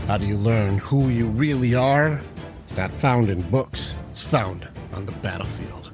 How do you learn who you really are? It's not found in books. It's found on the battlefield.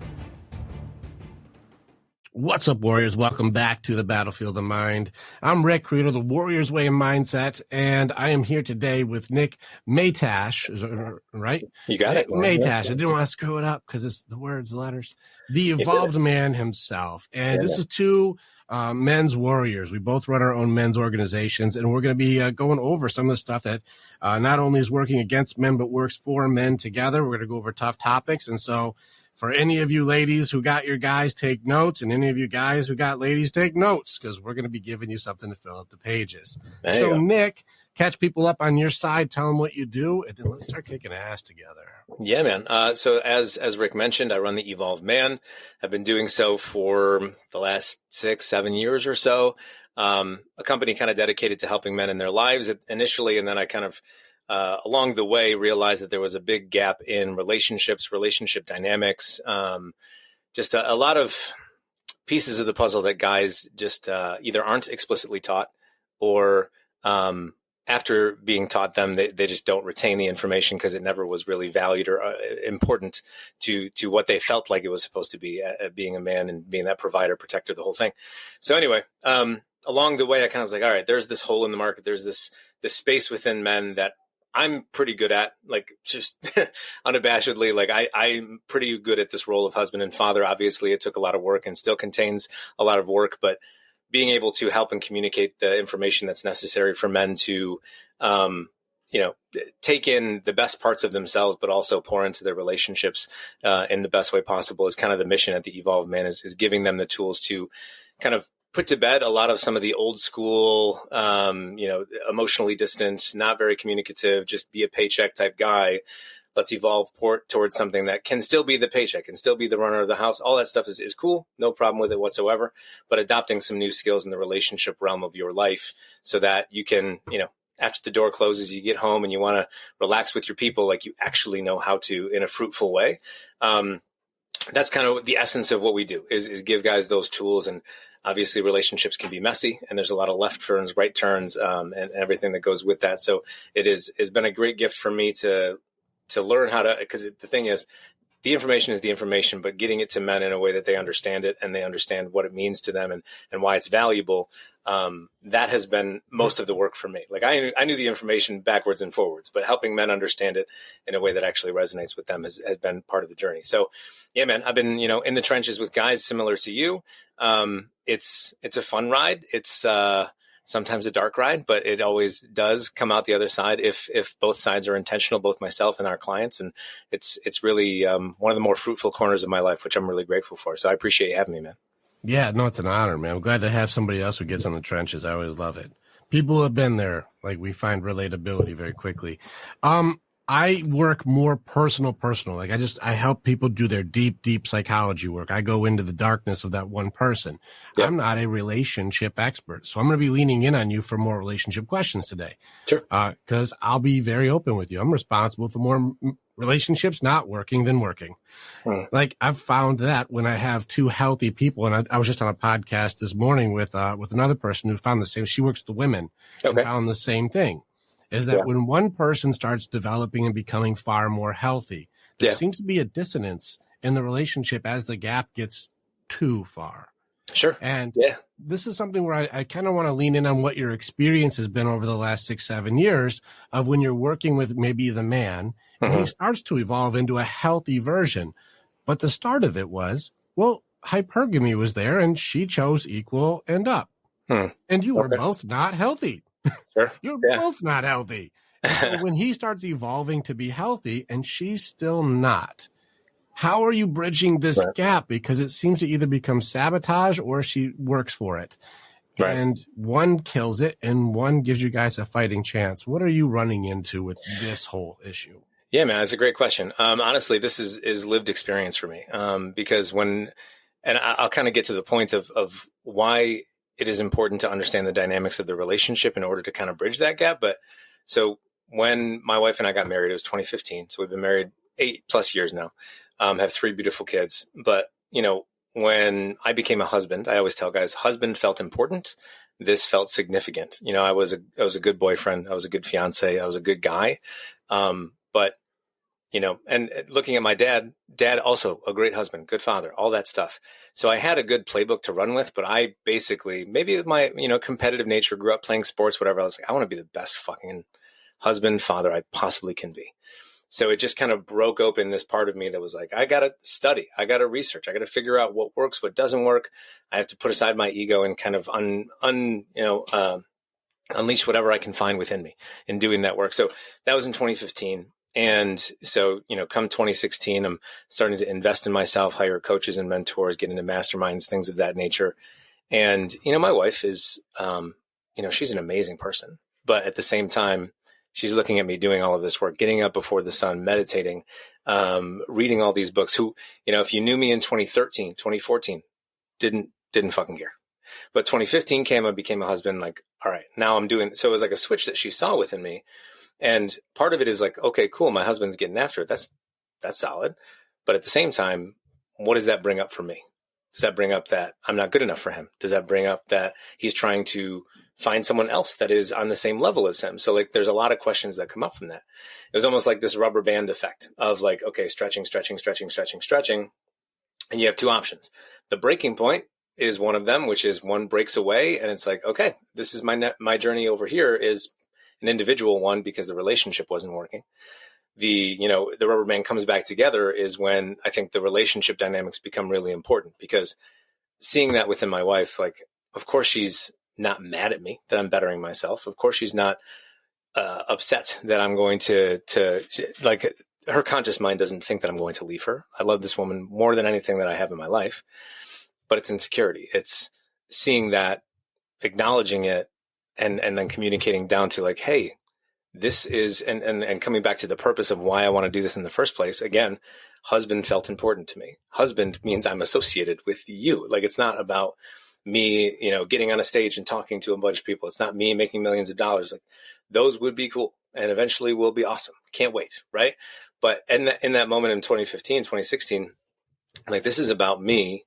What's up, Warriors? Welcome back to the Battlefield of Mind. I'm Rick, creator of the Warriors Way of Mindset, and I am here today with Nick Matiash, right? You got it. Matiash. I didn't want to screw it up because it's the words, the letters. The evolved man himself. And this is two men's warriors. We both run our own men's organizations, and we're going to be going over some of the stuff that not only is working against men, but works for men together. We're going to go over tough topics. And so for any of you ladies who got your guys, take notes, and any of you guys who got ladies, take notes, because we're going to be giving you something to fill up the pages. So, Nick, catch people up on your side, tell them what you do, and then let's start kicking ass together. Yeah, man. So as Rick mentioned, I run the Evolved Man. I've been doing so for the last 6-7 years or so. A company kind of dedicated to helping men in their lives initially, and then I kind of along the way realized that there was a big gap in relationships, relationship dynamics, just a lot of pieces of the puzzle that guys just either aren't explicitly taught or after being taught them, they just don't retain the information because it never was really valued or important to what they felt like it was supposed to be being a man and being that provider, protector, the whole thing. So anyway, along the way, I kind of was like, all right, there's this hole in the market. There's this space within men that I'm pretty good at, like, just unabashedly, like I'm pretty good at this role of husband and father. Obviously, it took a lot of work and still contains a lot of work, but being able to help and communicate the information that's necessary for men to, take in the best parts of themselves, but also pour into their relationships in the best way possible is kind of the mission at the Evolved Man is giving them the tools to kind of put to bed a lot of some of the old school, emotionally distant, not very communicative, just be a paycheck type guy. Let's evolve towards something that can still be the paycheck, can still be the runner of the house. All that stuff is cool. No problem with it whatsoever. But adopting some new skills in the relationship realm of your life so that you can, after the door closes, you get home and you want to relax with your people, like you actually know how to in a fruitful way. That's kind of the essence of what we do is give guys those tools. And obviously relationships can be messy and there's a lot of left turns, right turns, and everything that goes with that. So has been a great gift for me to learn how to, because the thing is, the information is the information, but getting it to men in a way that they understand it and they understand what it means to them and why it's valuable. That has been most of the work for me. Like I knew the information backwards and forwards, but helping men understand it in a way that actually resonates with them has been part of the journey. So yeah, man, I've been, in the trenches with guys similar to you. It's a fun ride. It's, sometimes a dark ride, but it always does come out the other side if both sides are intentional, both myself and our clients. And it's really one of the more fruitful corners of my life, which I'm really grateful for. So I appreciate you having me, man. Yeah, no, it's an honor, man. I'm glad to have somebody else who gets on the trenches. I always love it. People who have been there, like we find relatability very quickly. I work more personal. Like I help people do their deep psychology work. I go into the darkness of that one person. Yep. I'm not a relationship expert, so I'm going to be leaning in on you for more relationship questions today. Sure. Because I'll be very open with you. I'm responsible for more relationships not working than working. Like I've found that when I have two healthy people, and I was just on a podcast this morning with another person who found the same. She works with women and found the same thing. Is that when one person starts developing and becoming far more healthy, there seems to be a dissonance in the relationship as the gap gets too far. Sure. And this is something where I kind of want to lean in on what your experience has been over the last 6-7 years of when you're working with maybe the man and he starts to evolve into a healthy version. But the start of it was, hypergamy was there and she chose equal and up. And you were both not healthy. Sure. You're both not healthy. And so when he starts evolving to be healthy and she's still not, how are you bridging this gap? Because it seems to either become sabotage or she works for it. Right. And one kills it and one gives you guys a fighting chance. What are you running into with this whole issue? Yeah, man, that's a great question. Honestly, this is lived experience for me. Because I'll kind of get to the point of why it is important to understand the dynamics of the relationship in order to kind of bridge that gap. But so when my wife and I got married, it was 2015. So we've been married 8+ years now, have 3 beautiful kids. But, when I became a husband, I always tell guys, husband felt important. this felt significant. I was a good boyfriend. I was a good fiance. I was a good guy. But and looking at my dad also a great husband, good father, all that stuff. So I had a good playbook to run with, but I basically, maybe my, competitive nature, grew up playing sports, whatever. I was like, I want to be the best fucking husband, father I possibly can be. So it just kind of broke open this part of me that was like, I got to study, I got to research, I got to figure out what works, what doesn't work. I have to put aside my ego and kind of unleash whatever I can find within me in doing that work. So that was in 2015. And so, come 2016, I'm starting to invest in myself, hire coaches and mentors, get into masterminds, things of that nature. And, my wife is, she's an amazing person, but at the same time, she's looking at me doing all of this work, getting up before the sun, meditating, reading all these books. Who, if you knew me in 2013, 2014, didn't fucking care. But 2015 came, I became a husband. Like, all right, now I'm doing. So it was like a switch that she saw within me. And part of it is like, okay, cool, my husband's getting after it. That's solid. But at the same time, what does that bring up for me? Does that bring up that I'm not good enough for him? Does that bring up that he's trying to find someone else that is on the same level as him? So like, there's a lot of questions that come up from that. It was almost like this rubber band effect of like, okay, stretching. And you have two options. The breaking point is one of them, which is one breaks away. And it's like, okay, this is my journey over here is an individual one because the relationship wasn't working. The rubber band comes back together is when I think the relationship dynamics become really important, because seeing that within my wife, like, of course, she's not mad at me that I'm bettering myself. Of course, she's not upset that I'm going to like, her conscious mind doesn't think that I'm going to leave her. I love this woman more than anything that I have in my life, but it's insecurity. It's seeing that, acknowledging it, and then communicating down to like, hey, this is, and coming back to the purpose of why I want to do this in the first place. Again, husband felt important to me. Husband means I'm associated with you. Like, it's not about me, getting on a stage and talking to a bunch of people. It's not me making millions of dollars. Like, those would be cool and eventually will be awesome. Can't wait. Right. But in that moment in 2015, 2016, like, this is about me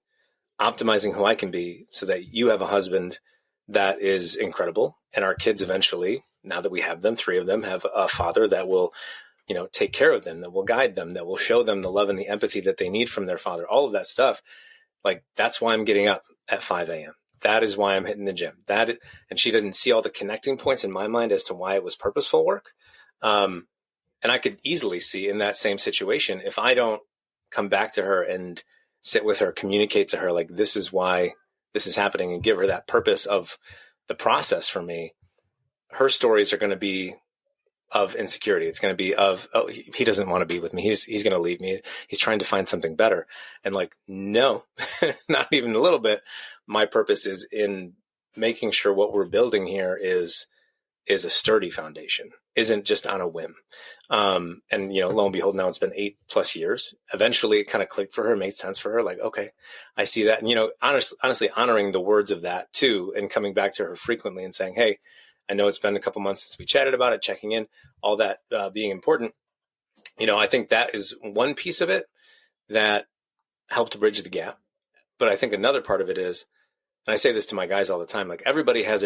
optimizing who I can be so that you have a husband that is incredible. And our kids eventually, now that we have them, 3 of them, have a father that will, take care of them, that will guide them, that will show them the love and the empathy that they need from their father, all of that stuff. Like, that's why I'm getting up at 5 a.m. That is why I'm hitting the gym. And she didn't see all the connecting points in my mind as to why it was purposeful work. And I could easily see in that same situation, if I don't come back to her and sit with her, communicate to her, like, this is why this is happening, and give her that purpose of the process for me, her stories are going to be of insecurity. It's going to be of, oh, he doesn't want to be with me. He's going to leave me. He's trying to find something better. And like, no, not even a little bit. My purpose is in making sure what we're building here is a sturdy foundation, isn't just on a whim. And, lo and behold, now it's been 8+ years. Eventually it kind of clicked for her, made sense for her. Like, okay, I see that. And, honestly, honoring the words of that too, and coming back to her frequently and saying, hey, I know it's been a couple months since we chatted about it, checking in, all that being important. I think that is one piece of it that helped bridge the gap. But I think another part of it is, and I say this to my guys all the time, like, everybody has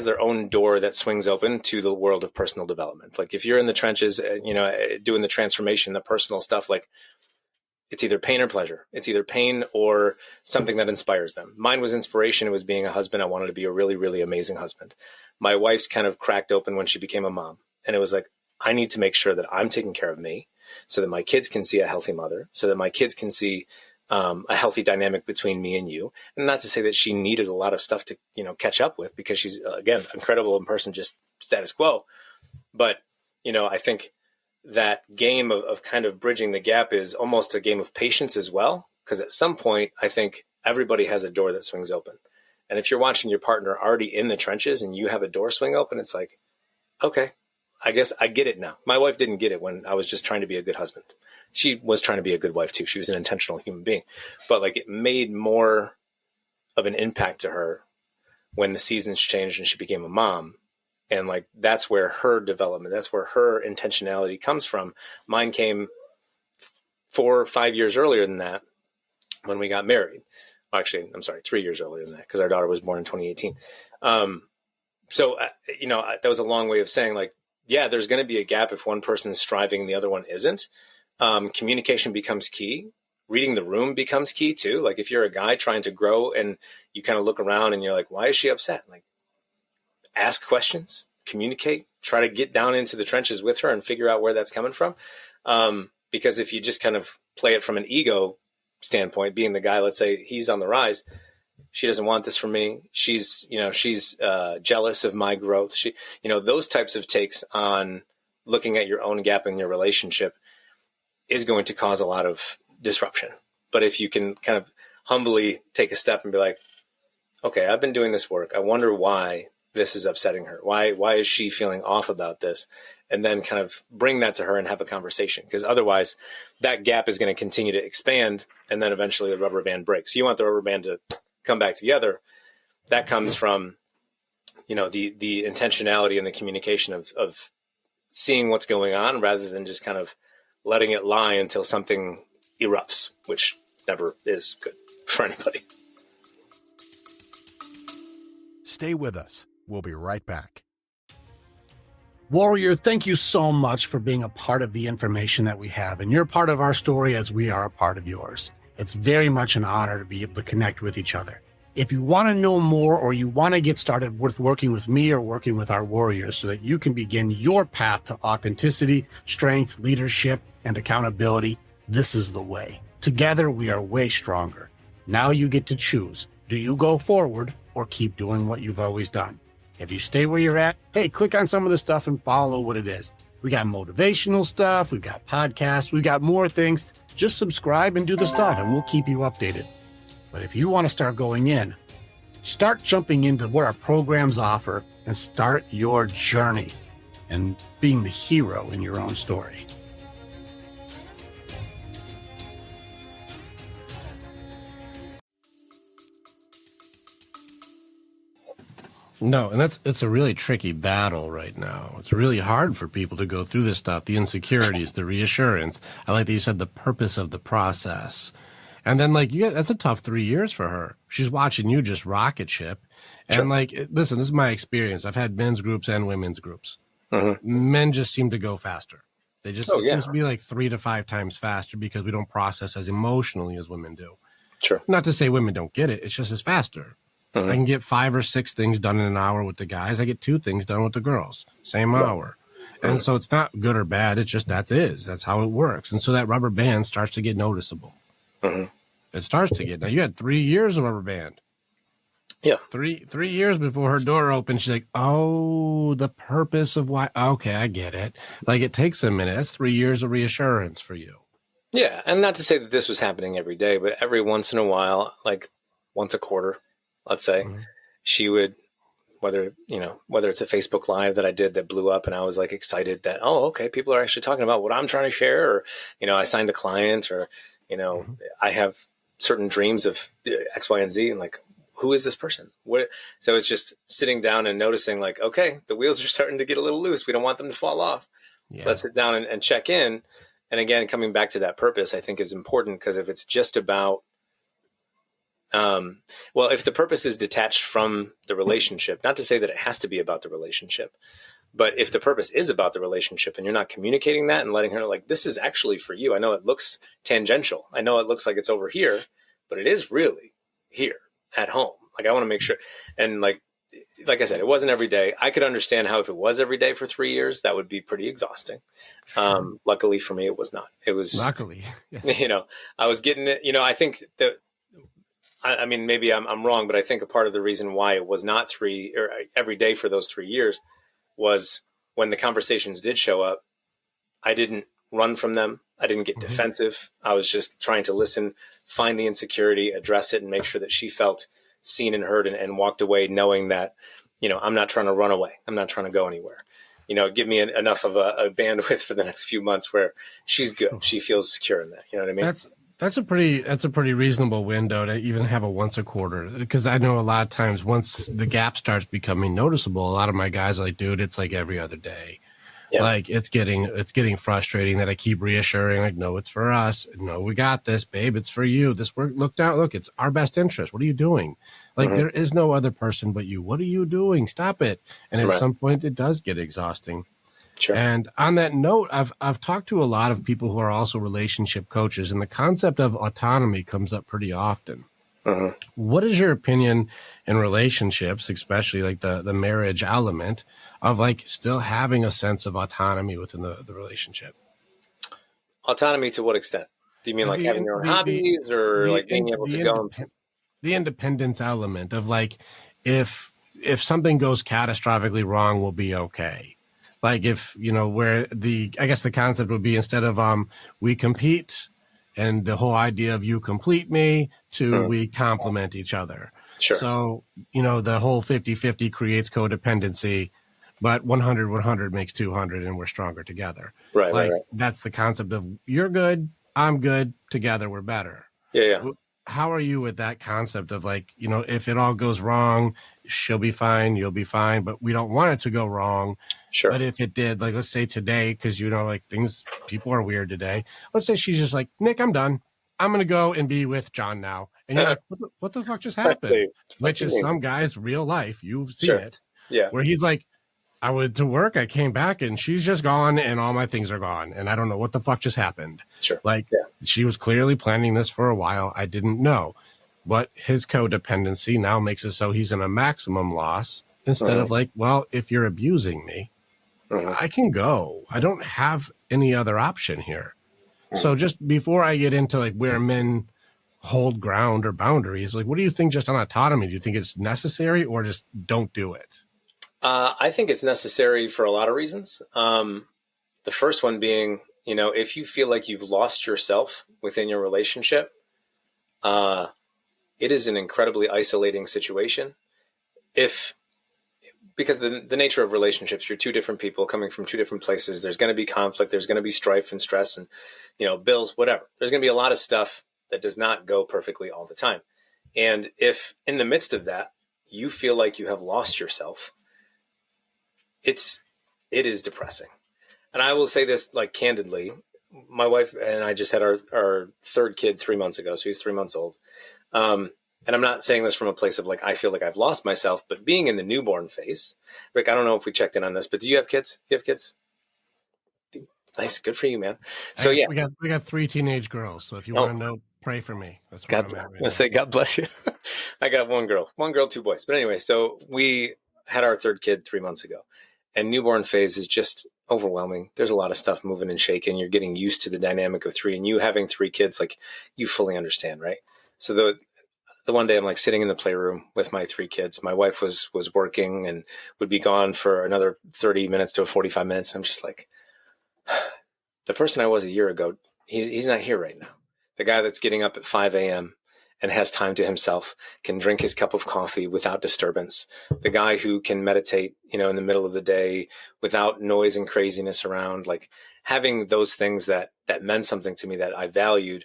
their own door that swings open to the world of personal development. Like, if you're in the trenches, doing the transformation, the personal stuff, like, it's either pain or pleasure. It's either pain or something that inspires them. Mine was inspiration. It was being a husband. I wanted to be a really, really amazing husband. My wife's kind of cracked open when she became a mom. And it was like, I need to make sure that I'm taking care of me so that my kids can see a healthy mother, so that my kids can see a healthy dynamic between me and you. And not to say that she needed a lot of stuff to, catch up with, because she's, again, incredible in person, just status quo. But, I think that game of kind of bridging the gap is almost a game of patience as well. Because at some point, I think everybody has a door that swings open. And if you're watching your partner already in the trenches and you have a door swing open, it's like, okay, I guess I get it now. My wife didn't get it when I was just trying to be a good husband. She was trying to be a good wife too. She was an intentional human being, but like, it made more of an impact to her when the seasons changed and she became a mom. And like, that's where her development, that's where her intentionality comes from. Mine came 4 or 5 years earlier than that, when we got married. Actually, I'm sorry, 3 years earlier than that, because our daughter was born in 2018. That was a long way of saying, like, yeah, there's going to be a gap if one person is striving and the other one isn't. Communication becomes key. Reading the room becomes key too. Like, if you're a guy trying to grow and you kind of look around and you're like, why is she upset? Like, ask questions, communicate, try to get down into the trenches with her and figure out where that's coming from. Because if you just kind of play it from an ego standpoint, being the guy, let's say he's on the rise, she doesn't want this from me. She's jealous of my growth. Those types of takes on looking at your own gap in your relationship is going to cause a lot of disruption. But if you can kind of humbly take a step and be like, okay, I've been doing this work. I wonder why this is upsetting her. Why is she feeling off about this? And then kind of bring that to her and have a conversation. Because otherwise that gap is going to continue to expand, and then eventually the rubber band breaks. So you want the rubber band to come back together. That comes from, the intentionality and the communication of seeing what's going on, rather than just kind of letting it lie until something erupts, which never is good for anybody. Stay with us. We'll be right back. Warrior, thank you so much for being a part of the information that we have. And you're part of our story as we are a part of yours. It's very much an honor to be able to connect with each other. If you want to know more, or you want to get started with working with me or working with our warriors so that you can begin your path to authenticity, strength, leadership, and accountability, this is the way. Together, we are way stronger. Now you get to choose. Do you go forward or keep doing what you've always done? If you stay where you're at, hey, click on some of the stuff and follow what it is. We got motivational stuff. We've got podcasts. We got more things. Just subscribe and do the stuff, and we'll keep you updated. But if you want to start going in, start jumping into what our programs offer and start your journey and being the hero in your own story. No, and it's a really tricky battle right now. It's really hard for people to go through this stuff, the insecurities, the reassurance. I like that you said the purpose of the process. And then, that's a tough 3 years for her. She's watching you just rocket ship. And, listen, this is my experience. I've had men's groups and women's groups. Mm-hmm. Men just seem to go faster. They just seems to be like 3 to 5 times faster because we don't process as emotionally as women do. Sure. Not to say women don't get it. It's just as faster. I can get 5 or 6 things done in an hour with the guys. I get 2 things done with the girls, same hour. And so it's not good or bad. It's just that's how it works. And so that rubber band starts to get noticeable. Mm-hmm. It starts to get. Now you had 3 years of rubber band. Yeah. 3 years before her door opened. She's like, oh, the purpose of why. Okay, I get it. It takes a minute. That's 3 years of reassurance for you. Yeah. And not to say that this was happening every day, but every once in a while, like once a quarter, let's say, she would, whether it's a Facebook Live that I did that blew up and I was excited that, oh, okay, people are actually talking about what I'm trying to share, or, I signed a client, or, I have certain dreams of X, Y, and Z, and who is this person? So it's just sitting down and noticing okay, the wheels are starting to get a little loose. We don't want them to fall off. Yeah. Let's sit down and check in. And again, coming back to that purpose, I think is important, because if it's just about, if the purpose is detached from the relationship, not to say that it has to be about the relationship, but if the purpose is about the relationship and you're not communicating that and letting her know, this is actually for you. I know it looks tangential. I know it looks like it's over here, but it is really here at home. I want to make sure. And like I said, it wasn't every day. I could understand how if it was every day for 3 years, that would be pretty exhausting. Luckily for me, it was not. It was, luckily, yes. I was getting it, I think that, I mean, maybe I'm wrong, but I think a part of the reason why it was not every day for those 3 years was when the conversations did show up, I didn't run from them. I didn't get defensive. I was just trying to listen, find the insecurity, address it, and make sure that she felt seen and heard, and walked away knowing that, I'm not trying to run away. I'm not trying to go anywhere. Give me enough of a bandwidth for the next few months where she's good. She feels secure in that. You know what I mean? That's a pretty reasonable window to even have a once a quarter, because I know a lot of times once the gap starts becoming noticeable, a lot of my guys are like, dude, it's every other day. Yeah. Like it's getting frustrating that I keep reassuring, like, no, it's for us. No, we got this, babe. It's for you. This work, look, it's our best interest. What are you doing? Like there is no other person but you. What are you doing? Stop it. And at some point it does get exhausting. Sure. And on that note, I've talked to a lot of people who are also relationship coaches, and the concept of autonomy comes up pretty often. What is your opinion in relationships, especially like the marriage element of like still having a sense of autonomy within the relationship? Autonomy to what extent? Do you mean like having your own hobbies or like being able to go? The independence element of like, if something goes catastrophically wrong, we'll be okay. Like if, where I guess the concept would be instead of we compete and the whole idea of you complete me to we complement each other. Sure. So, the whole 50-50 creates codependency, but 100-100 makes 200 and we're stronger together. Right. That's the concept of you're good, I'm good, together we're better. Yeah. How are you with that concept of like, if it all goes wrong, she'll be fine, you'll be fine, but we don't want it to go wrong. Sure. But if it did, like, let's say today, because, like people are weird today. Let's say she's just like, Nick, I'm done. I'm going to go and be with John now. And you're like, what the fuck just happened? Which is some guy's real life. You've seen it. Yeah. Where he's like, I went to work, I came back, and she's just gone, and all my things are gone. And I don't know what the fuck just happened. Sure. She was clearly planning this for a while. I didn't know. But his codependency now makes it so he's in a maximum loss instead of like, well, if you're abusing me, I can go. I don't have any other option here. So just before I get into like where men hold ground or boundaries, like what do you think just on autonomy? Do you think it's necessary or just don't do it? I think it's necessary for a lot of reasons. The first one being, if you feel like you've lost yourself within your relationship, it is an incredibly isolating situation. Because the nature of relationships, you're two different people coming from two different places. There's going to be conflict. There's going to be strife and stress and, bills, whatever. There's going to be a lot of stuff that does not go perfectly all the time. And if in the midst of that, you feel like you have lost yourself, it is depressing. And I will say this like candidly, my wife and I just had our third kid 3 months ago. So he's 3 months old. And I'm not saying this from a place of like, I feel like I've lost myself, but being in the newborn phase, Rick, I don't know if we checked in on this, but do you have kids? You have kids? Nice. Good for you, man. So yeah, we got 3 teenage girls. So if you want to know, pray for me. That's what I'm at right now. Say, God bless you. I got one girl, 2 boys. But anyway, so we had our third kid 3 months ago, and newborn phase is just overwhelming. There's a lot of stuff moving and shaking. You're getting used to the dynamic of 3, and you having 3 kids, like you fully understand, right? So the one day I'm like sitting in the playroom with my 3 kids. My wife was working and would be gone for another 30 minutes to 45 minutes. I'm just like, the person I was a year ago, he's not here right now. The guy that's getting up at 5 a.m. and has time to himself, can drink his cup of coffee without disturbance. The guy who can meditate, in the middle of the day without noise and craziness around, like having those things that meant something to me that I valued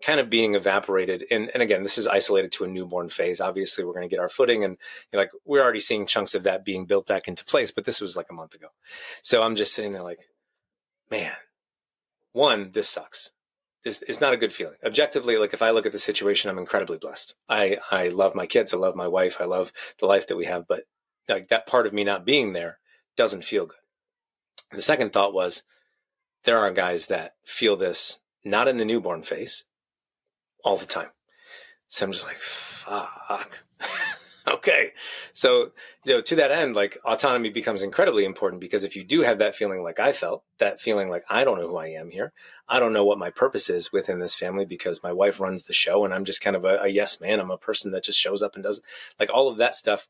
kind of being evaporated. And again, this is isolated to a newborn phase. Obviously, we're going to get our footing, and we're already seeing chunks of that being built back into place, but this was like a month ago. So I'm just sitting there like, man, one, this sucks. It's not a good feeling. Objectively, like if I look at the situation, I'm incredibly blessed. I love my kids. I love my wife. I love the life that we have, but like that part of me not being there doesn't feel good. And the second thought was, there are guys that feel this not in the newborn phase, all the time. So I'm just like, fuck. Okay. So, to that end, like autonomy becomes incredibly important, because if you do have that feeling like I felt, that feeling like I don't know who I am here, I don't know what my purpose is within this family because my wife runs the show and I'm just kind of a yes man. I'm a person that just shows up and does like all of that stuff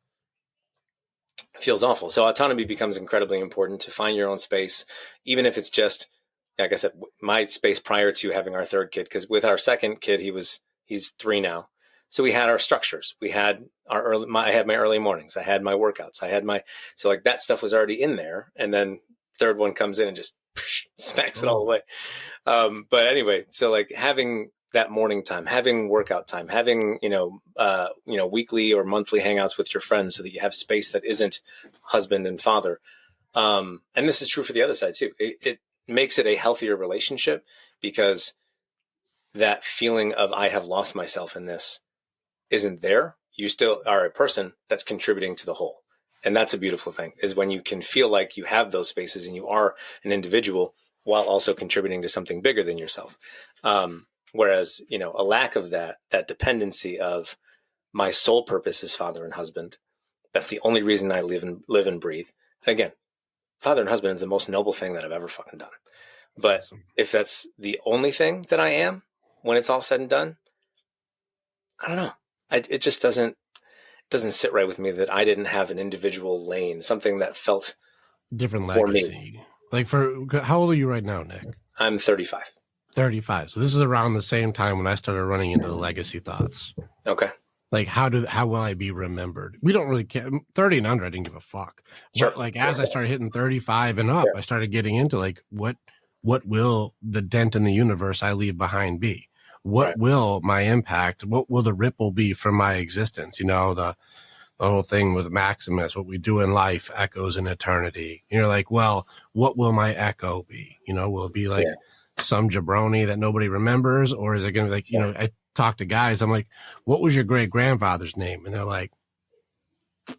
feels awful. So autonomy becomes incredibly important to find your own space, even if it's just, like I said, my space prior to having our third kid, because with our second kid, he's 3 now. So we had our structures. We had I had my early mornings. I had my workouts. So like that stuff was already in there. And then third one comes in and just smacks it all away. But anyway, so like having that morning time, having workout time, having, weekly or monthly hangouts with your friends so that you have space that isn't husband and father. And this is true for the other side too. It makes it a healthier relationship because that feeling of I have lost myself in this isn't there. You still are a person that's contributing to the whole. And that's a beautiful thing, is when you can feel like you have those spaces and you are an individual while also contributing to something bigger than yourself. Whereas, a lack of that dependency of my sole purpose is father and husband. That's the only reason I live and breathe. And again, father and husband is the most noble thing that I've ever fucking done. But awesome. If that's the only thing that I am when it's all said and done, I don't know. It just doesn't sit right with me that I didn't have an individual lane, something that felt different legacy. Like how old are you right now, Nick? I'm 35. 35. So this is around the same time when I started running into the legacy thoughts. Okay. Like how will I be remembered? We don't really care. 30 and under, I didn't give a fuck. Sure. But like as I started hitting 35 and up, I started getting into like what will the dent in the universe I leave behind be? What will my impact? What will the ripple be from my existence? The whole thing with Maximus, what we do in life echoes in eternity. You're like, well, what will my echo be? Will it be like some jabroni that nobody remembers? Or is it going to be like, I talk to guys, I'm like, what was your great grandfather's name? And they're like,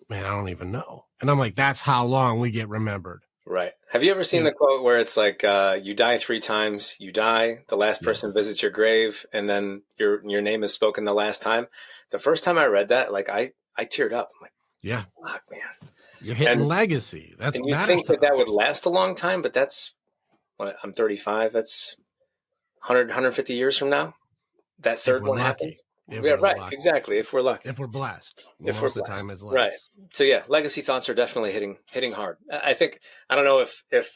man, I don't even know. And I'm like, that's how long we get remembered. Right. Have you ever seen the quote where it's like, you die 3 times, you die, the last person visits your grave, and then your name is spoken the last time? The first time I read that, like I teared up. I'm like, fuck, man. You're hitting legacy. That's and you think that would last a long time, but I'm 35. That's 100, 150 years from now. That third one happens. Right. Lucky. Exactly. If we're lucky. If we're blessed. If most we're of the time is less. Right. So legacy thoughts are definitely hitting hard. I think, I don't know if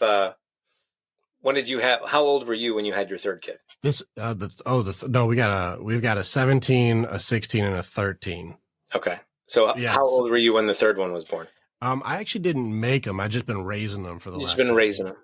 when did you have, how old were you when you had your third kid? We've got a 17, a 16, and a 13. Okay. So how old were you when the third one was born? I actually didn't make them. I've just been raising them for the last. You've been raising them.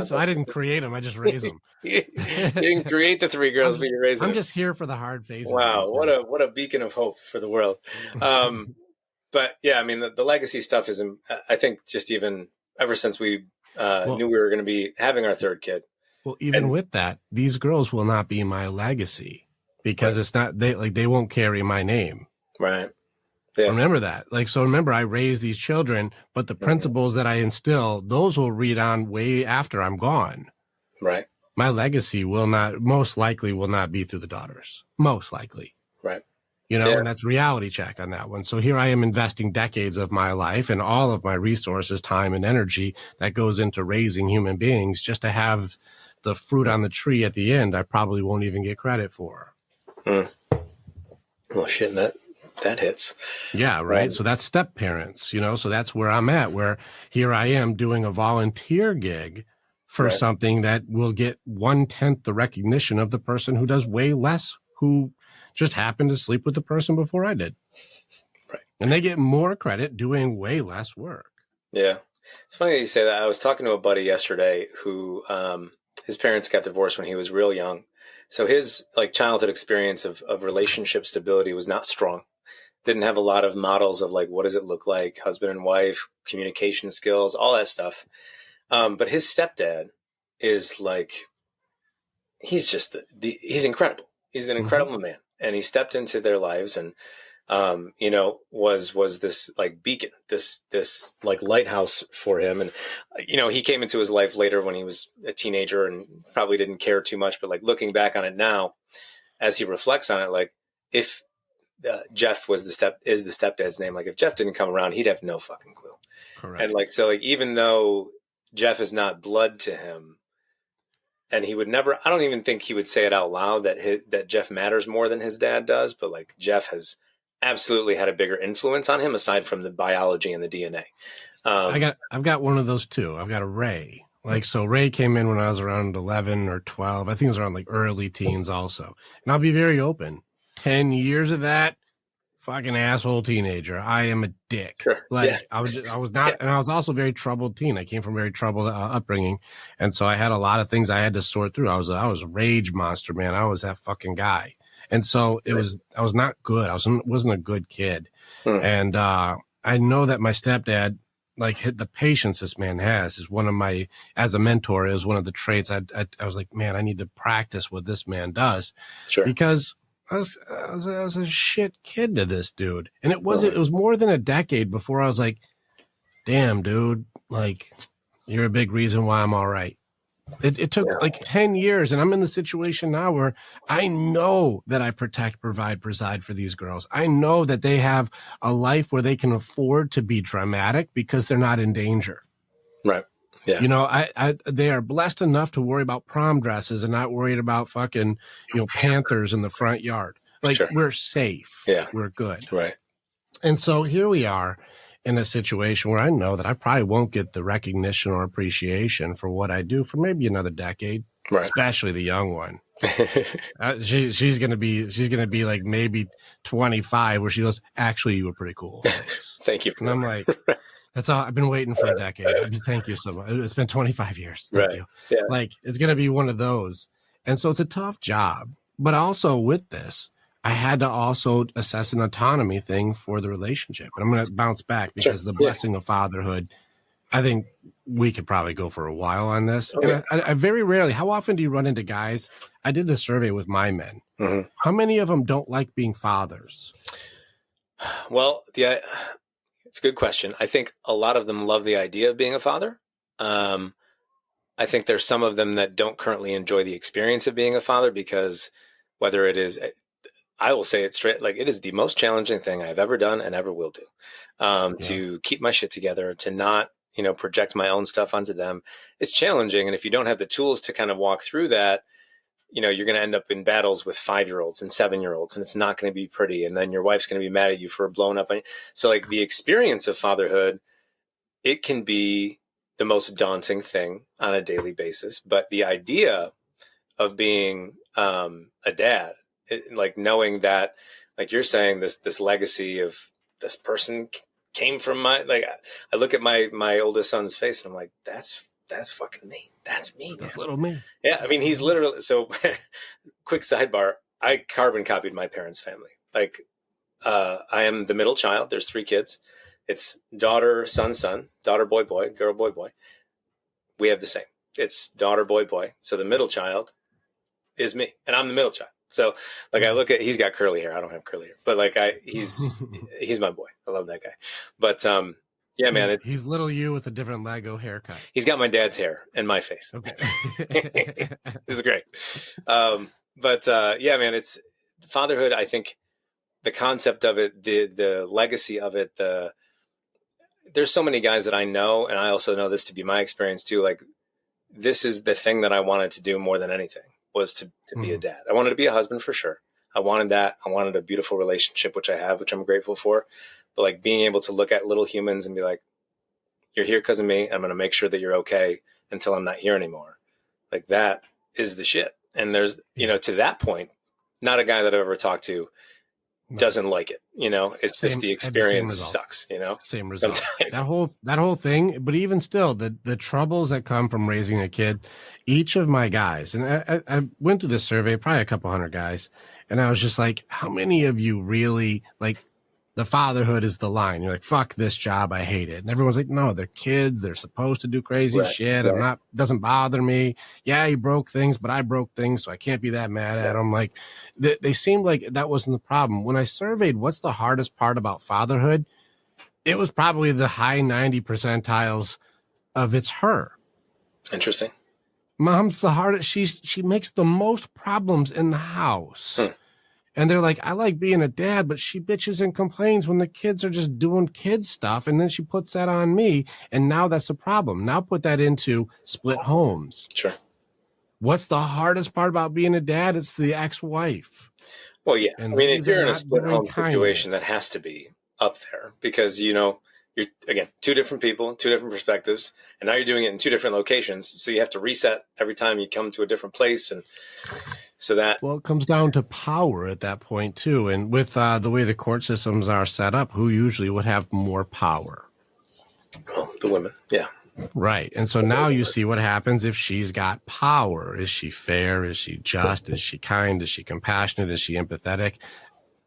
So I didn't create them. I just raised them. You didn't create the 3 girls, but you raised them. I'm just here for the hard faces. Wow. What a beacon of hope for the world. But yeah, I mean, the legacy stuff is, I think just even ever since we knew we were going to be having our third kid. Well, with that, these girls will not be my legacy because it's not, they won't carry my name. Right. Yeah. Remember that. Remember I raised these children, but the principles that I instill, those will read on way after I'm gone. Right. My legacy most likely will not be through the daughters. Most likely. Right. And that's reality check on that one. So here I am investing decades of my life and all of my resources, time and energy that goes into raising human beings just to have the fruit on the tree at the end. I probably won't even get credit for. Well, shit, that hits. Yeah, right. So that's step parents, so that's where I'm at, where here I am doing a volunteer gig for something that will get 1/10 the recognition of the person who does way less, who just happened to sleep with the person before I did. Right. And they get more credit doing way less work. Yeah. It's funny that you say that. I was talking to a buddy yesterday who, his parents got divorced when he was real young. So his childhood experience of relationship stability was not strong. Didn't have a lot of models of what does it look like, husband and wife, communication skills, all that stuff. But his stepdad is he's just he's incredible. He's an incredible man, and he stepped into their lives and, was this beacon, this lighthouse for him. And, he came into his life later when he was a teenager and probably didn't care too much, but looking back on it now, as he reflects on it, if, Jeff is the stepdad's name. If Jeff didn't come around, he'd have no fucking clue. Correct. And even though Jeff is not blood to him, and he would never, I don't even think he would say it out loud that Jeff matters more than his dad does. But Jeff has absolutely had a bigger influence on him aside from the biology and the DNA. I've got one of those too. I've got a Ray. So Ray came in when I was around 11 or 12. I think it was around early teens also. And I'll be very open. 10 years of that, fucking asshole teenager. I am a dick. Sure. I was not, and I was also a very troubled teen. I came from a very troubled upbringing. And so I had a lot of things I had to sort through. I was a rage monster, man. I was that fucking guy. And so I was not good. Wasn't a good kid. And, I know that my stepdad like the patience this man has is one of my, as a mentor, is one of the traits I was like, man, I need to practice what this man does. Sure. Because I was a shit kid to this dude. And it was more than a decade before I was like, damn, dude, like, you're a big reason why I'm all right. It took like 10 years, and I'm in the situation now where I know that I protect, provide, preside for these girls. I know that they have a life where they can afford to be dramatic because they're not in danger. Right. Yeah. You know, they are blessed enough to worry about prom dresses and not worried about fucking, panthers in the front yard. Like, we're safe. Yeah. We're good. Right. And so here we are in a situation where I know that I probably won't get the recognition or appreciation for what I do for maybe another decade, right. Especially the young one. She's going to be like maybe 25 where she goes, actually, you were pretty cool. Thanks. Thank you. And I'm like, that's all. I've been waiting for a decade. Thank you so much. It's been 25 years. Thank you. Yeah. Like, it's going to be one of those. And so it's a tough job, but also with this, I had to also assess an autonomy thing for the relationship. And I'm going to bounce back because the blessing of fatherhood, I think we could probably go for a while on this. And I very rarely, how often do you run into guys? I did this survey with my men. Mm-hmm. How many of them don't like being fathers? Well, it's a good question. I think a lot of them love the idea of being a father. I think there's some of them that don't currently enjoy the experience of being a father because whether it is, I will say it straight, like it is the most challenging thing I've ever done and ever will do, to keep my shit together, to not, project my own stuff onto them. It's challenging. And if you don't have the tools to kind of walk through that, you're going to end up in battles with 5-year-olds and 7-year-olds, and it's not going to be pretty. And then your wife's going to be mad at you for blowing up. So like the experience of fatherhood, it can be the most daunting thing on a daily basis. But the idea of being a dad, like knowing that, like you're saying, this legacy of this person came from I look at my oldest son's face and I'm like, that's fucking me. That's me. That's little me. Yeah. I mean, he's literally, so quick sidebar. I carbon copied my parents' family. Like, I am the middle child. There's 3 kids. It's daughter, son, daughter, boy, girl, boy. We have the same. It's daughter, boy. So the middle child is me and I'm the middle child. So like I look at, he's got curly hair. I don't have curly hair, but like he's my boy. I love that guy. But yeah, man, he's little you with a different Lego haircut. He's got my dad's hair and my face. Okay. It's great. But yeah, man, it's fatherhood. I think the concept of it, the legacy of it, there's so many guys that I know, and I also know this to be my experience too. Like, this is the thing that I wanted to do more than anything, was to be a dad. I wanted to be a husband for sure. I wanted that. I wanted a beautiful relationship, which I have, which I'm grateful for. But like being able to look at little humans and be like, you're here because of me. I'm going to make sure that you're okay until I'm not here anymore. Like, that is the shit. And there's, to that point, not a guy that I've ever talked to doesn't like it. It's just the experience sucks, Same result. Sometimes. That whole thing. But even still, the troubles that come from raising a kid, each of my guys, and I went through this survey, probably a couple hundred guys, and I was just like, how many of you really, like, the fatherhood is the line? You're like, fuck this job, I hate it. And everyone's like, no, they're kids, they're supposed to do crazy shit. Right. Doesn't bother me. Yeah, he broke things, but I broke things, so I can't be that mad at him. Like, they seemed like that wasn't the problem. When I surveyed what's the hardest part about fatherhood, it was probably the high 90 percentiles of it's her. Interesting. Mom's the hardest. She makes the most problems in the house. And they're like, I like being a dad, but she bitches and complains when the kids are just doing kid stuff. And then she puts that on me. And now that's a problem. Now put that into split homes. Sure. What's the hardest part about being a dad? It's the ex-wife. Well, yeah. And I mean, if you're in a split home situation, that has to be up there because, you're, again, 2 different people, 2 different perspectives. And now you're doing it in 2 different locations. So you have to reset every time you come to a different place. And so that, well, it comes down to power at that point too. And with the way the court systems are set up, who usually would have more power? Well, the women. Yeah. Right. And so now you see what happens if she's got power. Is she fair? Is she just? Is she kind? Is she compassionate? Is she empathetic?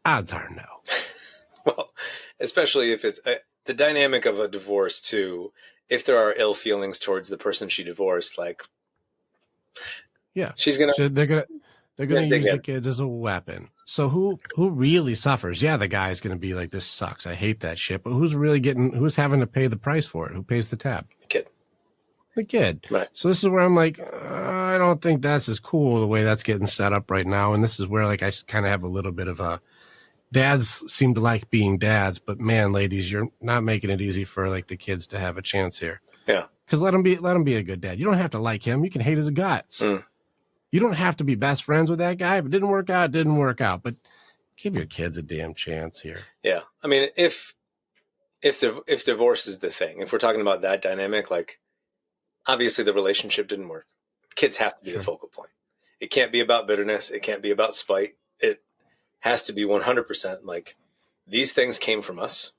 Odds are no. Well, especially if it's, the dynamic of a divorce too, if there are ill feelings towards the person she divorced, like, Yeah. she's going So to, they're gonna use in. the kids as a weapon. So who really suffers? Yeah, the guy's gonna be like, this sucks, I hate that shit. But who's having to pay the price for it? Who pays the tab? The kid. The kid. Right. So this is where I'm like, I don't think that's as cool the way that's getting set up right now. And this is where like I kind of have a little bit of a, dads seem to like being dads, but man, ladies, you're not making it easy for like the kids to have a chance here. Yeah. Because let him be a good dad. You don't have to like him. You can hate his guts. You don't have to be best friends with that guy. If it didn't work out, it didn't work out. But give your kids a damn chance here. Yeah. I mean, if divorce is the thing, if we're talking about that dynamic, like, obviously the relationship didn't work. Kids have to be the focal point. It can't be about bitterness. It can't be about spite. It has to be 100% like, these things came from us.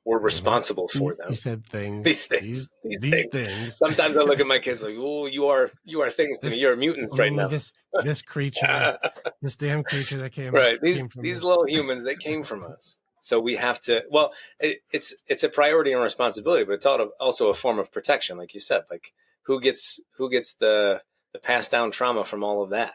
We're responsible for them. You said things. These things. These things. Sometimes I look at my kids like, oh, you are things to me. You're mutants right now. This creature, this damn creature that came right. These little humans that came from us. So we have to. Well, it's a priority and responsibility, but it's also a form of protection, like you said. Like, who gets the passed down trauma from all of that?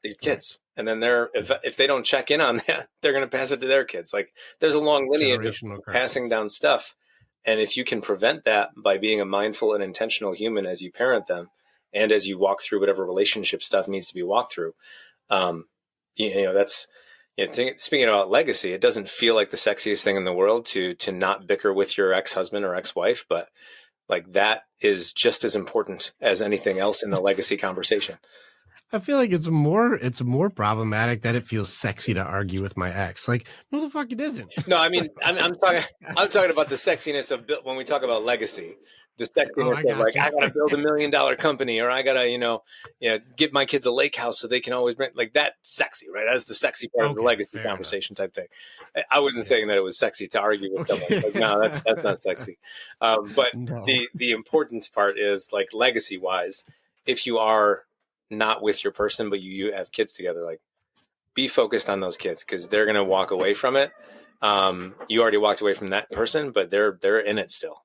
The kids. And then if they don't check in on that, they're going to pass it to their kids. Like, there's a long lineage of passing down stuff. And if you can prevent that by being a mindful and intentional human as you parent them, and as you walk through whatever relationship stuff needs to be walked through, that's, speaking about legacy, it doesn't feel like the sexiest thing in the world to not bicker with your ex-husband or ex-wife, but like, that is just as important as anything else in the legacy conversation. I feel like it's more problematic that it feels sexy to argue with my ex. Like, no, the fuck it isn't. No, I mean, I'm talking about the sexiness of when we talk about legacy, the sexiness of like, I got to build $1 million company, or I got to, give my kids a lake house so they can always rent. Like, that's sexy, right? That's the sexy part of the legacy conversation type thing. I wasn't saying that it was sexy to argue with someone. Like, no, that's not sexy. But no. The important part is, like, legacy wise, if you are not with your person, but you have kids together, like, be focused on those kids, because they're going to walk away from it. You already walked away from that person, but they're in it still.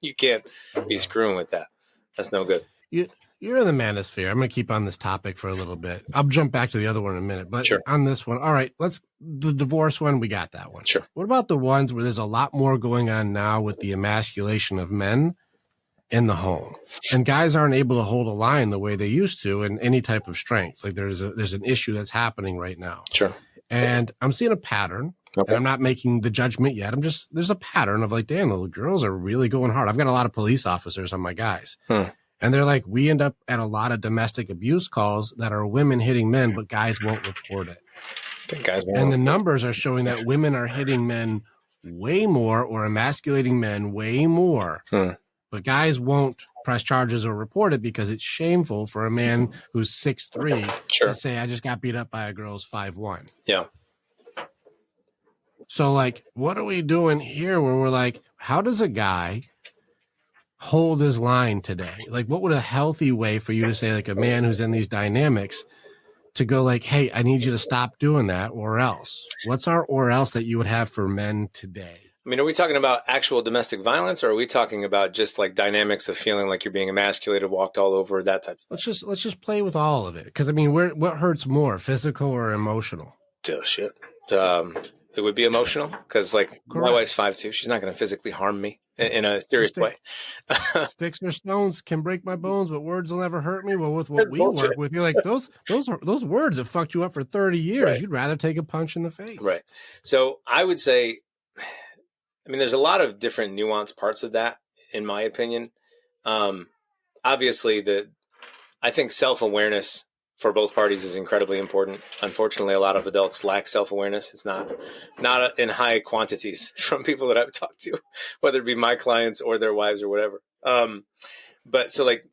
You can't be screwing with that. That's no good. You're in the manosphere. I'm going to keep on this topic for a little bit. I'll jump back to the other one in a minute, but on this one, all right, the divorce one, we got that one. Sure. What about the ones where there's a lot more going on now with the emasculation of men in the home, and guys aren't able to hold a line the way they used to in any type of strength? Like, there's an issue that's happening right now. Sure. And I'm seeing a pattern, and I'm not making the judgment yet. there's a pattern of like, damn, the girls are really going hard. I've got a lot of police officers on my guys. And they're like, we end up at a lot of domestic abuse calls that are women hitting men, but guys won't report it. And the numbers are showing that women are hitting men way more, or emasculating men way more. But guys won't press charges or report it because it's shameful for a man who's 6'3" to say, I just got beat up by a girl's 5'1". Yeah. So, like, what are we doing here where we're like, how does a guy hold his line today? Like, what would a healthy way for you to say, like, a man who's in these dynamics to go like, hey, I need you to stop doing that, or else? What's our or else that you would have for men today? I mean, are we talking about actual domestic violence, or are we talking about just like dynamics of feeling like you're being emasculated, walked all over, that type of stuff? Let's just play with all of it. Because I mean, what hurts more, physical or emotional? Oh shit. It would be emotional, because like my wife's 5'2". She's not going to physically harm me in a serious way. Sticks or stones can break my bones, but words will never hurt me. Well, with what we work with, you're like, those words have fucked you up for 30 years. Right. You'd rather take a punch in the face. Right. So I would say, I mean, there's a lot of different nuanced parts of that, in my opinion. Obviously, I think self-awareness for both parties is incredibly important. Unfortunately, a lot of adults lack self-awareness. It's not in high quantities from people that I've talked to, whether it be my clients or their wives or whatever. But so, like,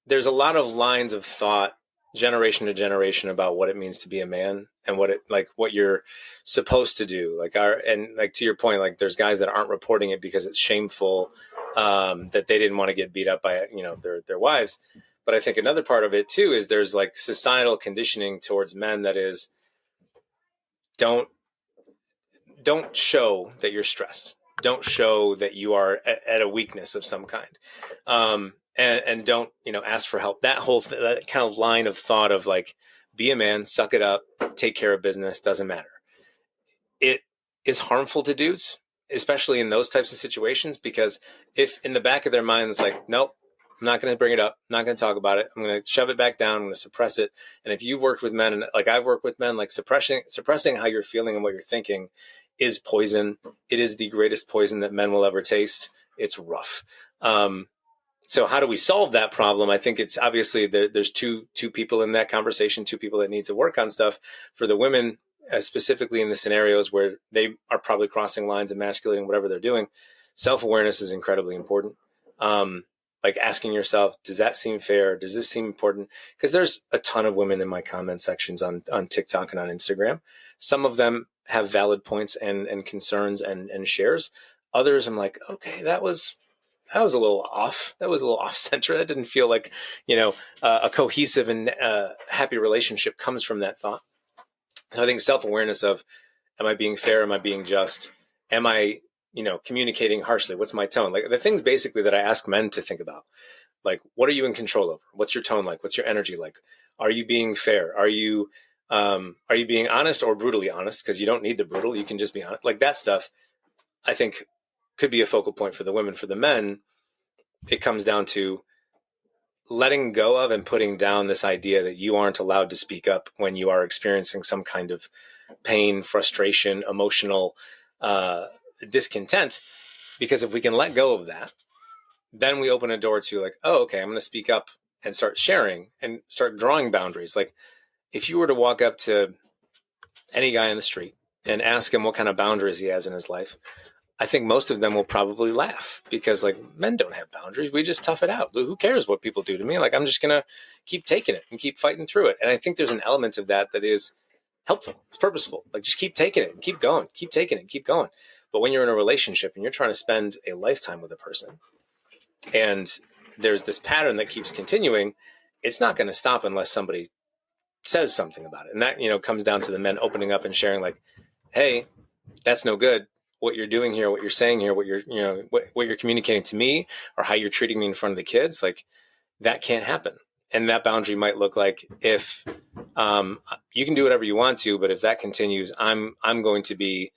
there's a lot of lines of thought, generation to generation, about what it means to be a man and what you're supposed to do. And to your point, like, there's guys that aren't reporting it because it's shameful, that they didn't want to get beat up by, their wives. But I think another part of it too is there's like societal conditioning towards men that is, don't show that you're stressed. don't show that you are at a weakness of some kind. And don't, ask for help. That whole that kind of line of thought of like, be a man, suck it up, take care of business, doesn't matter. It is harmful to dudes, especially in those types of situations, because if in the back of their mind it's like, nope, I'm not going to bring it up, I'm not going to talk about it, I'm going to shove it back down, I'm going to suppress it. And if you've worked with men, and like I've worked with men, like suppressing how you're feeling and what you're thinking is poison. It is the greatest poison that men will ever taste. It's rough. So how do we solve that problem? I think it's obviously there's two people in that conversation, two people that need to work on stuff. For the women, specifically in the scenarios where they are probably crossing lines, emasculating whatever they're doing, self-awareness is incredibly important. Like asking yourself, does that seem fair? Does this seem important? Because there's a ton of women in my comment sections on TikTok and on Instagram. Some of them have valid points and concerns and shares. Others, I'm like, okay, that was a little off. That was a little off center. That didn't feel like, a cohesive and happy relationship comes from that thought. So I think self-awareness of, am I being fair? Am I being just? Am I, communicating harshly? What's my tone? Like the things basically that I ask men to think about, like, what are you in control over? What's your tone like? What's your energy like? Are you being fair? Are you being honest or brutally honest? Because you don't need the brutal. You can just be honest. Like that stuff, I think, could be a focal point for the women. For the men, it comes down to letting go of and putting down this idea that you aren't allowed to speak up when you are experiencing some kind of pain, frustration, emotional discontent. Because if we can let go of that, then we open a door to like, oh, okay, I'm going to speak up and start sharing and start drawing boundaries. Like if you were to walk up to any guy in the street and ask him what kind of boundaries he has in his life, I think most of them will probably laugh because like men don't have boundaries. We just tough it out. Who cares what people do to me? Like, I'm just going to keep taking it and keep fighting through it. And I think there's an element of that is helpful. It's purposeful. Like just keep taking it and keep going, keep taking it and keep going. But when you're in a relationship and you're trying to spend a lifetime with a person and there's this pattern that keeps continuing, it's not going to stop unless somebody says something about it. And that, comes down to the men opening up and sharing like, hey, that's no good. What you're doing here, what you're saying here, what you're, what you're communicating to me or how you're treating me in front of the kids, like that can't happen. And that boundary might look like if you can do whatever you want to, but if that continues, I'm going to be,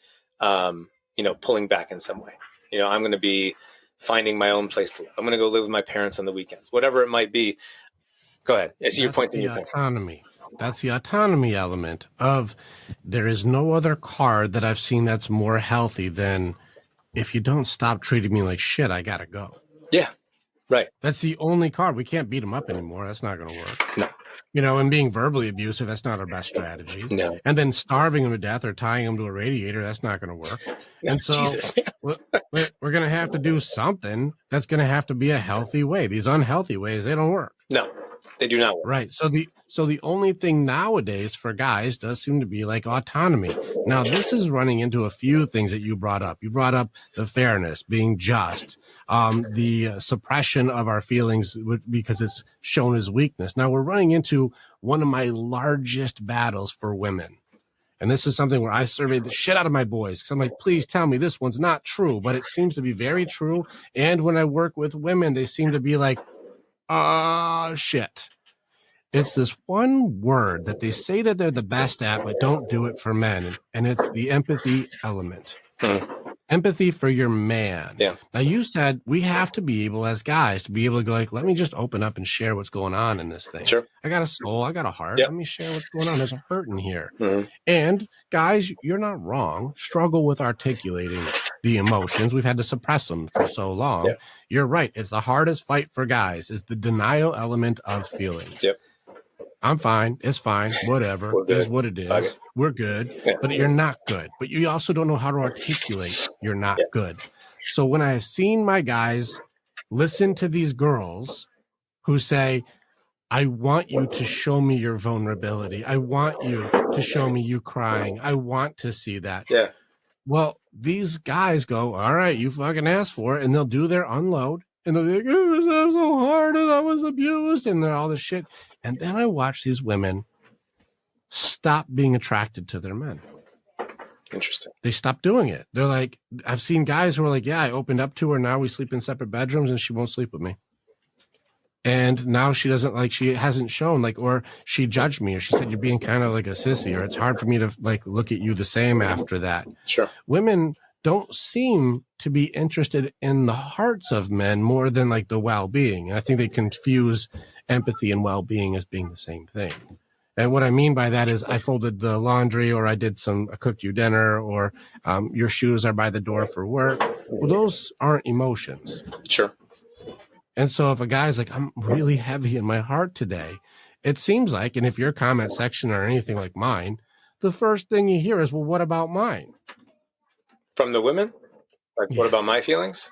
pulling back in some way. I'm going to be finding my own place to live. I'm going to go live with my parents on the weekends, whatever it might be. Go ahead. I see your point. Autonomy. That's the autonomy element of there is no other card that I've seen that's more healthy than if you don't stop treating me like shit, I got to go. Yeah. Right. That's the only card. We can't beat them up anymore. That's not going to work. No. And being verbally abusive, that's not our best strategy. No. And then starving them to death or tying them to a radiator, that's not going to work. And so we're going to have to do something that's going to have to be a healthy way. These unhealthy ways, they don't work. No, they do not work. Right. So the only thing nowadays for guys does seem to be like autonomy. Now, this is running into a few things that you brought up. You brought up the fairness, being just, the suppression of our feelings because it's shown as weakness. Now, we're running into one of my largest battles for women. And this is something where I surveyed the shit out of my boys because I'm like, please tell me this one's not true, but it seems to be very true. And when I work with women, they seem to be like, shit. It's this one word that they say that they're the best at, but don't do it for men. And it's the empathy element. Empathy for your man. Yeah. Now, you said we have to be able as guys to be able to go like, let me just open up and share what's going on in this thing. Sure. I got a soul. I got a heart. Yep. Let me share what's going on. There's a hurt in here. Mm-hmm. And guys, you're not wrong. Struggle with articulating the emotions. We've had to suppress them for so long. Yep. You're right. It's the hardest fight for guys is the denial element of feelings. Yep. I'm fine. It's fine. Whatever. It is what it is. Okay. We're good. Yeah. But you're not good. But you also don't know how to articulate you're not good. So when I've seen my guys listen to these girls who say, I want you to show me your vulnerability. I want you to show me you crying. I want to see that. Yeah. Well, these guys go, all right, you fucking asked for it. And they'll do their unload. And they'll be like, it was so hard and I was abused and all this shit. And then I watch these women stop being attracted to their men. Interesting. They stopped doing it. They're like, I've seen guys who are like, yeah, I opened up to her. Now we sleep in separate bedrooms and she won't sleep with me. And now she doesn't like, she hasn't shown like, or she judged me, or she said, you're being kind of like a sissy, or it's hard for me to like look at you the same after that. Sure. Women don't seem to be interested in the hearts of men more than like the well-being. I think they confuse empathy and well-being as being the same thing. And what I mean by that is I folded the laundry, or I cooked you dinner, or your shoes are by the door for work. Well, those aren't emotions. Sure. And so if a guy's like, I'm really heavy in my heart today, it seems like, and if your comment section are anything like mine, the first thing you hear is, well, what about mine? From the women? Like, what about my feelings?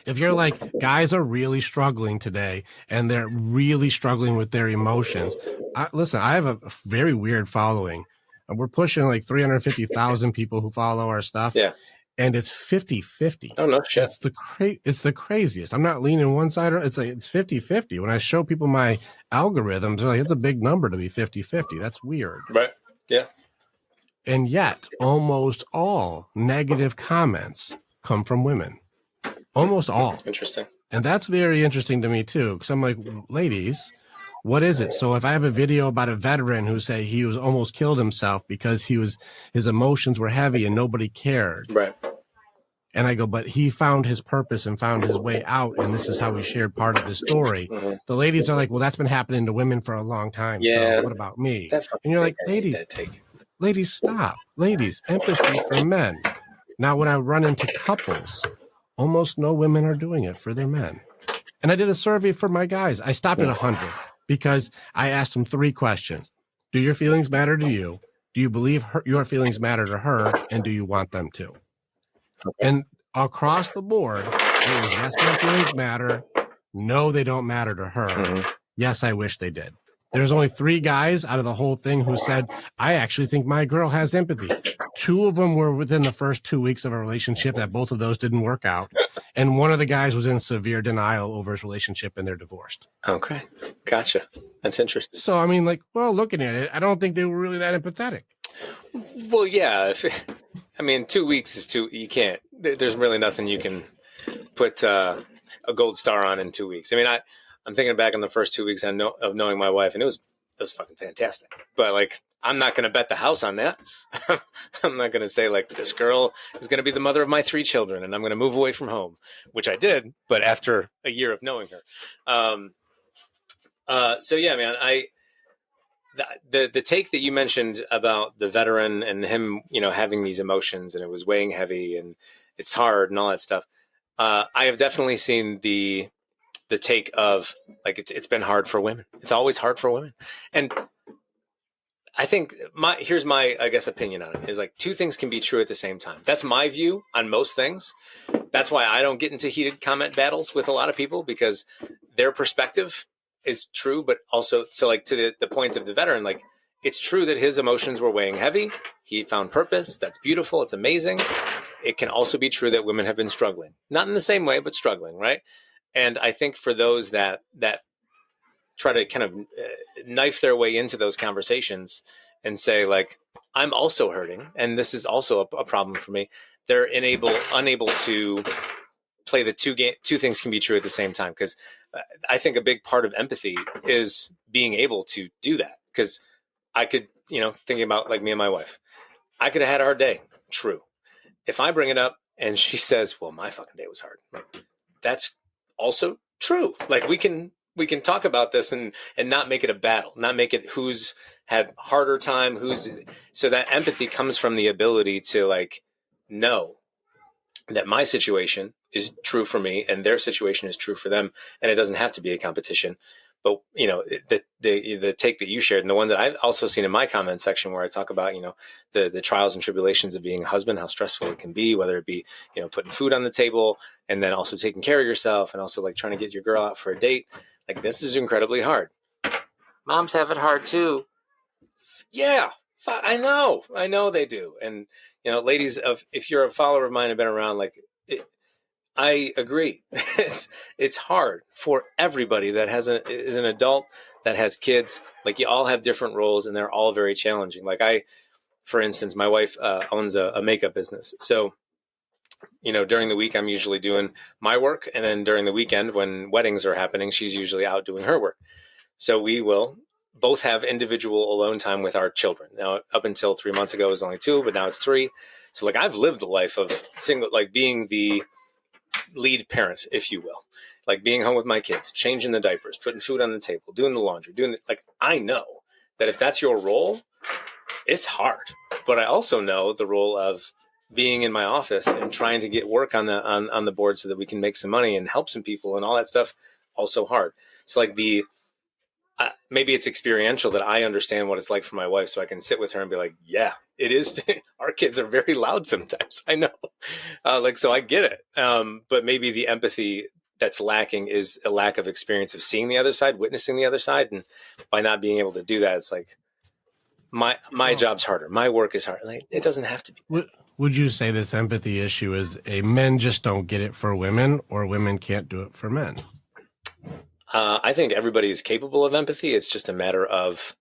If you're like, guys are really struggling today and they're really struggling with their emotions. Listen, I have a very weird following. We're pushing like 350,000 people who follow our stuff. Yeah. And it's 50-50. Oh, no shit. It's the craziest. I'm not leaning one side, or it's 50-50. When I show people my algorithms, they're like, it's a big number to be 50-50. That's weird. Right. Yeah. And yet almost all negative comments come from women. Almost all. Interesting. And that's very interesting to me too, because I'm like, ladies, what is it? So if I have a video about a veteran who say he was almost killed himself because his emotions were heavy and nobody cared. Right. And I go, but he found his purpose and found his way out. And this is how he shared part of his story. Mm-hmm. The ladies are like, well, that's been happening to women for a long time. Yeah. So what about me? And you're like, ladies, stop. Ladies, empathy for men. Now, when I run into couples, almost no women are doing it for their men. And I did a survey for my guys. I stopped at 100 because I asked them 3 questions. Do your feelings matter to you? Do you believe your feelings matter to her? And do you want them to? And across the board, it was, yes, my feelings matter. No, they don't matter to her. Mm-hmm. Yes, I wish they did. There's only 3 guys out of the whole thing who said, I actually think my girl has empathy. 2 of them were within the first 2 weeks of a relationship that both of those didn't work out. And one of the guys was in severe denial over his relationship and they're divorced. Okay. Gotcha. That's interesting. So, I mean, like, well, looking at it, I don't think they were really that empathetic. Well, yeah. 2 weeks is you can't, there's really nothing you can put a gold star on in 2 weeks. I mean, I'm thinking back on the first 2 weeks of knowing my wife, and it was fucking fantastic. But like, I'm not going to bet the house on that. I'm not going to say like, this girl is going to be the mother of my 3 children and I'm going to move away from home, which I did, but after a year of knowing her. So yeah, man, the take that you mentioned about the veteran and him, having these emotions and it was weighing heavy and it's hard and all that stuff. I have definitely seen the take of like, it's been hard for women. It's always hard for women. And I think here's my, I guess, opinion on it is like 2 things can be true at the same time. That's my view on most things. That's why I don't get into heated comment battles with a lot of people, because their perspective is true, but also, so like to the point of the veteran, like it's true that his emotions were weighing heavy. He found purpose. That's beautiful. It's amazing. It can also be true that women have been struggling, not in the same way, but struggling. Right. And I think for those that try to kind of knife their way into those conversations and say like, I'm also hurting and this is also a problem for me. They're unable to play the two things can be true at the same time. Cause I think a big part of empathy is being able to do that. Cause I could, thinking about like me and my wife, I could have had a hard day. True. If I bring it up and she says, well, my fucking day was hard. Like, that's also true. Like we can talk about this and not make it a battle, not make it who's had harder time, so that empathy comes from the ability to like know that my situation is true for me and their situation is true for them. And it doesn't have to be a competition. But, the take that you shared and the one that I've also seen in my comment section where I talk about, the trials and tribulations of being a husband, how stressful it can be, whether it be, putting food on the table and then also taking care of yourself and also like trying to get your girl out for a date. Like this is incredibly hard. Moms have it hard too. Yeah, I know they do. And, ladies, if you're a follower of mine and been around, like I agree. It's hard for everybody that is an adult that has kids. Like you all have different roles and they're all very challenging. Like for instance, my wife owns a makeup business. So, during the week, I'm usually doing my work. And then during the weekend, when weddings are happening, she's usually out doing her work. So we will both have individual alone time with our children. Now, up until 3 months ago, it was only 2, but now it's 3. So like I've lived the life of being the lead parent, if you will, like being home with my kids, changing the diapers, putting food on the table, doing the laundry, I know that if that's your role, it's hard. But I also know the role of being in my office and trying to get work on the board so that we can make some money and help some people and all that stuff, also hard. So like maybe it's experiential that I understand what it's like for my wife, so I can sit with her and be like, yeah, it is. Our kids are very loud sometimes. I know. So I get it. But maybe the empathy that's lacking is a lack of experience of seeing the other side, witnessing the other side. And by not being able to do that, it's like my job's harder. My work is harder. Like, it doesn't have to be. Would you say this empathy issue is men just don't get it for women, or women can't do it for men? I think everybody is capable of empathy. It's just a matter of,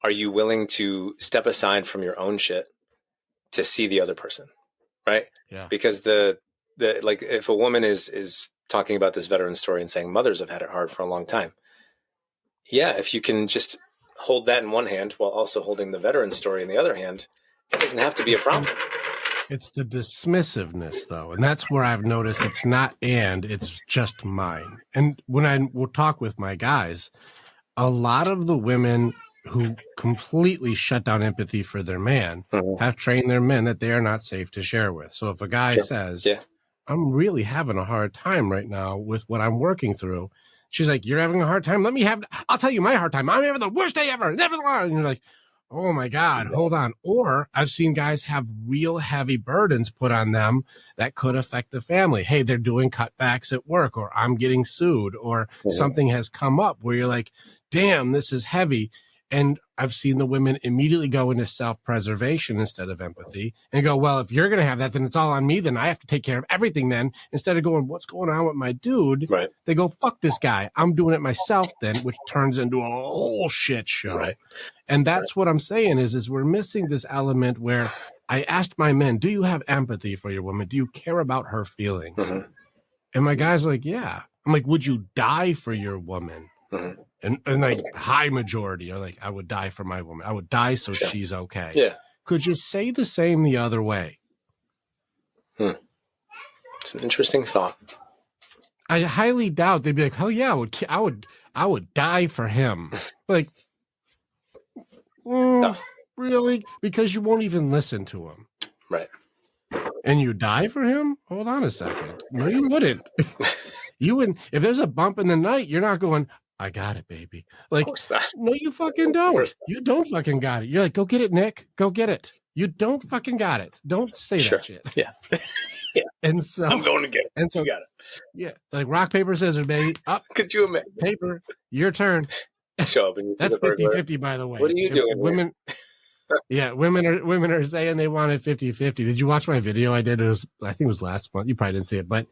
are you willing to step aside from your own shit to see the other person, right? Yeah. Because if a woman is talking about this veteran story and saying mothers have had it hard for a long time, yeah, if you can just hold that in one hand while also holding the veteran story in the other hand, it doesn't have to be a problem. It's the dismissiveness, though, and that's where I've noticed it's not it's just mine. And when I will talk with my guys, a lot of the women who completely shut down empathy for their man have trained their men that they are not safe to share with. So if a guy says, I'm really having a hard time right now with what I'm working through, she's like, you're having a hard time? I'll tell you my hard time. I'm having the worst day ever. Never. And you're like, oh my God, hold on. Or I've seen guys have real heavy burdens put on them that could affect the family. Hey, they're doing cutbacks at work, or I'm getting sued, or something has come up where you're like, damn, this is heavy. And I've seen the women immediately go into self-preservation instead of empathy and go, well, if you're going to have that, then it's all on me. Then I have to take care of everything then. Instead of going, what's going on with my dude? Right. They go, fuck this guy. I'm doing it myself then, which turns into a whole shit show. Right. And that's what I'm saying is we're missing this element where I asked my men, do you have empathy for your woman? Do you care about her feelings? Mm-hmm. And my guys are like, yeah. I'm like, would you die for your woman? Mm-hmm. And like high majority are like, I would die for my woman. I would die so she's okay. Yeah. Could you say the same the other way? It's an interesting thought. I highly doubt they'd be like, oh yeah, I would die for him. Like, really? Because you won't even listen to him. Right. And you die for him? Hold on a second. No, you wouldn't. You wouldn't. If there's a bump in the night, you're not going, I got it, baby. Like, no, you fucking don't. You don't fucking got it. You're like, go get it, Nick. Go get it. You don't fucking got it. Don't say that shit. Yeah. Yeah. And so I'm going to get it. And so you got it. Yeah. Like rock, paper, scissors, baby. Up. Could you imagine? Paper. Your turn. Show up and you That's 50-50, by the way. What are you doing? Women. Yeah, women are saying they wanted 50-50. Did you watch my video I did? I think it was last month. You probably didn't see it, but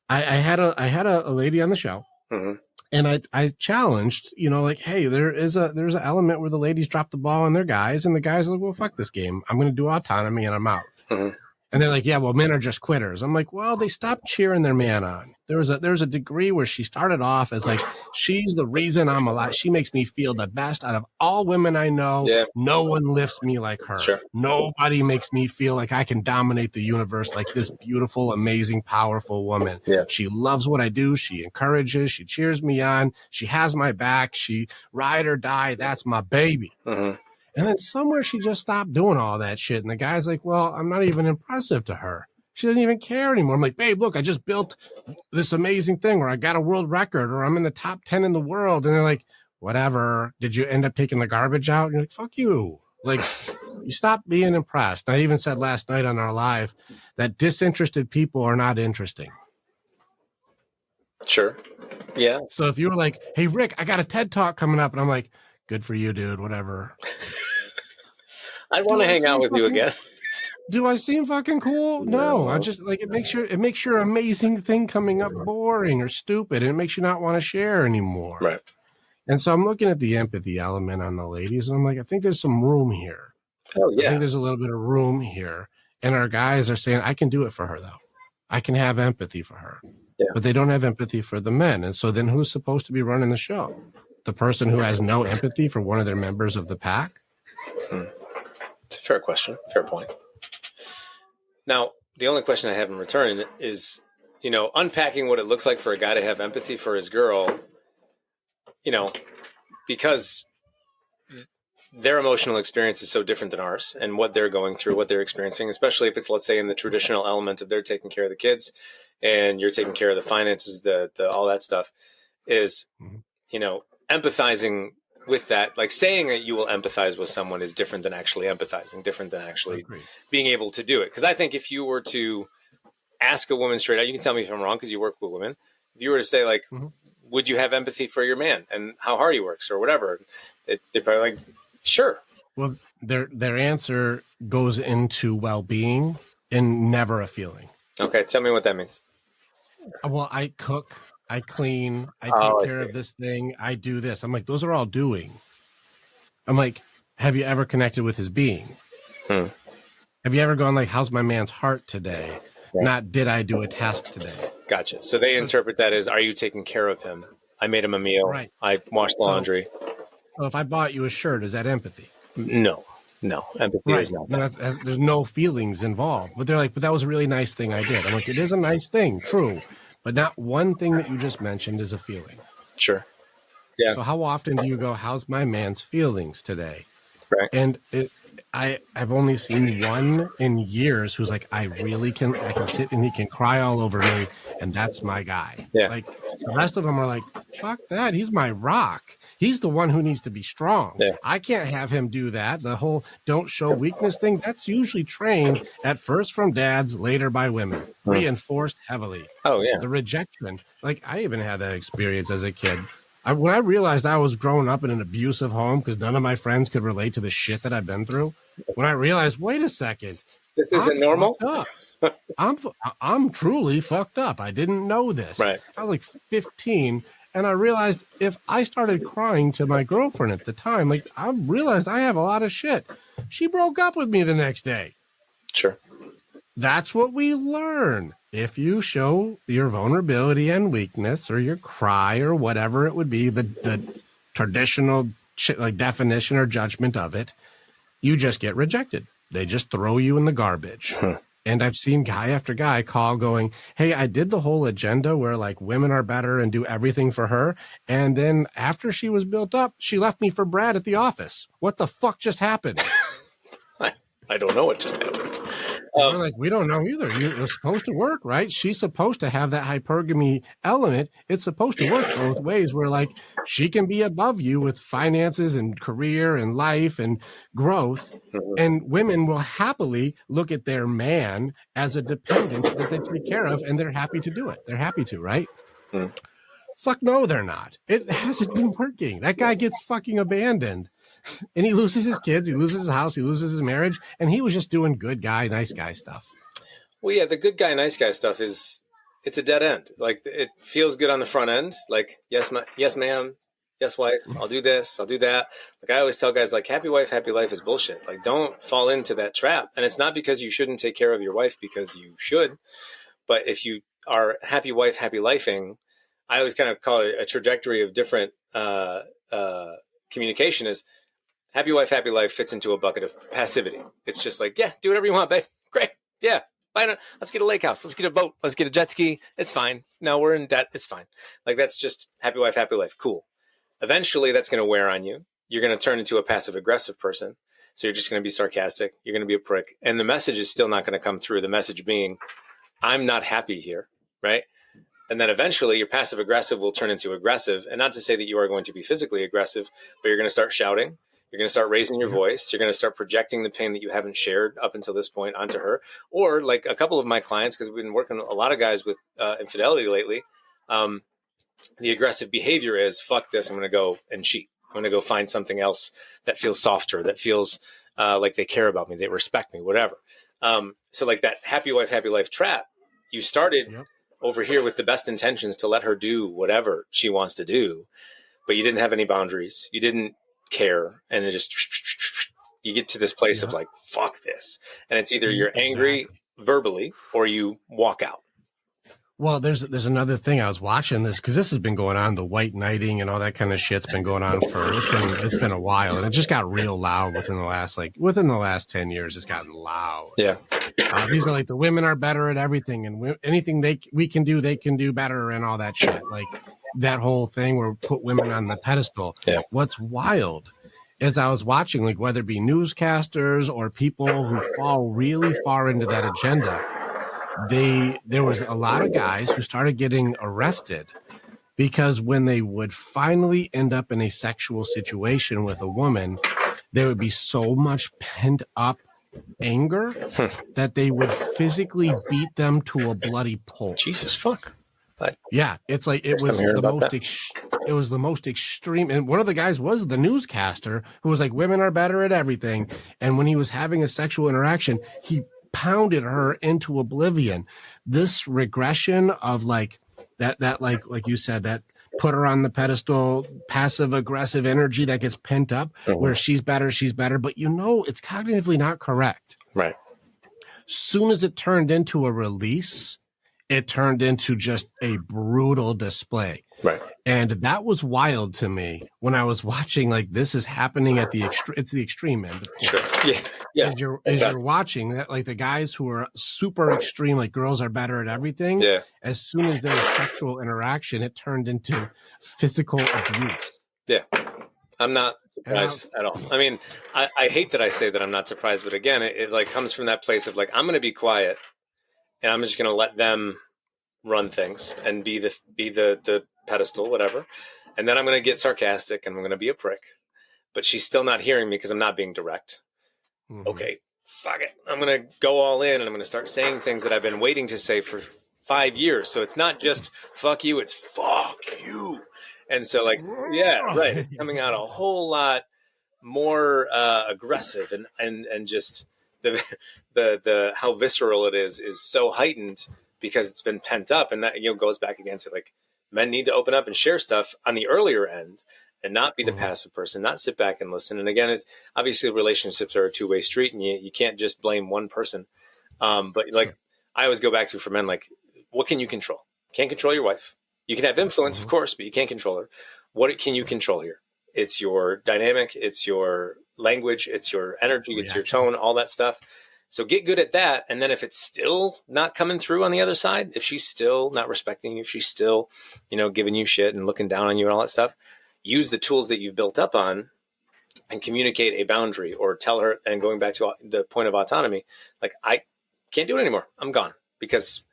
I had a lady on the show. Mm-hmm. And I challenged, like, hey, there's an element where the ladies drop the ball on their guys, and the guys are like, well, fuck this game. I'm going to do autonomy, and I'm out. Mm-hmm. And they're like, yeah, well, men are just quitters. I'm like, well, they stopped cheering their man on. There was a degree where she started off as like, she's the reason I'm alive. She makes me feel the best out of all women I know. Yeah. No one lifts me like her. Sure. Nobody makes me feel like I can dominate the universe like this beautiful, amazing, powerful woman. Yeah. She loves what I do. She encourages. She cheers me on. She has my back. She ride or die. That's my baby. Mm-hmm. And then somewhere she just stopped doing all that shit. And the guy's like, well, I'm not even impressive to her. She doesn't even care anymore. I'm like, babe, look, I just built this amazing thing where I got a world record or I'm in the top 10 in the world. And they're like, whatever. Did you end up taking the garbage out? And you're like, fuck you. Like, you stop being impressed. I even said last night on our live that disinterested people are not interesting. Sure. Yeah. So if you were like, hey, Rick, I got a TED Talk coming up. And I'm like, good for you, dude. Whatever. I want to hang out with you again. Do I seem fucking cool? No. I just like it makes your amazing thing coming up boring or stupid, and it makes you not want to share anymore. Right. And so I'm looking at the empathy element on the ladies, and I'm like, I think there's some room here. Oh, I yeah. think there's a little bit of room here. And our guys are saying, I can do it for her, though. I can have empathy for her. Yeah. But they don't have empathy for the men. And so then who's supposed to be running the show? The person who has no empathy for one of their members of the pack? It's a fair question. Fair point. Now, the only question I have in return is, unpacking what it looks like for a guy to have empathy for his girl, because their emotional experience is so different than ours, and what they're going through, what they're experiencing, especially if it's, let's say, in the traditional element of they're taking care of the kids and you're taking care of the finances, the all that stuff is, empathizing with that. Like saying that you will empathize with someone is different than actually empathizing, different than actually being able to do it. Because I think if you were to ask a woman straight out, you can tell me if I'm wrong because you work with women. If you were to say, like, would you have empathy for your man and how hard he works or whatever, they're probably like, sure. Well, their answer goes into well-being and never a feeling. Okay, tell me what that means. Well, I cook, I clean, I take care of this thing, I do this. I'm like, those are all doing. I'm like, have you ever connected with his being? Have you ever gone like, how's my man's heart today? Right. Not, did I do a task today? Gotcha. So they interpret that as, are you taking care of him? I made him a meal. Right. I washed the laundry. So if I bought you a shirt, is that empathy? No. Empathy is not that. There's no feelings involved. But they're like, but that was a really nice thing I did. I'm like, it is a nice thing, true. But not one thing that you just mentioned is a feeling. Sure. Yeah. So how often do you go, how's my man's feelings today? Right. And I've only seen one in years who's like, I can sit and he can cry all over me, and that's my guy. Yeah. Like the rest of them are like, fuck that. He's my rock. He's the one who needs to be strong. Yeah. I can't have him do that. The whole don't show weakness thing, that's usually trained at first from dads, later by women, reinforced heavily. Oh, yeah. The rejection. Like I even had that experience as a kid. When I realized I was growing up in an abusive home because none of my friends could relate to the shit that I've been through, when I realized, wait a second, this isn't normal. I'm truly fucked up. I didn't know this. Right. I was like 15, and I realized if I started crying to my girlfriend at the time, like I realized I have a lot of shit. She broke up with me the next day. Sure. That's what we learn. If you show your vulnerability and weakness or your cry or whatever it would be, the traditional definition or judgment of it, you just get rejected. They just throw you in the garbage. And I've seen guy after guy call going, hey, I did the whole agenda where like women are better and do everything for her. And then after she was built up, she left me for Brad at the office. What the fuck just happened? I don't know what just happened. We're like, we don't know either. You're supposed to work, right? She's supposed to have that hypergamy element. It's supposed to work both ways where like she can be above you with finances and career and life and growth. And women will happily look at their man as a dependent that they take care of, and they're happy to do it. They're happy to, right? Fuck no, they're not. It hasn't been working. That guy gets fucking abandoned. And he loses his kids, he loses his house, he loses his marriage, and he was just doing good guy, nice guy stuff. Well, yeah, the good guy, nice guy stuff it's a dead end. Like it feels good on the front end. Like, yes, ma'am, yes, wife, I'll do this, I'll do that. Like I always tell guys, like happy wife, happy life is bullshit. Like don't fall into that trap. And it's not because you shouldn't take care of your wife, because you should. But if you are happy wife, happy lifing, I always kind of call it a trajectory of different communication is, happy wife, happy life fits into a bucket of passivity. It's just like, yeah, do whatever you want, babe. Great. Yeah. Let's get a lake house. Let's get a boat. Let's get a jet ski. It's fine. No, we're in debt. It's fine. Like that's just happy wife, happy life. Cool. Eventually that's going to wear on you. You're going to turn into a passive aggressive person. So you're just going to be sarcastic. You're going to be a prick. And the message is still not going to come through. The message being, I'm not happy here. Right. And then eventually your passive aggressive will turn into aggressive. And not to say that you are going to be physically aggressive, but you're going to start shouting. You're going to start raising your voice. You're going to start projecting the pain that you haven't shared up until this point onto her. Or like a couple of my clients, because we've been working a lot of guys with infidelity lately. The aggressive behavior is, fuck this, I'm going to go and cheat. I'm going to go find something else that feels softer, that feels like they care about me, they respect me, whatever. So like that happy wife, happy life trap, you started over here with the best intentions to let her do whatever she wants to do, but you didn't have any boundaries. You didn't care, and it just You get to this place of like, fuck this. And it's either you're angry verbally or you walk out. Well, there's another thing. I was watching this because this has been going on. The white knighting and all that kind of shit's been going on for it's been a while, and it just got real loud within the last 10 years. It's gotten loud. Yeah, these are like the women are better at everything, and anything we can do, they can do better, and all that shit. Like that whole thing where we put women on the pedestal. Yeah. What's wild is I was watching, like whether it be newscasters or people who fall really far into that agenda. There was a lot of guys who started getting arrested because when they would finally end up in a sexual situation with a woman, there would be so much pent up anger that they would physically beat them to a bloody pulp. Jesus fuck. Yeah, it's like it was the most extreme. And one of the guys was the newscaster who was like, women are better at everything. And when he was having a sexual interaction, he pounded her into oblivion. This regression of like that like you said, that put her on the pedestal, passive aggressive energy that gets pent up, where she's better, but it's cognitively not correct. Right. Soon as it turned into a release, it turned into just a brutal display. Right. And that was wild to me when I was watching, like, this is happening at it's the extreme end. Of course. Sure. Yeah. As you're watching that, like the guys who are super extreme, like girls are better at everything. Yeah. As soon as there was sexual interaction, it turned into physical abuse. Yeah. I'm not surprised at all. I mean, I hate that I say that I'm not surprised, but again, it like comes from that place of like, I'm going to be quiet and I'm just going to let them run things and be the pedestal, whatever. And then I'm going to get sarcastic and I'm going to be a prick, but she's still not hearing me because I'm not being direct. Mm-hmm. Okay, fuck it. I'm going to go all in and I'm going to start saying things that I've been waiting to say for 5 years. So it's not just fuck you, it's fuck you. And so like, yeah, right. It's coming out a whole lot more aggressive and just the how visceral it is so heightened because it's been pent up. And that, goes back again to like, men need to open up and share stuff on the earlier end and not be the passive person, not sit back and listen. And again, it's obviously relationships are a two-way street and you can't just blame one person. But like I always go back to for men, like, what can you control? Can't control your wife. You can have influence, of course, but you can't control her. What can you control here? It's your dynamic. It's your language. It's your energy. It's your tone, all that stuff. So get good at that. And then if it's still not coming through on the other side, if she's still not respecting you, if she's still, giving you shit and looking down on you and all that stuff, use the tools that you've built up on and communicate a boundary or tell her, and going back to the point of autonomy, like, I can't do it anymore. I'm gone because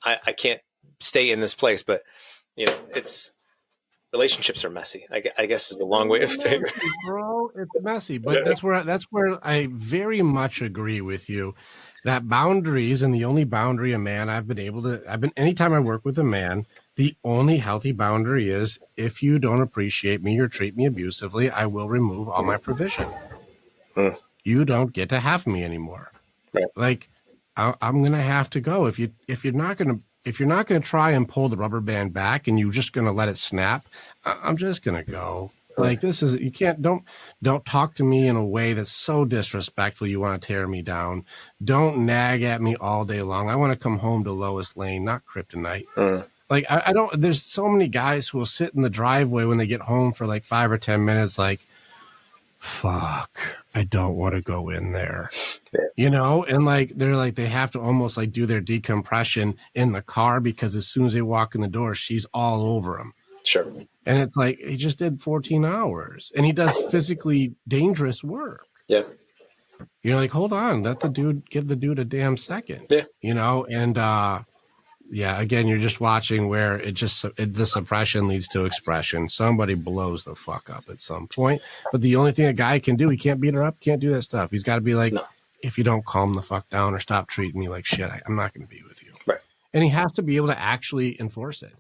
I can't stay in this place. But, it's relationships are messy. I guess is the long way of saying it. Bro, it's messy, but that's where I very much agree with you that boundaries, and the only boundary a man anytime I work with a man, the only healthy boundary is if you don't appreciate me or treat me abusively, I will remove all my provision. You don't get to have me anymore. Right. Like I'm going to have to go. If you're not going to try and pull the rubber band back and you're just going to let it snap, I'm just going to go. Like, this is, you can't, don't talk to me in a way that's so disrespectful. You want to tear me down. Don't nag at me all day long. I want to come home to Lois Lane, not Kryptonite. Like, I don't, there's so many guys who will sit in the driveway when they get home for like 5 or 10 minutes, like, fuck, I don't want to go in there, and like, they're like, they have to almost like do their decompression in the car because as soon as they walk in the door, she's all over them. Sure. And it's like, he just did 14 hours and he does physically dangerous work. Yeah. You're like, hold on, give the dude a damn second. Yeah. And again, you're just watching where the suppression leads to expression. Somebody blows the fuck up at some point. But the only thing a guy can do, he can't beat her up, can't do that stuff. He's got to be like, if you don't calm the fuck down or stop treating me like shit, I'm not going to be with you. Right. And he has to be able to actually enforce it.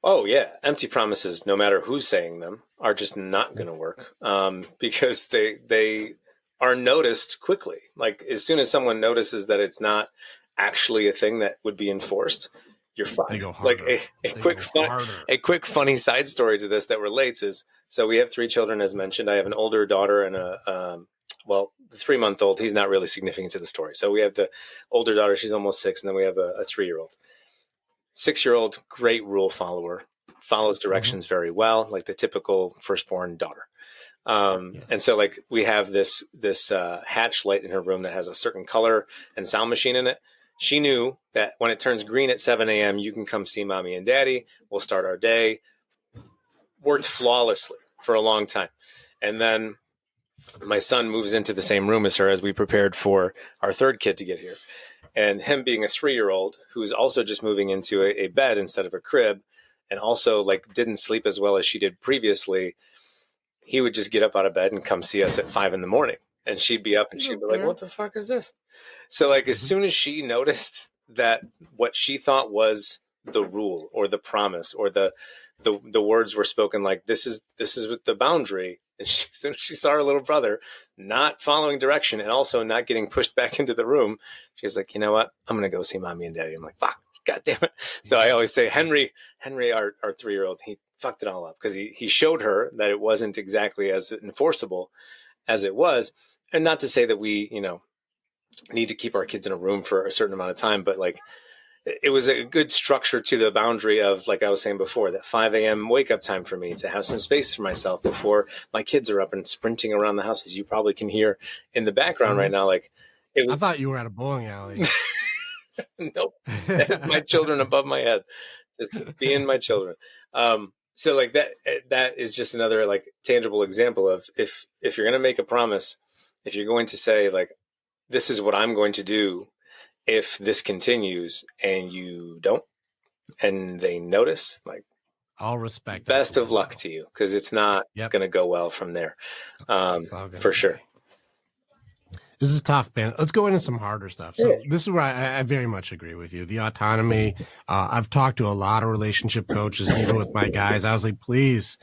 Oh, yeah. Empty promises, no matter who's saying them, are just not going to work because they are noticed quickly. Like, as soon as someone notices that it's not actually a thing that would be enforced, you're fucked. Like a quick funny side story to this that relates is, so we have 3 children, as mentioned. I have an older daughter and a Well, the 3-month-old, he's not really significant to the story. So we have the older daughter, she's almost 6, and then we have a 3-year-old. 6-year-old, great rule follower, follows directions very well, like the typical firstborn daughter. And so like we have this hatch light in her room that has a certain color and sound machine in it. She knew that when it turns green at 7 a.m., you can come see mommy and daddy. We'll start our day. Worked flawlessly for a long time. And then my son moves into the same room as her as we prepared for our third kid to get here. And him being a 3-year-old who's also just moving into a bed instead of a crib, and also like didn't sleep as well as she did previously, he would just get up out of bed and come see us at 5 a.m. And she'd be up and she'd be like, what the fuck is this? So like as soon as she noticed that what she thought was the rule or the promise or the words were spoken, like this is with the boundary. And as soon as she saw her little brother not following direction and also not getting pushed back into the room, she was like, you know what? I'm going to go see mommy and daddy. I'm like, fuck, God damn it. So I always say, Henry, our 3-year-old, he fucked it all up because he showed her that it wasn't exactly as enforceable as it was. And not to say that we, need to keep our kids in a room for a certain amount of time, but like, it was a good structure to the boundary of, like I was saying before, that 5 a.m. wake up time for me to have some space for myself before my kids are up and sprinting around the house, as you probably can hear in the background right now. Like, I thought you were at a bowling alley. Nope. That's my children above my head, just being my children. So like that is just another like tangible example of if you're going to make a promise, if you're going to say like, this is what I'm going to do, if this continues and you don't, and they notice, like, I'll respect. Best of luck to you, because it's not going to go well from there, for sure. This is tough, man. Let's go into some harder stuff. So this is where I very much agree with you. The autonomy. I've talked to a lot of relationship coaches, even with my guys. I was like, please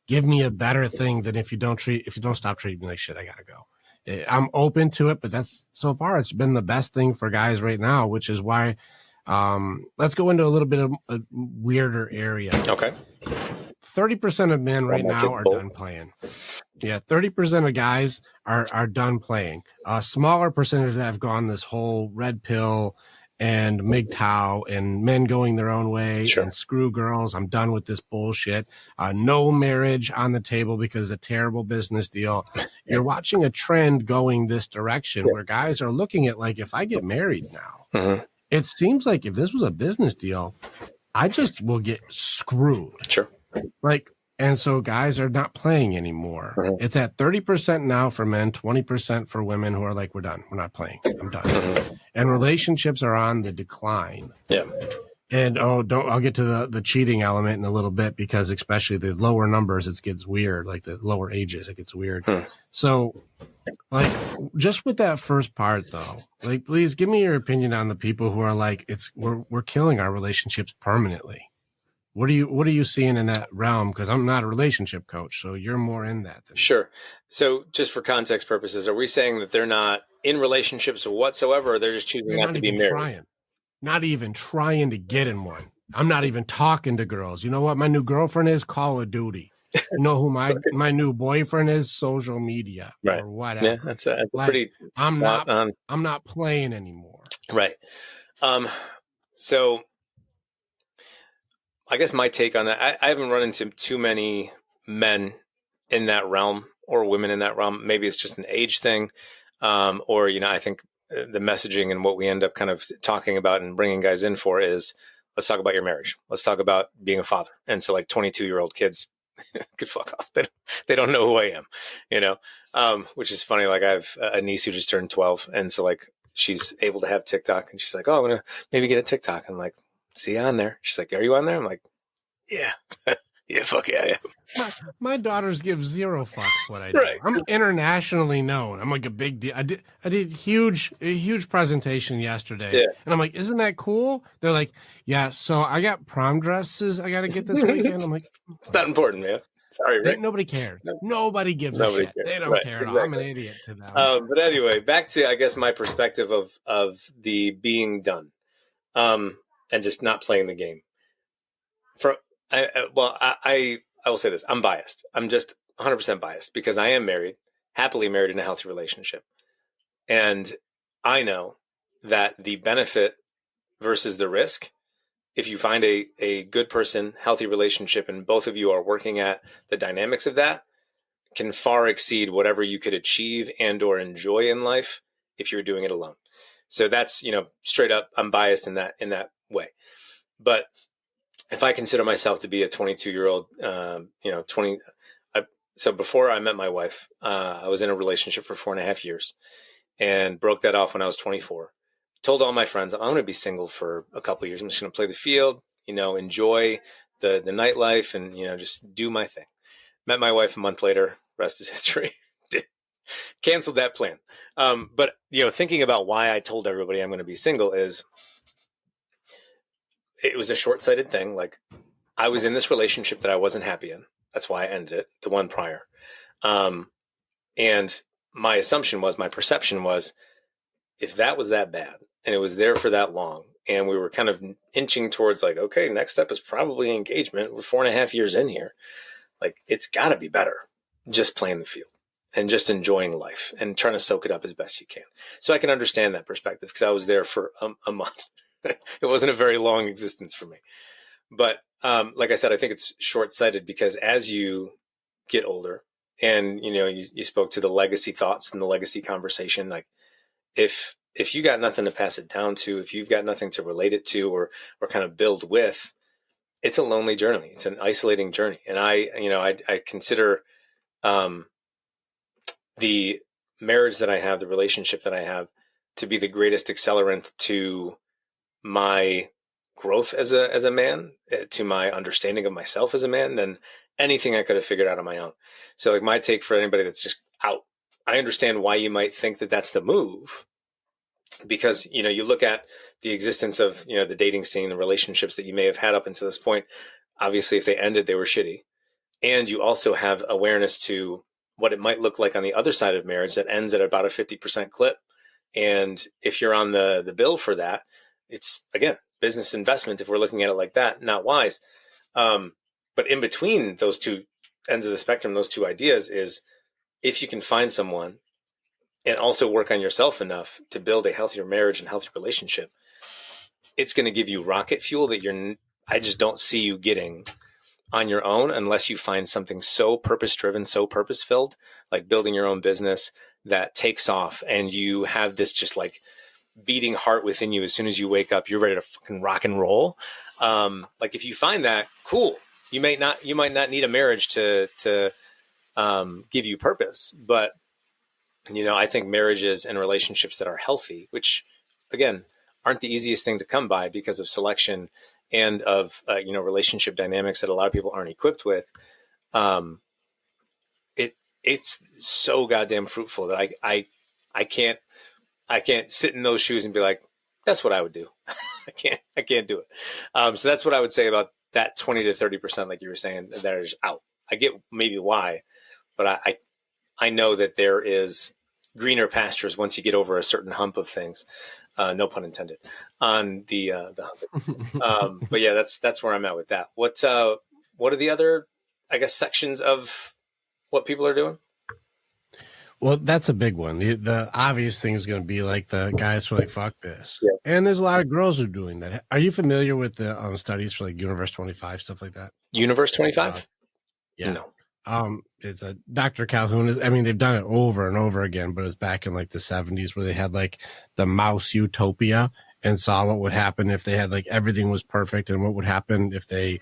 give me a better thing than if you don't stop treating me like shit, I gotta go. I'm open to it, but that's so far it's been the best thing for guys right now, which is why let's go into a little bit of a weirder area. Okay. 30% of men right now are done playing. Yeah, 30% of guys are done playing. A smaller percentage that have gone this whole red pill and MGTOW and men going their own way and screw girls. I'm done with this bullshit. No marriage on the table because it's a terrible business deal. You're watching a trend going this direction where guys are looking at like, if I get married now, it seems like if this was a business deal, I just will get screwed. Sure. Like, and so guys are not playing anymore. It's at 30% now for men, 20% for women who are like, we're done. We're not playing. I'm done. And relationships are on the decline. Yeah. And I'll get to the cheating element in a little bit, because especially the lower numbers, it gets weird. Like the lower ages, it gets weird. So like just with that first part though, like please give me your opinion on the people who are like, we're killing our relationships permanently. What are you seeing in that realm? Because I'm not a relationship coach, so you're more in that than Sure. So just for context purposes, are we saying that they're not in relationships whatsoever, or they're just choosing not to be married? Not even trying to get in one. I'm not even talking to girls. You know what my new girlfriend is? Call of Duty. You know who my new boyfriend is? Social media or whatever. Yeah, that's pretty. I'm not playing anymore. Right. So I guess my take on that, I haven't run into too many men in that realm or women in that realm. Maybe it's just an age thing. Or, I think the messaging and what we end up kind of talking about and bringing guys in for is, let's talk about your marriage. Let's talk about being a father. And so like 22-year-old kids could fuck off. They don't know who I am, which is funny. Like I have a niece who just turned 12. And so like, she's able to have TikTok and she's like, oh, I'm going to maybe get a TikTok. I'm like, see you on there. She's like, are you on there? I'm like, yeah. Yeah, fuck yeah, I am. My daughters give zero fucks what I do. Right. I'm internationally known. I'm like a big deal. I did a huge presentation yesterday. And I'm like, isn't that cool? They're like, yeah, so I got prom dresses I got to get this weekend. I'm like, it's not important, man. Sorry, Rick. Nobody cares. Nobody gives a shit. Cares. They don't care at all. I'm an idiot to them. But anyway, back to, I guess, my perspective of the being done and just not playing the game. I will say this. I'm biased. I'm just 100% biased because I am married, happily married in a healthy relationship. And I know that the benefit versus the risk, if you find a good person, healthy relationship, and both of you are working at the dynamics of that, can far exceed whatever you could achieve and or enjoy in life if you're doing it alone. So that's, straight up, I'm biased in that way. But if I consider myself to be a 22-year-old, so before I met my wife, I was in a relationship for 4.5 years and broke that off when I was 24. Told all my friends, I'm going to be single for a couple of years. I'm just going to play the field, enjoy the nightlife and, just do my thing. Met my wife a month later, rest is history. Canceled that plan. But, thinking about why I told everybody I'm going to be single is it was a short-sighted thing. Like, I was in this relationship that I wasn't happy in. That's why I ended it, the one prior. And my perception was, if that was that bad and it was there for that long and we were kind of inching towards like, okay, next step is probably engagement. We're 4.5 years in here. Like, it's got to be better just playing the field and just enjoying life and trying to soak it up as best you can. So I can understand that perspective because I was there for a month. It wasn't a very long existence for me. But like I said, I think it's short-sighted because as you get older and, you spoke to the legacy thoughts and the legacy conversation, like if you got nothing to pass it down to, if you've got nothing to relate it to or kind of build with, it's a lonely journey. It's an isolating journey. And I consider the marriage that I have, the relationship that I have, to be the greatest accelerant to my growth as a man, to my understanding of myself as a man, than anything I could have figured out on my own. So like my take for anybody that's just out, I understand why you might think that that's the move, because, you look at the existence of, the dating scene, the relationships that you may have had up until this point. Obviously, if they ended, they were shitty. And you also have awareness to what it might look like on the other side of marriage that ends at about a 50% clip. And if you're on the bill for that, it's, again, business investment. If we're looking at it like that, not wise. But in between those two ends of the spectrum, those two ideas is, if you can find someone and also work on yourself enough to build a healthier marriage and healthier relationship, it's going to give you rocket fuel that I just don't see you getting on your own unless you find something so purpose-driven, so purpose-filled, like building your own business that takes off and you have this just like beating heart within you. As soon as you wake up, you're ready to fucking rock and roll. Like if you find that, cool. You might not need a marriage to give you purpose, but I think marriages and relationships that are healthy, which again, aren't the easiest thing to come by because of selection and of, relationship dynamics that a lot of people aren't equipped with. It's so goddamn fruitful that I can't sit in those shoes and be like, that's what I would do. I can't do it. So that's what I would say about that 20 to 30%, like you were saying, that is out. I get maybe why, but I know that there is greener pastures once you get over a certain hump of things. No pun intended on the hump. But yeah, that's where I'm at with that. What are the other, I guess, sections of what people are doing? Well, that's a big one. The obvious thing is going to be like the guys who are like, fuck this. Yeah. And there's a lot of girls who are doing that. Are you familiar with the studies for like Universe 25, stuff like that? Universe 25? Yeah. No. It's a Dr. Calhoun. I mean, they've done it over and over again, but it's back in like the 70s where they had like the mouse utopia and saw what would happen if they had like everything was perfect and what would happen if they,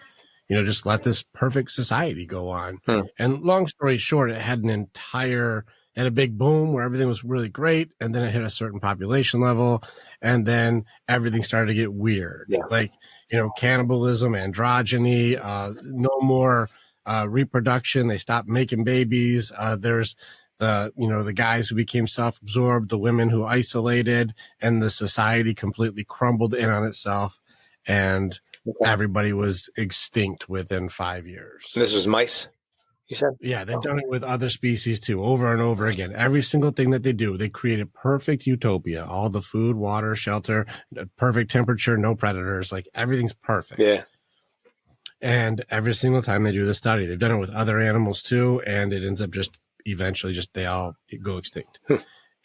just let this perfect society go on. And long story short, it had a big boom where everything was really great. And then it hit a certain population level. And then everything started to get weird. Yeah. Like, cannibalism, androgyny, no more reproduction. They stopped making babies. There's the guys who became self-absorbed, the women who isolated, and the society completely crumbled in on itself. And everybody was extinct within 5 years. And this was mice, you said? Yeah, they've done it with other species too, over and over again. Every single thing that they do, they create a perfect utopia. All the food, water, shelter, perfect temperature, no predators. Like everything's perfect. Yeah. And every single time they do the study, they've done it with other animals too, and it ends up just eventually just they all go extinct.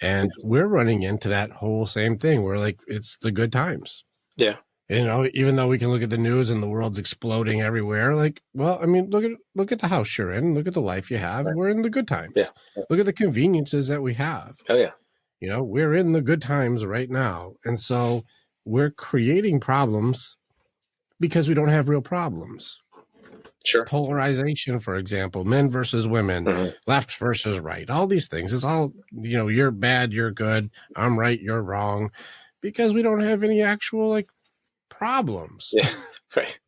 And we're running into that whole same thing. We're like, it's the good times. Yeah. You know, even though we can look at the news and the world's exploding everywhere, like, well, I mean, look at the house you're in, look at the life you have. Right. We're in the good times. Yeah. Look at the conveniences that we have. Oh yeah. You know, we're in the good times right now. And so we're creating problems because we don't have real problems. Sure. Polarization, for example, men versus women, left versus right, all these things. It's all, you know, you're bad, you're good, I'm right, you're wrong, because we don't have any actual like problems. Yeah. Right.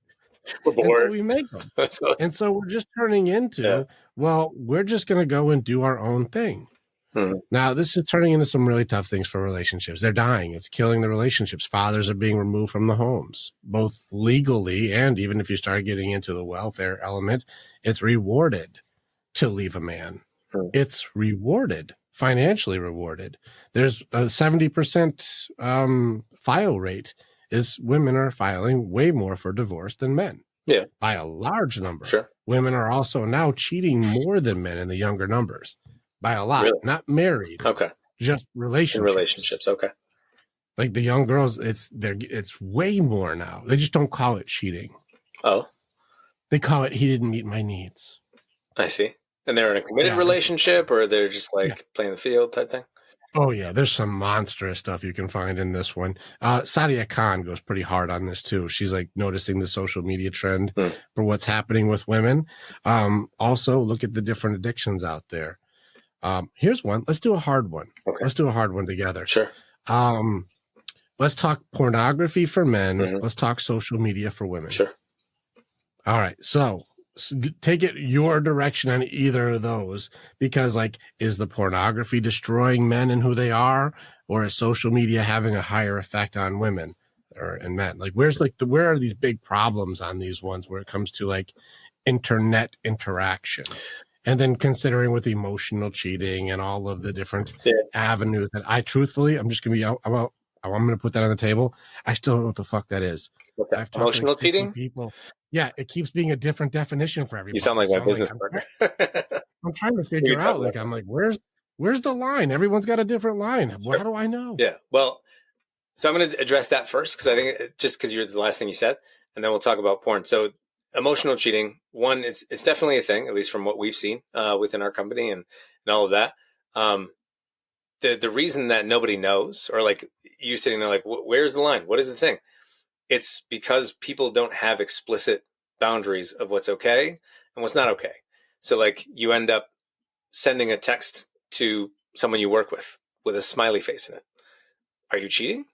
We're bored. And so we make them. And so we're just turning into, well, we're just going to go and do our own thing. Now, this is turning into some really tough things for relationships. They're dying. It's killing the relationships. Fathers are being removed from the homes, both legally and even if you start getting into the welfare element, it's rewarded to leave a man. It's rewarded, financially rewarded. There's a 70% file rate is women are filing way more for divorce than men. Yeah. By a large number. Sure. Women are also now cheating more than men in the younger numbers. By a lot, Really? not married. Okay. Just relationships. In relationships. Okay. Like the young girls, it's way more now. They just don't call it cheating. Oh. They call it he didn't meet my needs. I see. And they're in a committed relationship, or they're just like playing the field type thing? Oh yeah, there's some monstrous stuff you can find in this one. Sadia Khan goes pretty hard on this too. She's like noticing the social media trend for what's happening with women. Also, look at the different addictions out there. Here's one. Let's do a hard one. Okay. Let's do a hard one together. Sure. Let's talk pornography for men. Let's talk social media for women. Sure. All right. So take it your direction on either of those, because like, is the pornography destroying men and who they are, or is social media having a higher effect on women and men? Like, where are these big problems on these ones where it comes to like internet interaction? And then considering with emotional cheating and all of the different avenues that I'm just going to be, I'm going to put that on the table. I still don't know what the fuck that is. What's that? Emotional cheating? People. Yeah, it keeps being a different definition for everybody. You sound like my business partner. I'm trying to figure out, like, I'm like, where's the line? Everyone's got a different line. Well, how do I know? Yeah. Well, so I'm going to address that first, because I think just because you're the last thing you said, and then we'll talk about porn. So emotional cheating, one, it's definitely a thing, at least from what we've seen within our company and all of that. The reason that nobody knows, or like you sitting there like, where's the line? What is the thing? It's because people don't have explicit boundaries of what's okay and what's not okay. So like you end up sending a text to someone you work with a smiley face in it. Are you cheating,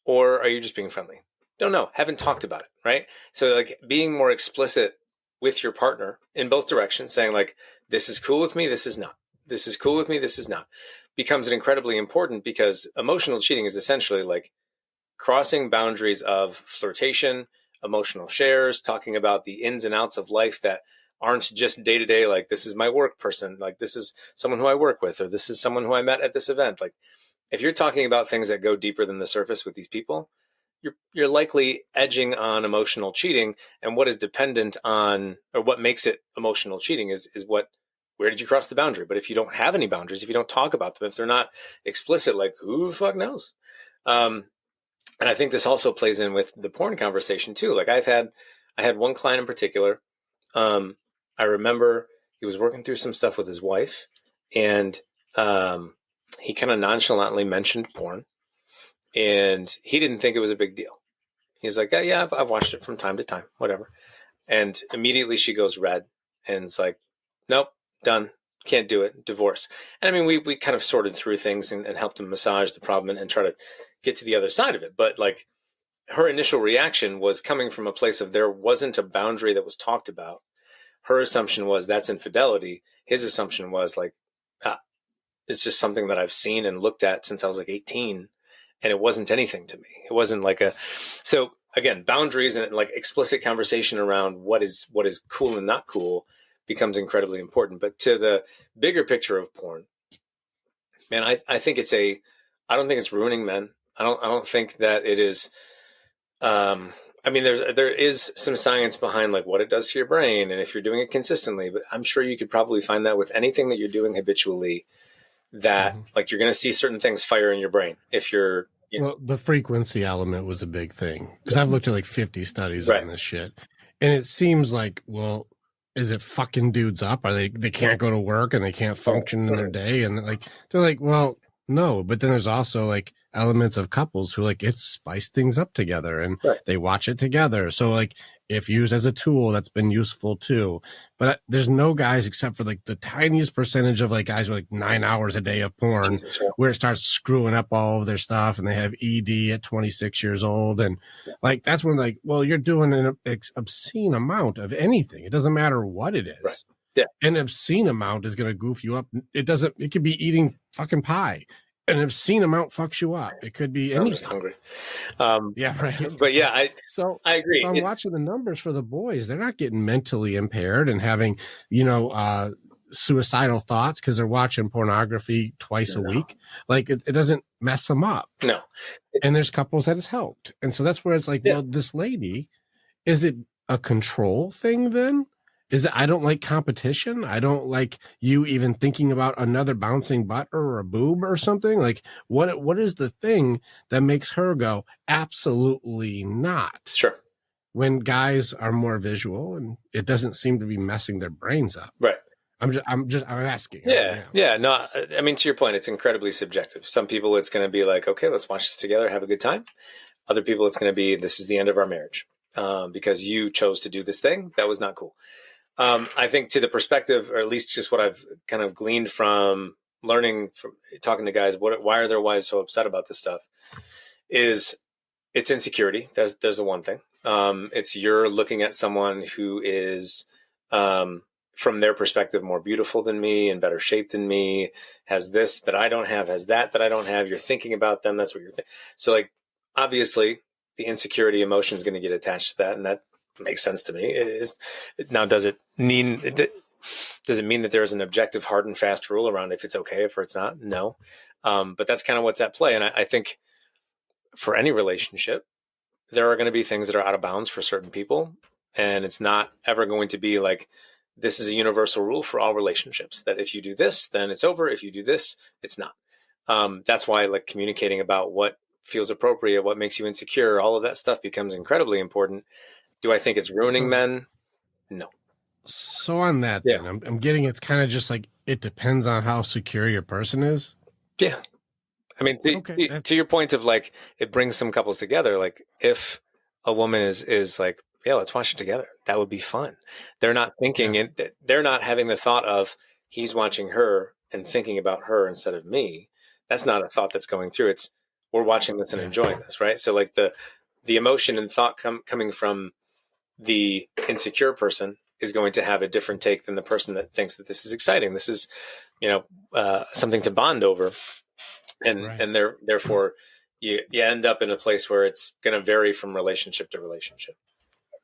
or are you just being friendly? Don't know. Haven't talked about it. Right. So like being more explicit with your partner in both directions, saying like, this is cool with me, this is not. This is cool with me, this is not, becomes incredibly important, because emotional cheating is essentially like crossing boundaries of flirtation, emotional shares, talking about the ins and outs of life that aren't just day to day. Like, this is my work person. Like, this is someone who I work with, or this is someone who I met at this event. Like, if you're talking about things that go deeper than the surface with these people, you're likely edging on emotional cheating. And what is dependent on, or what makes it emotional cheating is where did you cross the boundary? But if you don't have any boundaries, if you don't talk about them, if they're not explicit, like, who the fuck knows? And I think this also plays in with the porn conversation too. Like I had one client in particular. I remember he was working through some stuff with his wife, and he kind of nonchalantly mentioned porn, and he didn't think it was a big deal. He's like, yeah, I've watched it from time to time, whatever. And immediately she goes red, and it's like, nope, done. Can't do it. Divorce. And I mean, we kind of sorted through things and helped him massage the problem and try to get to the other side of it. But like, her initial reaction was coming from a place of there wasn't a boundary that was talked about. Her assumption was that's infidelity. His assumption was like, it's just something that I've seen and looked at since I was like 18. And it wasn't anything to me. It wasn't like so again, boundaries and like explicit conversation around what is cool and not cool becomes incredibly important. But to the bigger picture of porn, man, I think I don't think it's ruining men. I don't think that it is I mean, there is some science behind like what it does to your brain, and if you're doing it consistently. But I'm sure you could probably find that with anything that you're doing habitually, that like you're going to see certain things fire in your brain if you're. Well, the frequency element was a big thing because I've looked at like 50 studies Right. on this shit, and it seems like, well, is it fucking dudes up? Are they can't go to work and they can't function in their day, and like they're like, well, no. But then there's also like elements of couples who like it spice things up together and Right. they watch it together. So like if used as a tool, that's been useful too. But there's no guys except for like the tiniest percentage of like guys who are like 9 hours a day of porn where it starts screwing up all of their stuff and they have ED at 26 years old. And like, that's when like, well, you're doing an obscene amount of anything. It doesn't matter what it is. Right. Yeah. An obscene amount is going to goof you up. It could be eating fucking pie. An obscene amount fucks you up. It could be anything. I'm just hungry. Yeah, right. But yeah, I agree. So I'm watching the numbers for the boys. They're not getting mentally impaired and having, you know, suicidal thoughts because they're watching pornography twice a week. Like it doesn't mess them up. No. And there's couples that has helped. And so that's where it's like, well, this lady, is it a control thing then? Is it, I don't like competition. I don't like you even thinking about another bouncing butt or a boob or something. Like what is the thing that makes her go, absolutely not? Sure. When guys are more visual and it doesn't seem to be messing their brains up. Right. I'm asking. Yeah. Yeah. No, I mean, to your point, it's incredibly subjective. Some people it's going to be like, okay, let's watch this together, have a good time. Other people it's going to be, this is the end of our marriage because you chose to do this thing. That was not cool. I think to the perspective, or at least just what I've kind of gleaned from learning from talking to guys, why are their wives so upset about this stuff? Is it's insecurity. There's the one thing. It's you're looking at someone who is, from their perspective, more beautiful than me, in better shape than me, has this that I don't have, has that I don't have. You're thinking about them. That's what you're thinking. So like, obviously the insecurity emotion is going to get attached to that. And that makes sense to me. Now, does it mean that there's an objective hard and fast rule around if it's okay, if it's not? No. But that's kind of what's at play. And I think for any relationship, there are going to be things that are out of bounds for certain people. And it's not ever going to be like, this is a universal rule for all relationships, that if you do this, then it's over. If you do this, it's not. That's why like communicating about what feels appropriate, what makes you insecure, all of that stuff becomes incredibly important. Do I think it's ruining men? No. So on that, then, I'm getting it's kind of just like it depends on how secure your person is. Yeah. I mean, to your point of like, it brings some couples together. Like if a woman is like, yeah, let's watch it together. That would be fun. They're not thinking they're not having the thought of he's watching her and thinking about her instead of me. That's not a thought that's going through. It's we're watching this and enjoying this. Right. So like the emotion and thought coming from the insecure person is going to have a different take than the person that thinks that this is exciting. This is, something to bond over. And therefore you end up in a place where it's going to vary from relationship to relationship.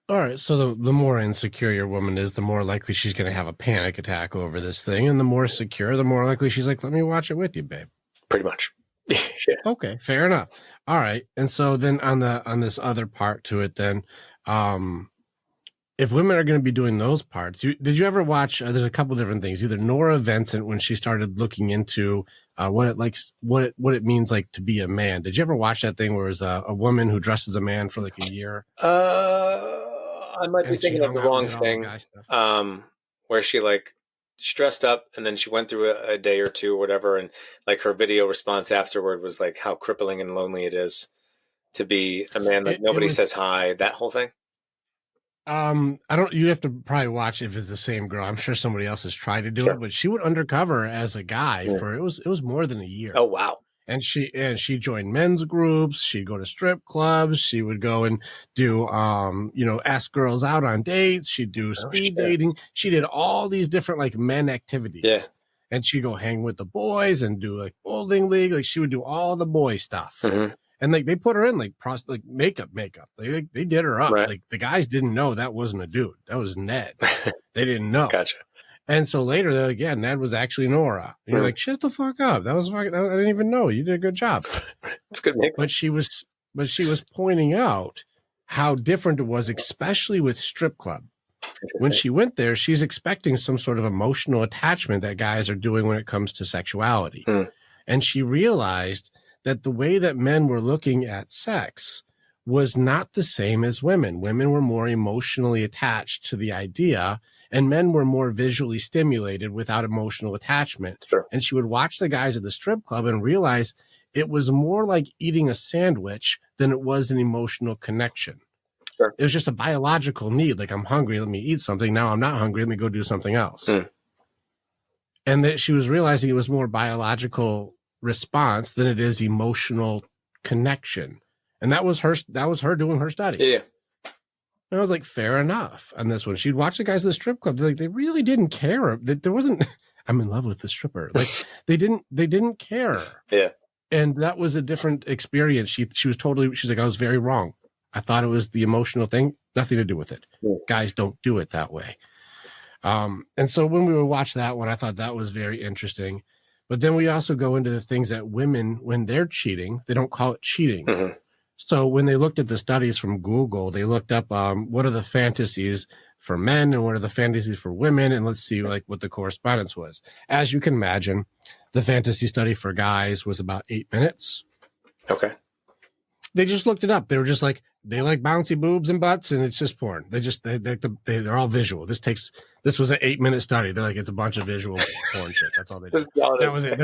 All right. So the more insecure your woman is, the more likely she's going to have a panic attack over this thing. And the more secure, the more likely she's like, let me watch it with you, babe. Pretty much. Yeah. Okay. Fair enough. All right. And so then on this other part to it, then, if women are going to be doing those parts, did you ever watch, there's a couple different things, either Nora Vincent, when she started looking into, what it means like to be a man. Did you ever watch that thing where it was a woman who dresses a man for like a year? I might be thinking of the wrong thing. Where she dressed up and then she went through a day or two or whatever. And like her video response afterward was like how crippling and lonely it is to be a man. Like nobody says hi, that whole thing. You have to probably watch if it's the same girl. I'm sure somebody else has tried to do it, but she went undercover as a guy for it was more than a year. Oh, wow. And she joined men's groups. She'd go to strip clubs. She would go and do, ask girls out on dates. She'd do speed dating. She did all these different like men activities. Yeah. And she'd go hang with the boys and do like bowling league. Like she would do all the boy stuff. Mm-hmm. And like they put her in like makeup. They did her up. Right. Like the guys didn't know that wasn't a dude. That was Ned. They didn't know. Gotcha. And so later they're like, yeah, Ned was actually Nora. And you're like, shut the fuck up. That was I didn't even know. You did a good job. It's good makeup. But she was pointing out how different it was, especially with strip club. When she went there, she's expecting some sort of emotional attachment that guys are doing when it comes to sexuality. And she realized that the way that men were looking at sex was not the same as women. Women were more emotionally attached to the idea, and men were more visually stimulated without emotional attachment. Sure. And she would watch the guys at the strip club and realize it was more like eating a sandwich than it was an emotional connection. Sure. It was just a biological need. Like, I'm hungry, let me eat something. Now I'm not hungry, let me go do something else. And that she was realizing it was more biological response than it is emotional connection. And that was her doing her study. Yeah. And I was like, fair enough. On this one, she'd watch the guys at the strip club. Like, they really didn't care. There wasn't, I'm in love with the stripper. Like, they didn't care. Yeah. And that was a different experience. She's like, I was very wrong. I thought it was the emotional thing. Nothing to do with it. Yeah. Guys don't do it that way. And so when we would watch that one, I thought that was very interesting. But then we also go into the things that women, when they're cheating, they don't call it cheating. Mm-hmm. So when they looked at the studies from Google, they looked up what are the fantasies for men and what are the fantasies for women, and let's see like what the correspondence was. As you can imagine, the fantasy study for guys was about 8 minutes. Okay. They just looked it up. They were just like, they like bouncy boobs and butts, and it's just porn. They're all visual. This was an 8-minute study. They're like, it's a bunch of visual porn shit. That's all they did. That was it.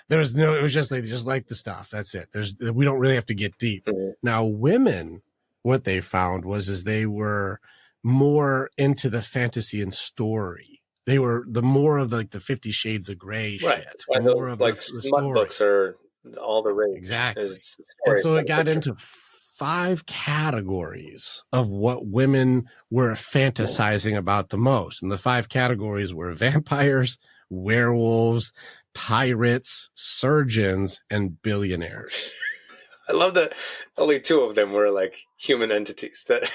There was no, it was just, they just like the stuff. That's it. We don't really have to get deep. Mm-hmm. Now, women, what they found was they were more into the fantasy and story. They were the more of like the 50 Shades of Grey shit. That's why more of like smut books are all the rage. Exactly. And so it got into 5 categories of what women were fantasizing about the most. And the 5 categories were vampires, werewolves, pirates, surgeons, and billionaires. I love that only 2 of them were like human entities. That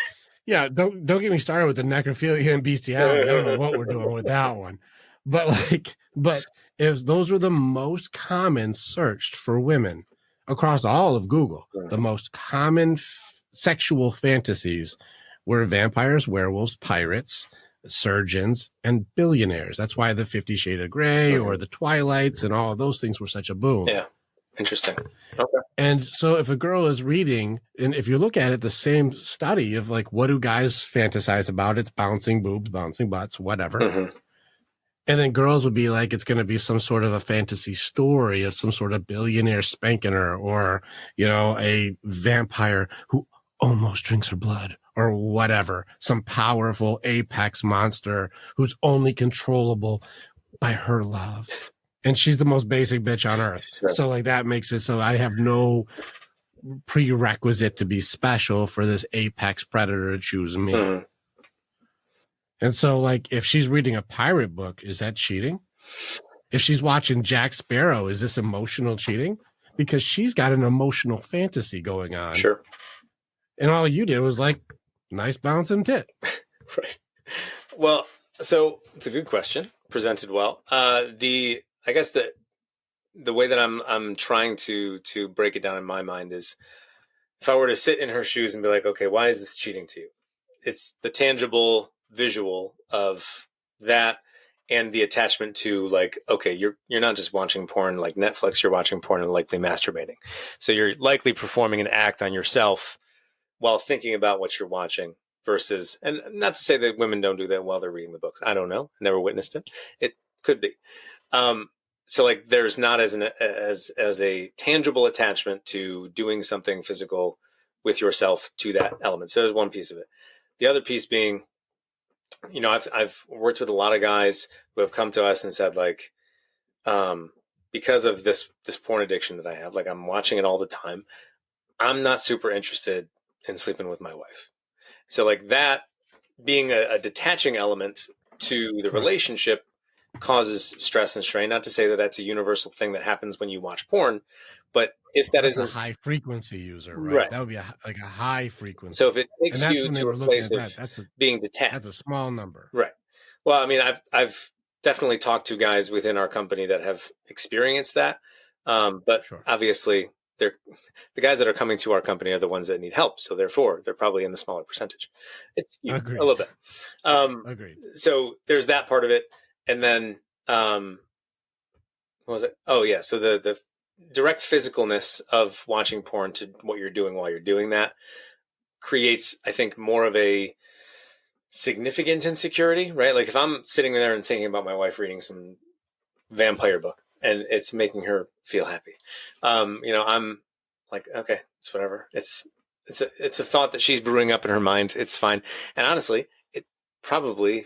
yeah, don't get me started with the necrophilia and bestiality. I don't know what we're doing with that one. But if those were the most common searched for women across all of Google, the most common sexual fantasies were vampires, werewolves, pirates, surgeons, and billionaires. That's why the 50 Shades of Grey or the Twilights and all of those things were such a boom. Yeah. Interesting. Okay. And so if a girl is reading, and if you look at it, the same study of like, what do guys fantasize about? It's bouncing boobs, bouncing butts, whatever. Mm-hmm. And then girls would be like, it's going to be some sort of a fantasy story of some sort of billionaire spanking her, or, you know, a vampire who almost drinks her blood, or whatever, some powerful apex monster who's only controllable by her love. And she's the most basic bitch on earth. Sure. So like that makes it so I have no prerequisite to be special for this apex predator to choose me. Mm-hmm. And so like if she's reading a pirate book, is that cheating? If she's watching Jack Sparrow, is this emotional cheating? Because she's got an emotional fantasy going on. Sure. And all you did was like, nice bouncing tit. Right. Well, so it's a good question, presented well. I guess the way that I'm trying to break it down in my mind is, if I were to sit in her shoes and be like, okay, why is this cheating to you? It's the tangible visual of that, and the attachment to like, okay, you're not just watching porn like Netflix, you're watching porn and likely masturbating. So you're likely performing an act on yourself while thinking about what you're watching, versus, and not to say that women don't do that while they're reading the books. I don't know. Never witnessed it. It could be. So like there's not as a tangible attachment to doing something physical with yourself to that element. So there's one piece of it. The other piece being, you know, I've worked with a lot of guys who have come to us and said like, because of this porn addiction that I have, like I'm watching it all the time, I'm not super interested in sleeping with my wife. So like that being a detaching element to the relationship causes stress and strain. Not to say that that's a universal thing that happens when you watch porn, but if that is a high frequency user, right? That would be a high frequency. So if it takes you to a place of being detached, that's a small number, right? Well, I mean, I've definitely talked to guys within our company that have experienced that, but obviously the guys that are coming to our company are the ones that need help. So therefore, they're probably in the smaller percentage. It's a little bit. Agreed. So there's that part of it. And then, what was it? Oh yeah. So the direct physicalness of watching porn to what you're doing while you're doing that creates, I think, more of a significant insecurity, right? Like if I'm sitting there and thinking about my wife reading some vampire book and it's making her feel happy, I'm like, okay, it's whatever. It's a thought that she's brewing up in her mind. It's fine. And honestly, it probably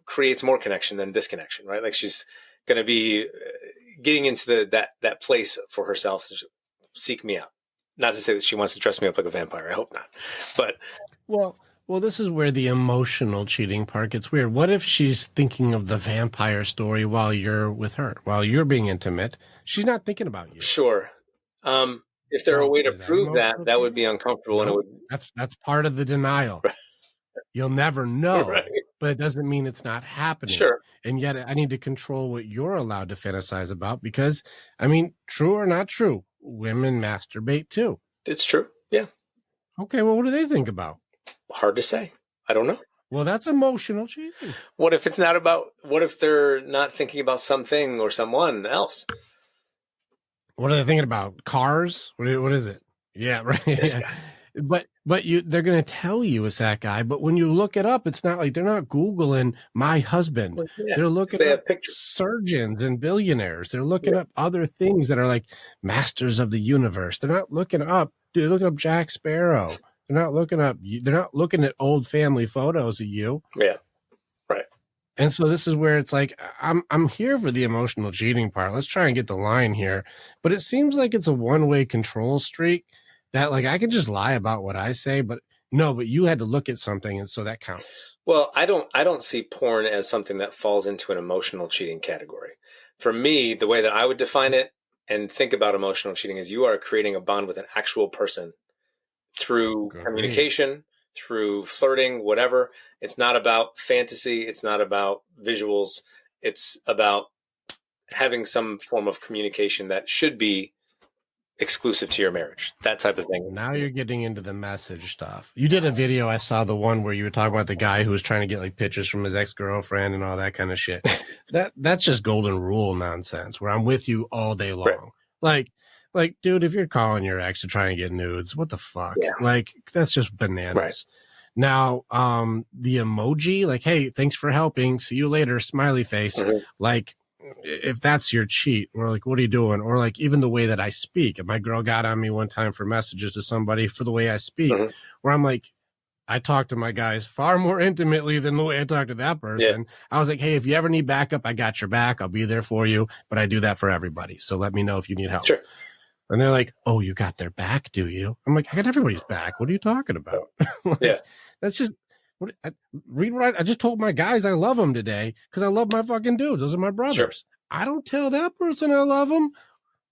creates more connection than disconnection, right? Like she's going to be getting into that place for herself to seek me out. Not to say that she wants to dress me up like a vampire. I hope not. But well, this is where the emotional cheating part gets weird. What if she's thinking of the vampire story while you're with her, while you're being intimate? She's not thinking about you. Sure. If there were a way to prove that would be uncomfortable. No, and it would. That's part of the denial. You'll never know, Right. but it doesn't mean it's not happening. Sure. And yet I need to control what you're allowed to fantasize about because, I mean, true or not true, women masturbate too. It's true. Yeah. Okay, well, what do they think about? Hard to say. I don't know. Well, that's emotional cheating. What if they're not thinking about something or someone else? What are they thinking about? Cars? What is it? Yeah, right. This guy. But they're going to tell you it's that guy. But when you look it up, it's not like they're not Googling my husband. Well, yeah, they're looking at surgeons and billionaires. They're looking up other things that are like masters of the universe. They're not looking up, they're looking up Jack Sparrow. They're not looking at old family photos of you. Yeah. Right. And so this is where it's like, I'm here for the emotional cheating part. Let's try and get the line here. But it seems like it's a one-way control streak that like I can just lie about what I say, but you had to look at something, and so that counts. Well, I don't see porn as something that falls into an emotional cheating category. For me, the way that I would define it and think about emotional cheating is you are creating a bond with an actual person through communication, through flirting, whatever. It's not about fantasy. It's not about visuals. It's about having some form of communication that should be exclusive to your marriage, that type of thing. Now you're getting into the message stuff. You did a video. I saw the one where you were talking about the guy who was trying to get like pictures from his ex-girlfriend and all that kind of shit. That's just golden rule nonsense where I'm with you all day long. Right. Like, dude, if you're calling your ex to try and get nudes, what the fuck? Yeah. Like, that's just bananas. Right. Now, the emoji, like, hey, thanks for helping. See you later. Smiley face. Mm-hmm. Like, if that's your cheat, or like, what are you doing? Or like, even the way that I speak. If my girl got on me one time for messages to somebody for the way I speak, mm-hmm. where I'm like, I talk to my guys far more intimately than the way I talk to that person. Yeah. I was like, hey, if you ever need backup, I got your back. I'll be there for you. But I do that for everybody. So let me know if you need help. Sure. And they're like, oh, you got their back, do you? I'm like, I got everybody's back. What are you talking about? Like, yeah. That's just, I just told my guys I love them today because I love my fucking dudes. Those are my brothers. Sure. I don't tell that person I love them.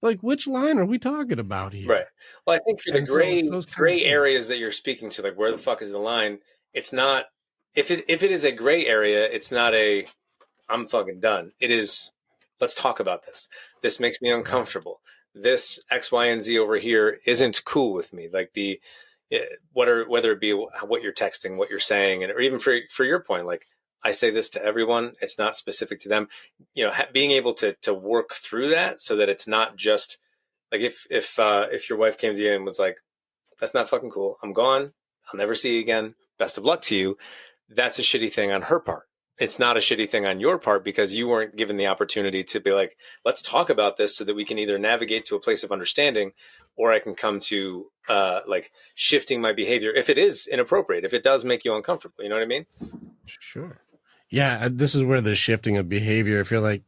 Like, which line are we talking about here? Right. Well, I think for the gray areas that you're speaking to, like, where the fuck is the line? It's not, if it is a gray area, it's not a, I'm fucking done. It is, let's talk about this. This makes me uncomfortable. This X, Y, and Z over here isn't cool with me. Like whether it be what you're texting, what you're saying, and or even for your point, like I say this to everyone, it's not specific to them. Being able to work through that so that it's not just like if your wife came to you and was like, "That's not fucking cool. I'm gone. I'll never see you again. Best of luck to you." That's a shitty thing on her part. It's not a shitty thing on your part because you weren't given the opportunity to be like, let's talk about this so that we can either navigate to a place of understanding or I can come to like shifting my behavior if it is inappropriate, if it does make you uncomfortable. You know what I mean? Sure. Yeah. This is where the shifting of behavior, if you're like,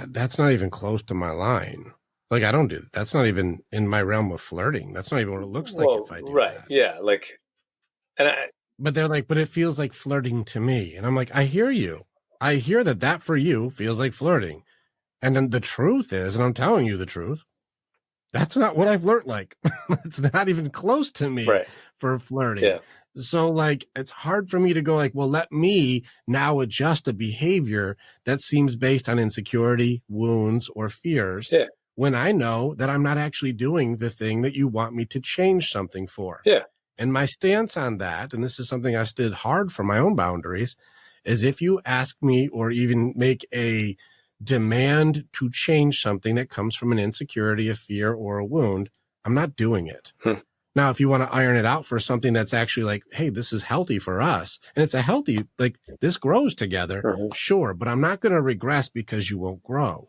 that's not even close to my line. Like, I don't do that. That's not even in my realm of flirting. That's not even what it looks like if I do that. Yeah. Like, but they're like, but it feels like flirting to me. And I'm like, I hear you. I hear that for you feels like flirting. And then the truth is, and I'm telling you the truth, that's not what I flirt like. It's not even close to me for flirting. Yeah. So like, it's hard for me to go like, well, let me now adjust a behavior that seems based on insecurity, wounds, or fears when I know that I'm not actually doing the thing that you want me to change something for. Yeah. And my stance on that, and this is something I stood hard for my own boundaries, is if you ask me or even make a demand to change something that comes from an insecurity, a fear, or a wound, I'm not doing it. Now, if you want to iron it out for something that's actually like, hey, this is healthy for us, and it's a healthy, like this grows together, sure, but I'm not going to regress because you won't grow.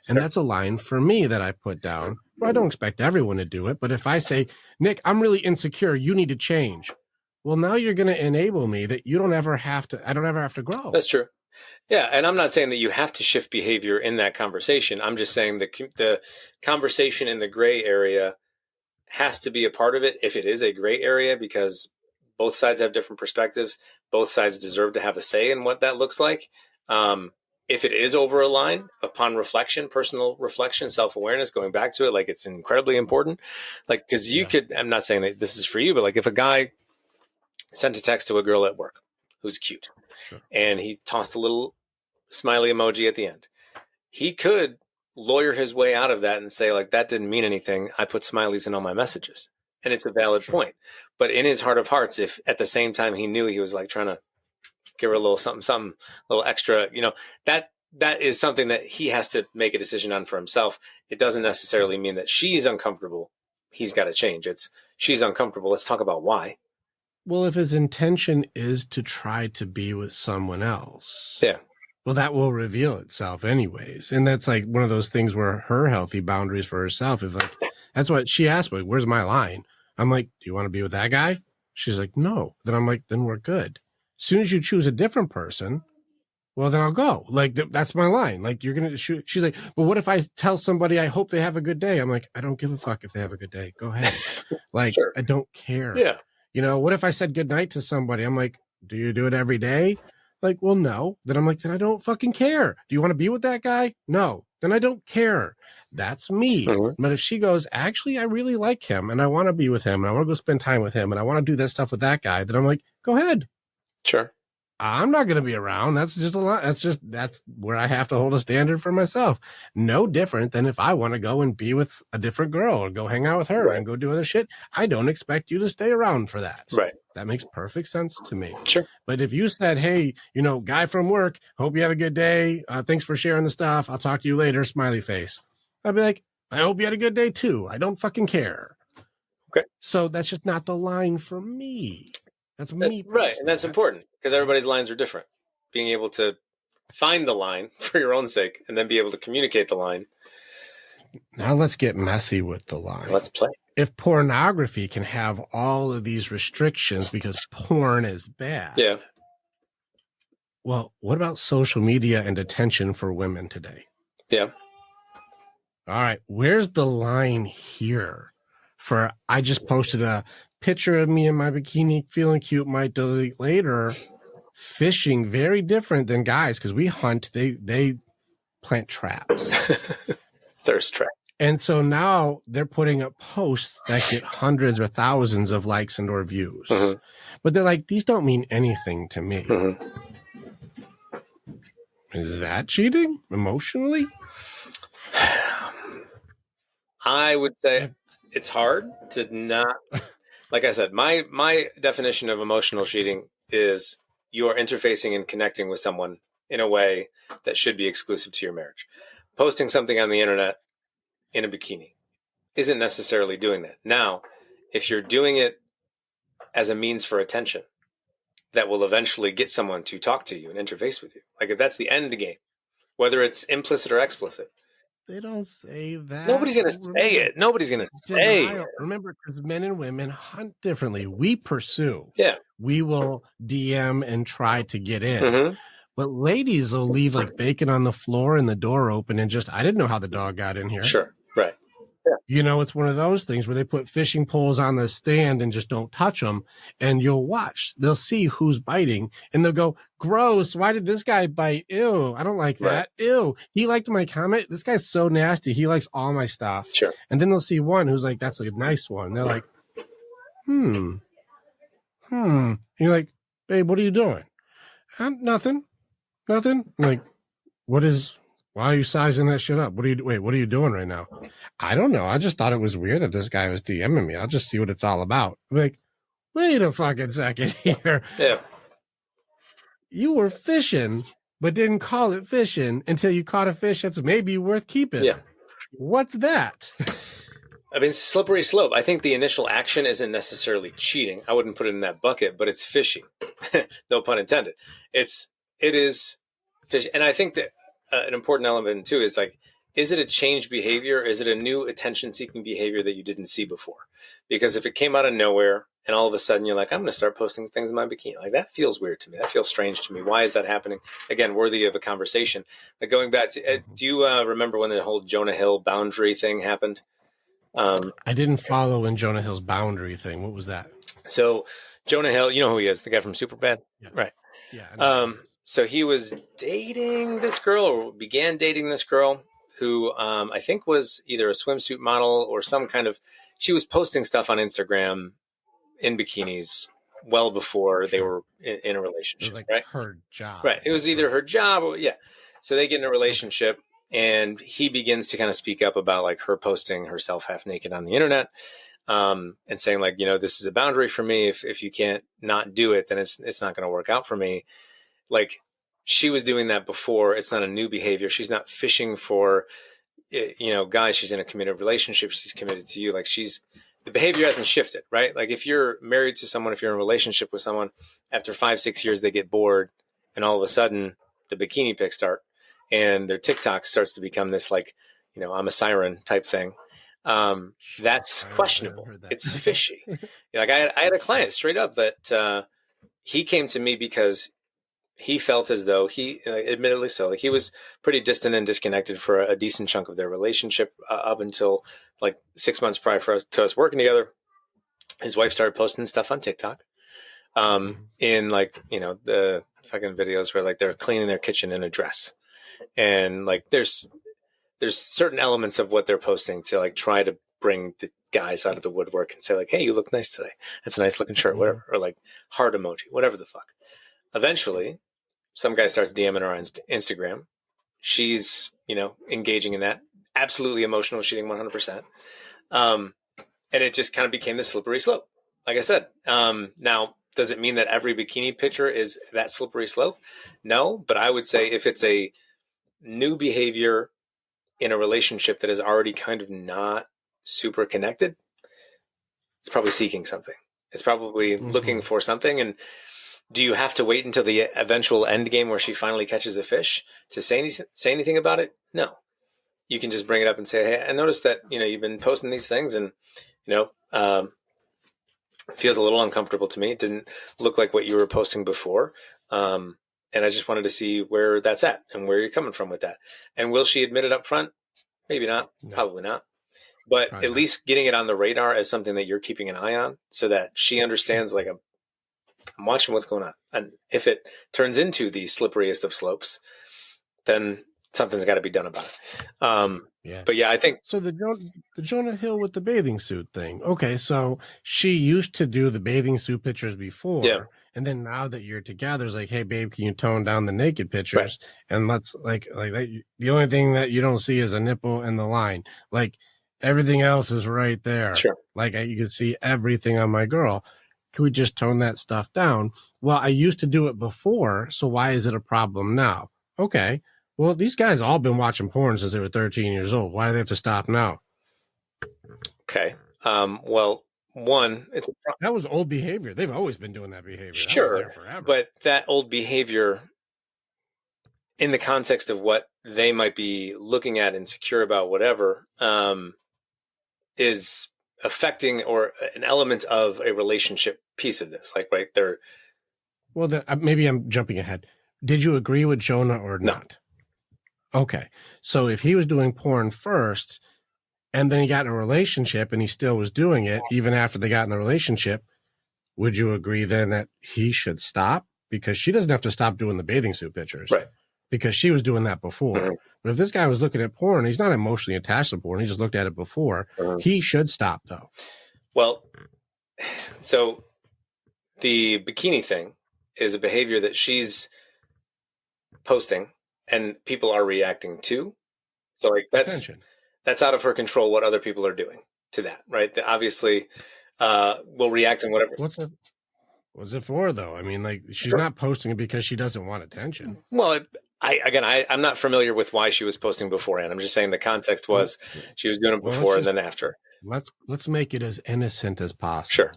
And that's a line for me that I put down. Well, I don't expect everyone to do it, but if I say, Nick, I'm really insecure, you need to change. Well, now you're going to enable me that I don't ever have to grow. That's true. Yeah, and I'm not saying that you have to shift behavior in that conversation. I'm just saying the conversation in the gray area has to be a part of it if it is a gray area, because both sides have different perspectives. Both sides deserve to have a say in what that looks like. If it is over a line, upon reflection, personal reflection, self-awareness, going back to it, like it's incredibly important. Like, because you could, I'm not saying that this is for you, but like if a guy sent a text to a girl at work who's cute, and he tossed a little smiley emoji at the end, he could lawyer his way out of that and say, like, that didn't mean anything. I put smileys in all my messages. And it's a valid point. But in his heart of hearts, if at the same time he knew he was like trying to give her a little something, a little extra, that is something that he has to make a decision on for himself. It doesn't necessarily mean that she's uncomfortable. He's got to change. It's she's uncomfortable. Let's talk about why. Well, if his intention is to try to be with someone else, well, that will reveal itself anyways. And that's like one of those things where her healthy boundaries for herself, if like, that's what she asked me, where's my line? I'm like, do you want to be with that guy? She's like, no. Then I'm like, then we're good. As soon as you choose a different person, well, then I'll go. Like, that's my line. Like, you're going to shoot. She's like, but what if I tell somebody I hope they have a good day? I'm like, I don't give a fuck if they have a good day. Go ahead. Like, I don't care. Yeah. What if I said goodnight to somebody? I'm like, do you do it every day? Like, well, no. Then I'm like, then I don't fucking care. Do you want to be with that guy? No. Then I don't care. That's me. But if she goes, actually, I really like him and I want to be with him and I want to go spend time with him and I want to do that stuff with that guy, then I'm like, go ahead. Sure. I'm not going to be around. That's just a lot. That's where I have to hold a standard for myself. No different than if I want to go and be with a different girl or go hang out with her and go do other shit. I don't expect you to stay around for that. Right. That makes perfect sense to me. Sure. But if you said, hey, guy from work, hope you have a good day. Thanks for sharing the stuff. I'll talk to you later. Smiley face. I'd be like, I hope you had a good day too. I don't fucking care. Okay. So that's just not the line for me. That's me. Right. And that's important because everybody's lines are different. Being able to find the line for your own sake and then be able to communicate the line. Now let's get messy with the line. Let's play. If pornography can have all of these restrictions because porn is bad. Yeah. Well, what about social media and attention for women today? Yeah. All right. Where's the line here for I just posted a picture of me in my bikini feeling cute, might delete later. Fishing, very different than guys because we hunt. They plant traps. Thirst trap. And so now they're putting up posts that get hundreds or thousands of likes and or views. But they're like, these don't mean anything to me. Is that cheating emotionally? I would say it's hard to not, like I said, my definition of emotional cheating is you are interfacing and connecting with someone in a way that should be exclusive to your marriage. Posting something on the internet in a bikini isn't necessarily doing that. Now, if you're doing it as a means for attention that will eventually get someone to talk to you and interface with you, like if that's the end game, whether it's implicit or explicit. They don't say that. Nobody's going to say it. Nobody's going to say it. Remember, because men and women hunt differently. We pursue. Yeah. We will DM and try to get in. But ladies will leave like bacon on the floor and the door open and just, I didn't know how the dog got in here. Sure. Right. It's one of those things where they put fishing poles on the stand and just don't touch them. And you'll watch. They'll see who's biting and they'll go, gross. Why did this guy bite? Ew. I don't like that. Right. Ew. He liked my comment. This guy's so nasty. He likes all my stuff. Sure. And then they'll see one who's like, that's a nice one. They're like, And you're like, babe, what are you doing? Nothing. I'm like, why are you sizing that shit up? What are you doing right now? I don't know. I just thought it was weird that this guy was DMing me. I'll just see what it's all about. I'm like, wait a fucking second here. Yeah. You were fishing, but didn't call it fishing until you caught a fish that's maybe worth keeping. Yeah. What's that? I mean, slippery slope. I think the initial action isn't necessarily cheating. I wouldn't put it in that bucket, but it's fishing. No pun intended. It is fish. And I think that an important element too is like, is it a changed behavior? Is it a new attention seeking behavior that you didn't see before? Because if it came out of nowhere and all of a sudden you're like, I'm going to start posting things in my bikini, like that feels weird to me. That feels strange to me. Why is that happening? Again, worthy of a conversation. Like going back to, do you remember when the whole Jonah Hill boundary thing happened? I didn't follow in Jonah Hill's boundary thing. What was that? So Jonah Hill, you know who he is, the guy from Superbad? Yeah. Right. Yeah. So he was dating this girl or began dating this girl who I think was either a swimsuit model or some kind of, she was posting stuff on Instagram in bikinis well before they were in a relationship, like right? Her job. Right. It was either her job or, yeah. So they get in a relationship and he begins to kind of speak up about like her posting herself half naked on the internet. And saying like, this is a boundary for me. If you can't not do it, then it's not going to work out for me. Like she was doing that before. It's not a new behavior. She's not fishing for, guys. She's in a committed relationship. She's committed to you. Like the behavior hasn't shifted, right? Like if you're married to someone, if you're in a relationship with someone, after 5-6 years, they get bored and all of a sudden the bikini pics start and their TikTok starts to become this like, I'm a siren type thing. That's questionable. It's fishy. Like I had a client straight up that he came to me because he felt as though he, admittedly so, like he was pretty distant and disconnected for a decent chunk of their relationship up until like 6 months prior to us working together. His wife started posting stuff on TikTok in like, the fucking videos where like they're cleaning their kitchen in a dress. And like there's certain elements of what they're posting to like try to bring the guys out of the woodwork and say like, hey, you look nice today. That's a nice looking shirt, whatever. Or like heart emoji, whatever the fuck. Eventually, some guy starts DMing her on Instagram. She's, engaging in that. Absolutely emotional cheating 100%. And it just kind of became the slippery slope. Like I said, now, does it mean that every bikini picture is that slippery slope? No, but I would say if it's a new behavior in a relationship that is already kind of not super connected, it's probably seeking something. It's probably looking for something. And do you have to wait until the eventual end game where she finally catches a fish to say anything about it? No. You can just bring it up and say, hey, I noticed that, you've been posting these things and, feels a little uncomfortable to me. It didn't look like what you were posting before. And I just wanted to see where that's at and where you're coming from with that. And will she admit it up front? Maybe not. No. Probably not. But at least getting it on the radar as something that you're keeping an eye on so that she understands like I'm watching what's going on. And if it turns into the slipperiest of slopes, then something's got to be done about it. Yeah. But yeah, I think. So the Jonah Hill with the bathing suit thing. Okay. So she used to do the bathing suit pictures before. Yeah. And then now that you're together, it's like, hey, babe, can you tone down the naked pictures? Right. And let's like that. The only thing that you don't see is a nipple and the line. Like everything else is right there. Sure. Like you can see everything on my girl. Can we just tone that stuff down? Well, I used to do it before. So why is it a problem now? Okay. Well, these guys all been watching porn since they were 13 years old. Why do they have to stop now? Okay. Well, one, that was old behavior. They've always been doing that behavior. Sure. That was there forever. But that old behavior in the context of what they might be looking at, insecure about, whatever, is affecting or an element of a relationship piece of this. Like, right there. Well, maybe I'm jumping ahead. Did you agree with Jonah or not? No. Okay. So if he was doing porn first and then he got in a relationship and he still was doing it, even after they got in the relationship, would you agree then that he should stop? Because she doesn't have to stop doing the bathing suit pictures. Right. Because she was doing that before. Mm-hmm. But if this guy was looking at porn, he's not emotionally attached to porn. He just looked at it before. Mm-hmm. He should stop, though. Well, so the bikini thing is a behavior that she's posting and people are reacting to. So like that's attention. That's out of her control what other people are doing to that, right? That obviously will react in whatever. What's it for, though? I mean, like, she's Sure. not posting it because she doesn't want attention. Well, I'm not familiar with why she was posting beforehand. I'm just saying the context was she was doing it before and then after. Let's make it as innocent as possible. Sure.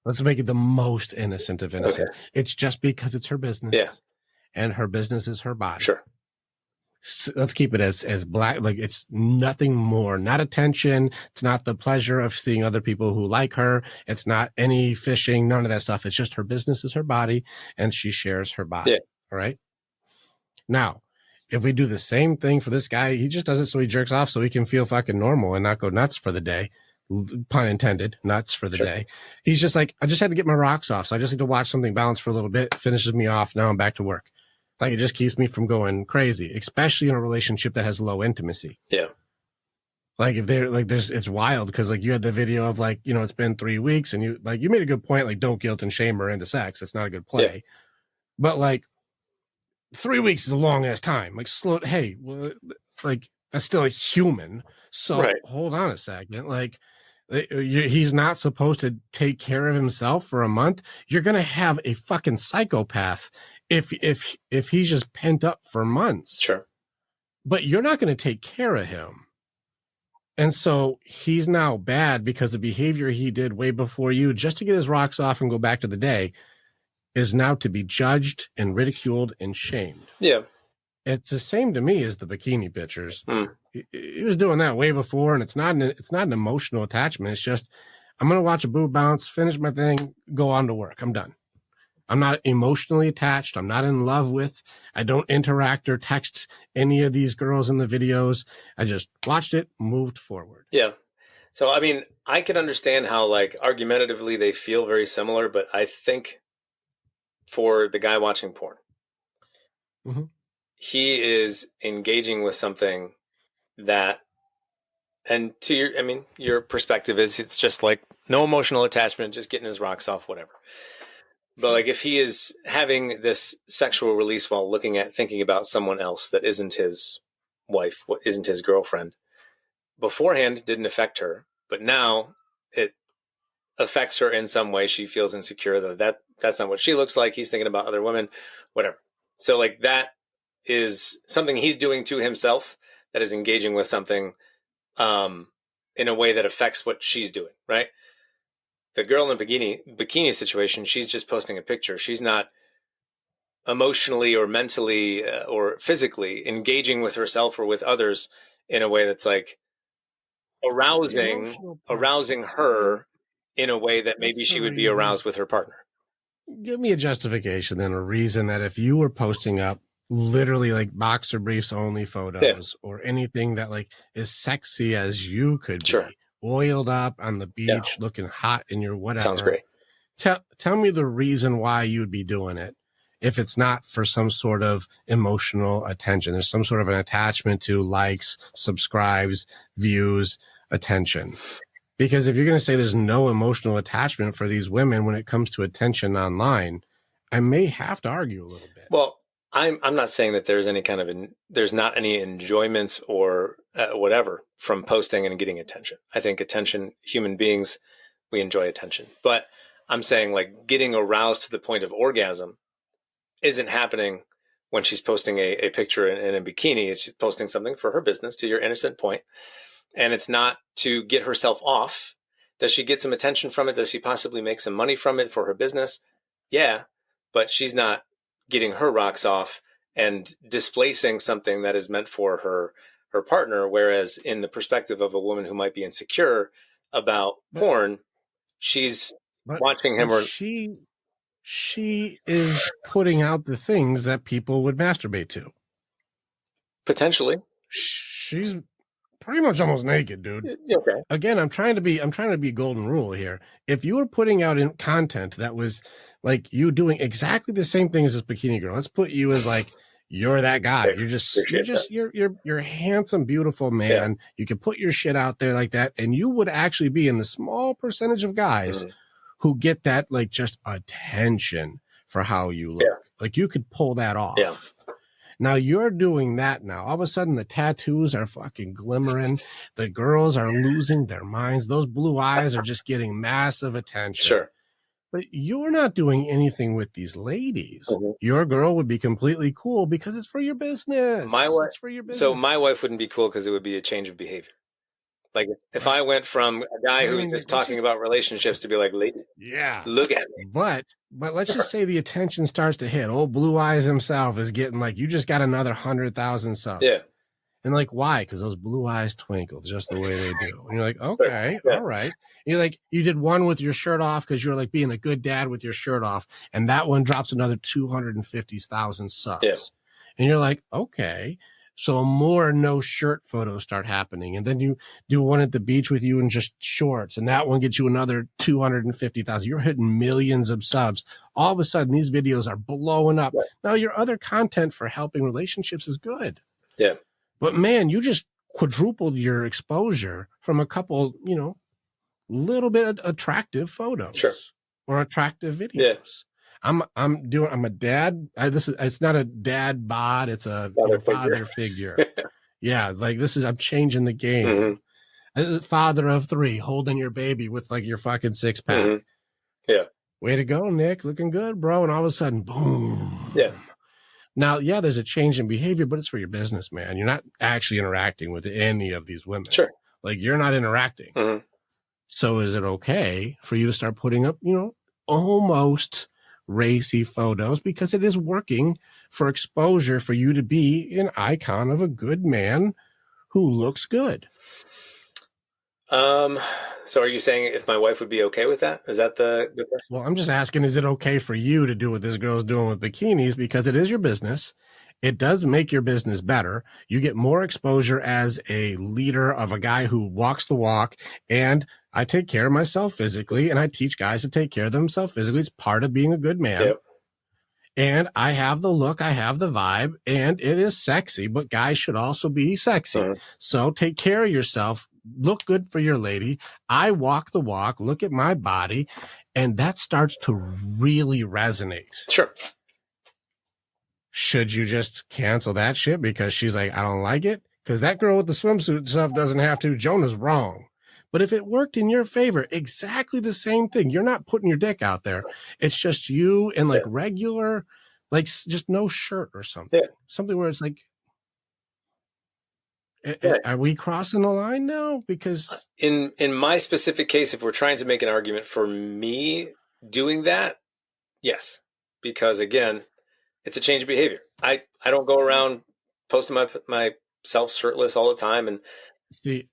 Let's make it the most innocent of innocent. Okay. It's just because it's her business. Yeah. And her business is her body. Sure. Let's keep it as black. Like, it's nothing more, not attention. It's not the pleasure of seeing other people who like her. It's not any fishing, none of that stuff. It's just her business is her body and she shares her body. Yeah. All right. Now, if we do the same thing for this guy, he just does it so he jerks off so he can feel fucking normal and not go nuts for the day. Pun intended, nuts for the day. He's just like, I just had to get my rocks off. So I just need to watch something balance for a little bit, finishes me off. Now I'm back to work. Like, it just keeps me from going crazy, especially in a relationship that has low intimacy. Yeah. Like, if they're like, it's wild because, like, you had the video of, like, it's been 3 weeks and you made a good point. Like, don't guilt and shame her into sex. That's not a good play. Yeah. But, like, 3 weeks is a long ass time. Like, hey, well, like, that's still a human. So Hold on a second. Like, he's not supposed to take care of himself for a month. You're going to have a fucking psychopath if he's just pent up for months. Sure. But you're not going to take care of him. And so he's now bad because the behavior he did way before you, just to get his rocks off and go back to the day, is now to be judged and ridiculed and shamed. Yeah. It's the same to me as the bikini pictures. He was doing that way before, and it's not an emotional attachment. It's just, I'm going to watch a boob bounce, finish my thing, go on to work. I'm done. I'm not emotionally attached. I'm not in love with. I don't interact or text any of these girls in the videos. I just watched it, moved forward. Yeah. So, I mean, I can understand how, like, argumentatively they feel very similar, but I think for the guy watching porn, he is engaging with something that, and to your perspective is it's just like no emotional attachment, just getting his rocks off, whatever. But like, if he is having this sexual release while thinking about someone else that isn't his wife, isn't his girlfriend, beforehand didn't affect her, but now it affects her in some way. She feels insecure that's not what she looks like. He's thinking about other women, whatever. So like, that is something he's doing to himself that is engaging with something in a way that affects what she's doing, right? The girl in the bikini situation, she's just posting a picture. She's not emotionally or mentally or physically engaging with herself or with others in a way that's like arousing her in a way that maybe she would be aroused with her partner. Give me a justification then, a reason that if you were posting up literally like boxer briefs only photos or anything that like as sexy as you could be, oiled up on the beach, looking hot in your whatever. Sounds great. Tell me the reason why you'd be doing it if it's not for some sort of emotional attention. There's some sort of an attachment to likes, subscribes, views, attention. Because if you're going to say there's no emotional attachment for these women when it comes to attention online, I may have to argue a little bit. Well, I'm not saying that there's any kind of there's not any enjoyments or whatever from posting and getting attention. I think attention, human beings, we enjoy attention. But I'm saying like getting aroused to the point of orgasm isn't happening when she's posting a picture in a bikini. She's posting something for her business, to your innocent point. And it's not to get herself off. Does she get some attention from it? Does she possibly make some money from it for her business? Yeah, but she's not getting her rocks off and displacing something that is meant for her partner. Whereas in the perspective of a woman who might be insecure about porn, she's watching him. She is putting out the things that people would masturbate to. Potentially. She's pretty much almost naked, dude. Okay. Again, I'm trying to be golden rule here. If you were putting out in content that was like you doing exactly the same thing as this bikini girl, let's put you as like, you're that guy. You're a handsome, beautiful man. Yeah. You can put your shit out there like that. And you would actually be in the small percentage of guys who get that, like, just attention for how you look. Yeah. Like, you could pull that off. Yeah. Now you're doing that now. All of a sudden the tattoos are fucking glimmering. The girls are losing their minds. Those blue eyes are just getting massive attention. Sure. But you're not doing anything with these ladies. Mm-hmm. Your girl would be completely cool because it's for your business. My wife, it's for your business. So my wife wouldn't be cool because it would be a change of behavior. Like if I went from a guy who's just talking about relationships to be like, lady, look at me. But let's just say the attention starts to hit. Old Blue Eyes himself is getting like, you just got another 100,000 subs. Yeah. And like, why? Because those blue eyes twinkle just the way they do. And you're like, okay, all right. And you're like, you did one with your shirt off because you're like being a good dad with your shirt off. And that one drops another 250,000 subs. Yeah. And you're like, okay. So more no shirt photos start happening. And then you do one at the beach with you in just shorts. And that one gets you another 250,000. You're hitting millions of subs. All of a sudden, these videos are blowing up. Right. Now, your other content for helping relationships is good. Yeah. But man, you just quadrupled your exposure from a couple, little bit attractive photos or attractive videos. Yeah. I'm a dad. It's not a dad bod. It's a father figure. Yeah. Like I'm changing the game. Mm-hmm. Father of 3 holding your baby with like your fucking 6-pack. Mm-hmm. Yeah. Way to go, Nick. Looking good, bro. And all of a sudden, boom. Yeah. Now, there's a change in behavior, but it's for your business, man. You're not actually interacting with any of these women. Sure. Like you're not interacting. Mm-hmm. So is it okay for you to start putting up, almost racy photos because it is working for exposure for you to be an icon of a good man who looks good? So are you saying if my wife would be okay with that? Is that the question? Well, I'm just asking, is it okay for you to do what this girl's doing with bikinis? Because it is your business. It does make your business better. You get more exposure as a leader of a guy who walks the walk. And I take care of myself physically, and I teach guys to take care of themselves physically. It's part of being a good man. Yep. And I have the look, I have the vibe, and it is sexy, but guys should also be sexy. Uh-huh. So take care of yourself. Look good for your lady. I walk the walk, look at my body, and that starts to really resonate. Sure. Should you just cancel that shit because she's like, I don't like it? Because that girl with the swimsuit stuff doesn't have to. Jonah's wrong. But if it worked in your favor, exactly the same thing. You're not putting your dick out there. It's just you and like regular, like just no shirt or something. Yeah. Something where it's like, are we crossing the line now? Because in my specific case, if we're trying to make an argument for me doing that, yes. Because again, it's a change of behavior. I don't go around posting myself shirtless all the time. And see,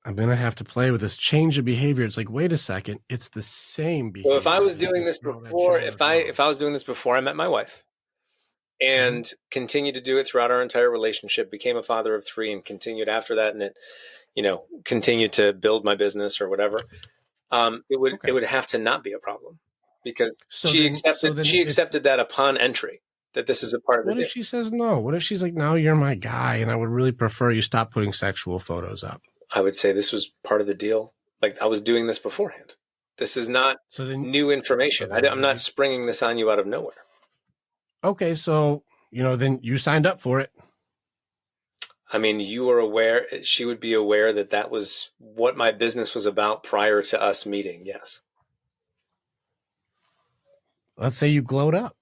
I'm going to have to play with this change of behavior. It's like, wait a second. It's the same behavior. So if I was doing this before, if I was doing this before I met my wife and continued to do it throughout our entire relationship, became a father of 3 and continued after that. And it, continued to build my business or whatever. It would have to not be a problem because she accepted that upon entry. That this is a part of it. What if she says no? What if she's like, no, you're my guy, and I would really prefer you stop putting sexual photos up? I would say this was part of the deal. Like I was doing this beforehand. This is not new information. I'm not springing this on you out of nowhere. Okay, so, then you signed up for it. I mean, you were aware, she would be aware that was what my business was about prior to us meeting. Yes. Let's say you glowed up.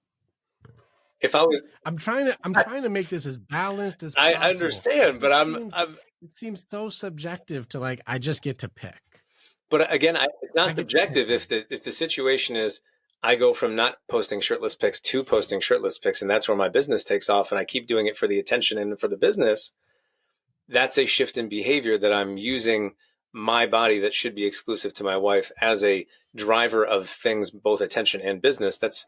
If I was, I'm trying to make this as balanced as possible. I understand, but it seems so subjective to like, I just get to pick. But again, it's not subjective if the situation is I go from not posting shirtless pics to posting shirtless pics, and that's where my business takes off, and I keep doing it for the attention and for the business. That's a shift in behavior that I'm using my body that should be exclusive to my wife as a driver of things, both attention and business. That's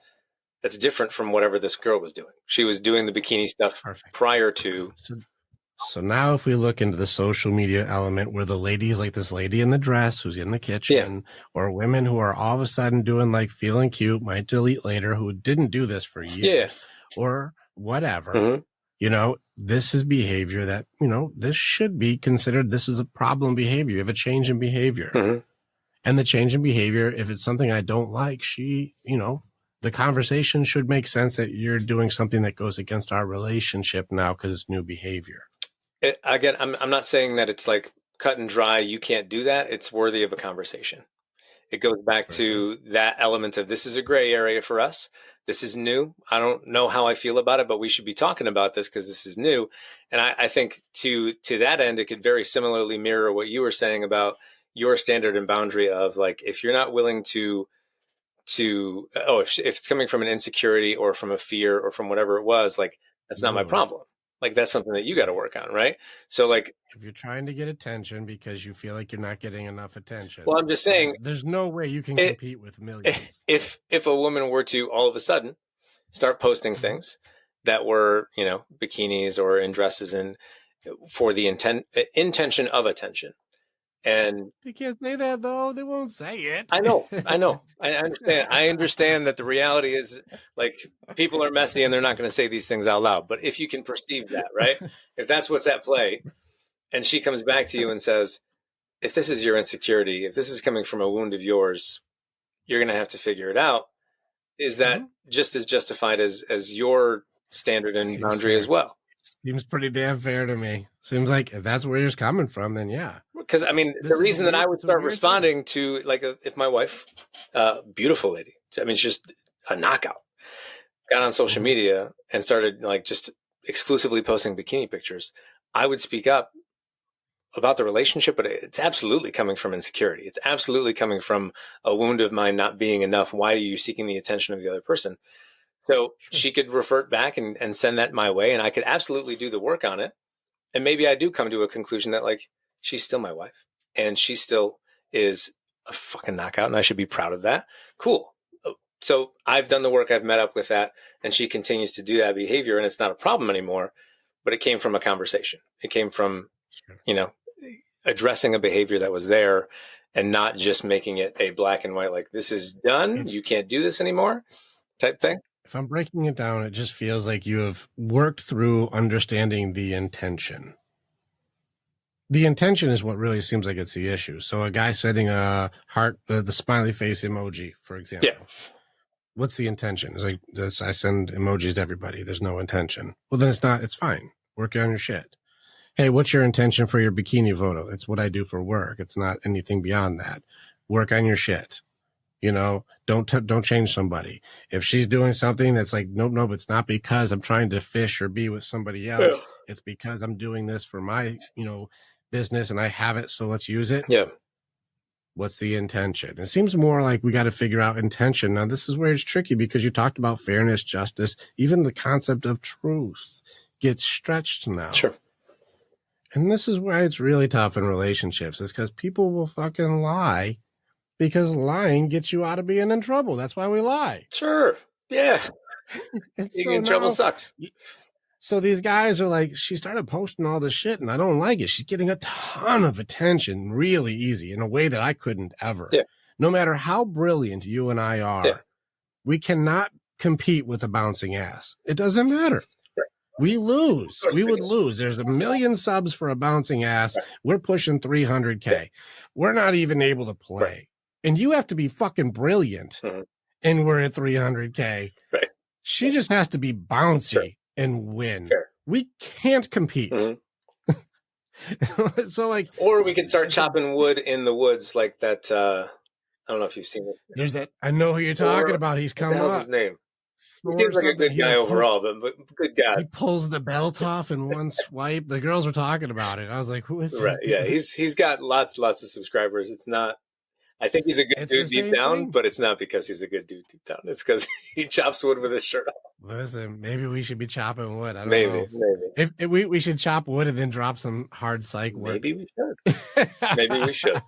different from whatever this girl was doing. She was doing the bikini stuff prior to. So now if we look into the social media element where the ladies like this lady in the dress who's in the kitchen or women who are all of a sudden doing like feeling cute, might delete later, who didn't do this for years or whatever, this is behavior that, this should be considered. This is a problem behavior. You have a change in behavior and the change in behavior. If it's something I don't like, she, the conversation should make sense that you're doing something that goes against our relationship now because it's new behavior. Again, I'm not saying that it's like cut and dry. You can't do that. It's worthy of a conversation. It goes back to that element of this is a gray area for us. This is new. I don't know how I feel about it, but we should be talking about this because this is new. And I think to that end, it could very similarly mirror what you were saying about your standard and boundary of like, if you're not willing if it's coming from an insecurity or from a fear or from whatever it was, like, that's not my problem. Like, that's something that you got to work on. Right. So like, if you're trying to get attention because you feel like you're not getting enough attention. Well, I'm just saying, there's no way you can compete with millions. If a woman were to all of a sudden start posting things that were, bikinis or in dresses and for the intention of attention. And they can't say that though. They won't say it. I know. I understand. I understand that the reality is like people are messy and they're not going to say these things out loud. But if you can perceive that, right? If that's what's at play, and she comes back to you and says, if this is your insecurity, if this is coming from a wound of yours, you're going to have to figure it out. Is that just as justified as your standard and boundary as well? Seems pretty damn fair to me. Seems like if that's where you're coming from, then yeah. Because I mean, the reason that I would start responding to like if my wife, beautiful lady, I mean, she's just a knockout, got on social media and started like just exclusively posting bikini pictures, I would speak up about the relationship, but it's absolutely coming from insecurity. It's absolutely coming from a wound of mine not being enough. Why are you seeking the attention of the other person? So she could revert back and send that my way, and I could absolutely do the work on it. And maybe I do come to a conclusion that like, she's still my wife and she still is a fucking knockout and I should be proud of that. Cool. So I've done the work. I've met up with that and she continues to do that behavior and it's not a problem anymore, but it came from a conversation. It came from, addressing a behavior that was there and not just making it a black and white, like this is done. You can't do this anymore type thing. If I'm breaking it down, it just feels like you have worked through understanding the intention. The intention is what really seems like it's the issue. So a guy setting a heart, the smiley face emoji, for example. Yeah. What's the intention? It's like this, I send emojis to everybody. There's no intention. Well, then it's fine. Work on your shit. Hey, what's your intention for your bikini photo? It's what I do for work. It's not anything beyond that. Work on your shit. Don't change somebody. If she's doing something that's like, nope, it's not because I'm trying to fish or be with somebody else. Yeah. It's because I'm doing this for my, business and I have it. So let's use it. Yeah. What's the intention? It seems more like we got to figure out intention. Now, this is where it's tricky because you talked about fairness, justice, even the concept of truth gets stretched now. Sure. And this is why it's really tough in relationships is because people will fucking lie. Because lying gets you out of being in trouble. That's why we lie. Sure. Yeah. Being in trouble sucks. So these guys are like, she started posting all this shit and I don't like it. She's getting a ton of attention really easy in a way that I couldn't ever. Yeah. No matter how brilliant you and I are, we cannot compete with a bouncing ass. It doesn't matter. Right. We lose. We would lose. There's 1 million subs for a bouncing ass. Right. We're pushing 300K. Yeah. We're not even able to play. Right. And you have to be fucking brilliant. Mm-hmm. And we're at 300K. Right. She just has to be bouncy and win. Sure. We can't compete. Mm-hmm. So like, or we could start chopping wood in the woods like that. I don't know if you've seen it. There's that. I know who you're talking about. He's coming up. What's his name? He seems like a good guy overall, but good guy. He pulls the belt off in one swipe. The girls were talking about it. I was like, who is right? Yeah, he's got lots of subscribers. It's not. I think he's a good dude deep down, but it's not because he's a good dude deep down. It's because he chops wood with his shirt off. Listen, maybe we should be chopping wood. I don't know. Maybe. If we should chop wood and then drop some hard psych work. Maybe we should. Maybe we should.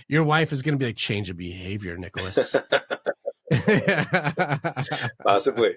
Your wife is going to be like, change of behavior, Nicholas. Possibly.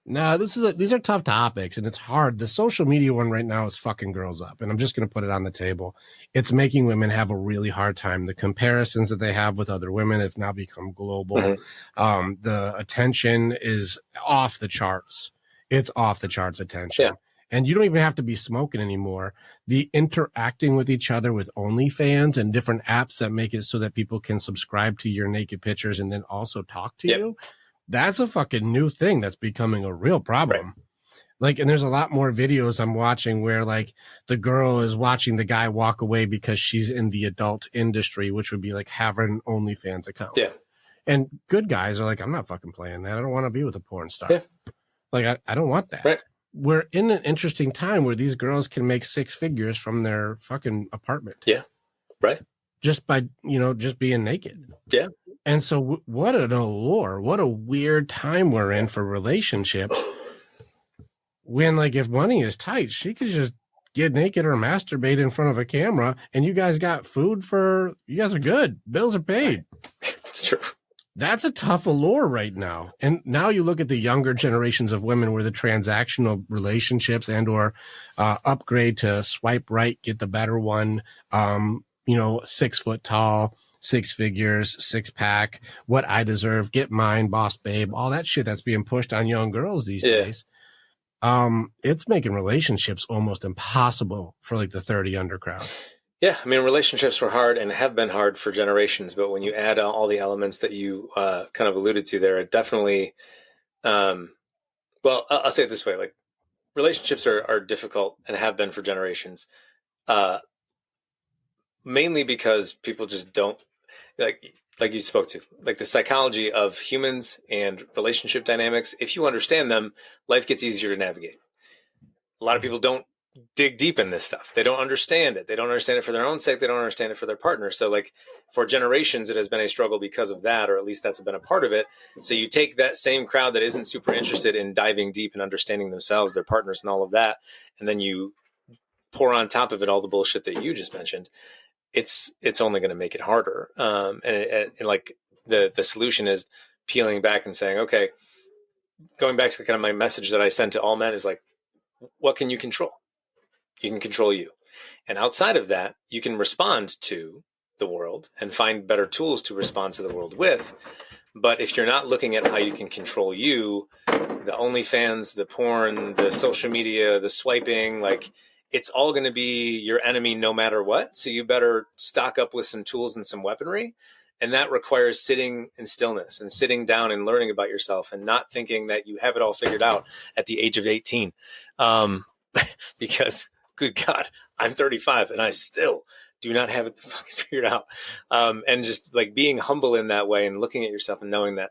No, these are tough topics and it's hard. The social media one right now is fucking girls up, and I'm just going to put it on the table. It's making women have a really hard time. The comparisons that they have with other women have now become global. Mm-hmm. The attention is off the charts. It's off the charts attention. Yeah. and you don't even have to be smoking anymore. The interacting with each other with OnlyFans and different apps that make it so that people can subscribe to your naked pictures and then also talk to you. That's a fucking new thing that's becoming a real problem. Right. Like, and there's a lot more videos I'm watching where like the girl is watching the guy walk away because she's in the adult industry, which would be like having an OnlyFans account. Yeah. And good guys are like, I'm not fucking playing that. I don't want to be with a porn star. Yeah. Like, I don't want that. Right. We're in an interesting time where these girls can make six figures from their fucking apartment. Yeah. Right. Just by, just being naked. Yeah. And so what an allure, what a weird time we're in for relationships. When, like, if money is tight, she could just get naked or masturbate in front of a camera, and you guys got food you guys are good. Bills are paid. It's true. That's a tough allure right now. And now you look at the younger generations of women where the transactional relationships and or upgrade to swipe right, get the better one, 6 foot tall, 6 figures, 6-pack, what I deserve, get mine, boss babe, all that shit that's being pushed on young girls these days. It's making relationships almost impossible for like the 30 under crowd. Yeah. I mean, relationships were hard and have been hard for generations, but when you add all the elements that you kind of alluded to there, it definitely, well, I'll say it this way, like relationships are difficult and have been for generations, mainly because people just don't like you spoke to, like the psychology of humans and relationship dynamics. If you understand them, life gets easier to navigate. A lot of people don't dig deep in this stuff. They don't understand it. They don't understand it for their own sake. They don't understand it for their partner. So like for generations, it has been a struggle because of that, or at least that's been a part of it. So you take that same crowd that isn't super interested in diving deep and understanding themselves, their partners and all of that, and then you pour on top of it all the bullshit that you just mentioned. It's only going to make it harder. And like the solution is peeling back and saying, okay, going back to kind of my message that I sent to all men is like, what can you control? You can control you. And outside of that, you can respond to the world and find better tools to respond to the world with. But if you're not looking at how you can control you, the OnlyFans, the porn, the social media, the swiping, like, it's all going to be your enemy no matter what. So you better stock up with some tools and some weaponry. And that requires sitting in stillness and sitting down and learning about yourself and not thinking that you have it all figured out at the age of 18. Because, good God, I'm 35 and I still do not have it fucking figured out. And just like being humble in that way and looking at yourself and knowing that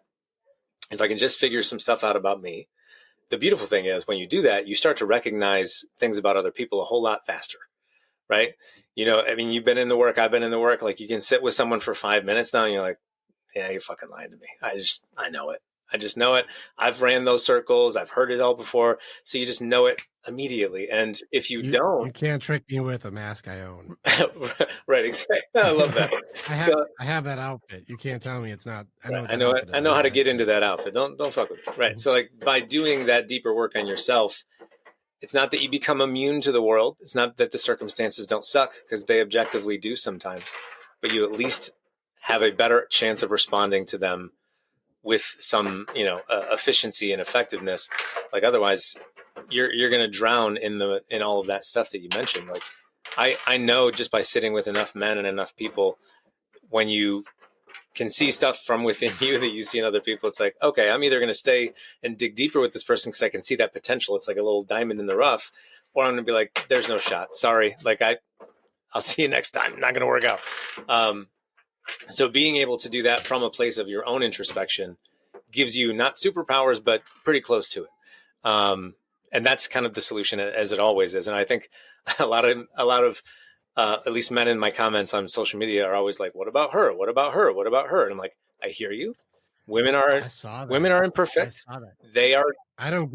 if I can just figure some stuff out about me, the beautiful thing is when you do that, you start to recognize things about other people a whole lot faster, right? I mean, you've been in the work, I've been in the work. Like you can sit with someone for 5 minutes now and you're like, yeah, you're fucking lying to me. I know it. I just know it. I've ran those circles. I've heard it all before. So you just know it immediately. And if you don't, you can't trick me with a mask I own. Right. Exactly. I love that. I have that outfit. You can't tell me it's not. I know it. I know how to get into that outfit. Don't fuck with me. Right. Mm-hmm. So like by doing that deeper work on yourself, it's not that you become immune to the world. It's not that the circumstances don't suck, because they objectively do sometimes, but you at least have a better chance of responding to them with some, efficiency and effectiveness. Like otherwise you're going to drown in all of that stuff that you mentioned. Like I know just by sitting with enough men and enough people, when you can see stuff from within you that you see in other people, it's like, okay, I'm either going to stay and dig deeper with this person because I can see that potential. It's like a little diamond in the rough, or I'm going to be like, there's no shot. Sorry. Like I'll see you next time. Not going to work out. So being able to do that from a place of your own introspection gives you not superpowers, but pretty close to it. And that's kind of the solution, as it always is. And I think a lot of at least men in my comments on social media are always like, what about her? What about her? What about her? And I'm like, I hear you. Women are imperfect. I saw that. They are. I don't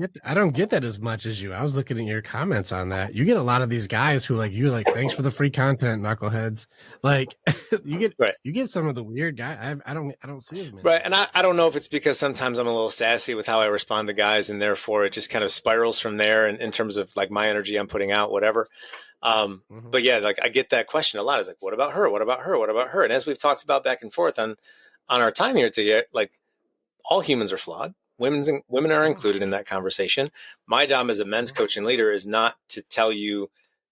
get that as much as you. I was looking at your comments on that. You get a lot of these guys who like thanks for the free content, knuckleheads. Like you get some of the weird guys. I don't see as many. Right. And I don't know if it's because sometimes I'm a little sassy with how I respond to guys, and therefore it just kind of spirals from there in terms of like my energy I'm putting out, whatever. But yeah, like I get that question a lot. It's like, what about her? What about her? What about her? And as we've talked about back and forth on our time here together, like all humans are flawed. women are included in that conversation. My job as a men's coach and leader is not to tell you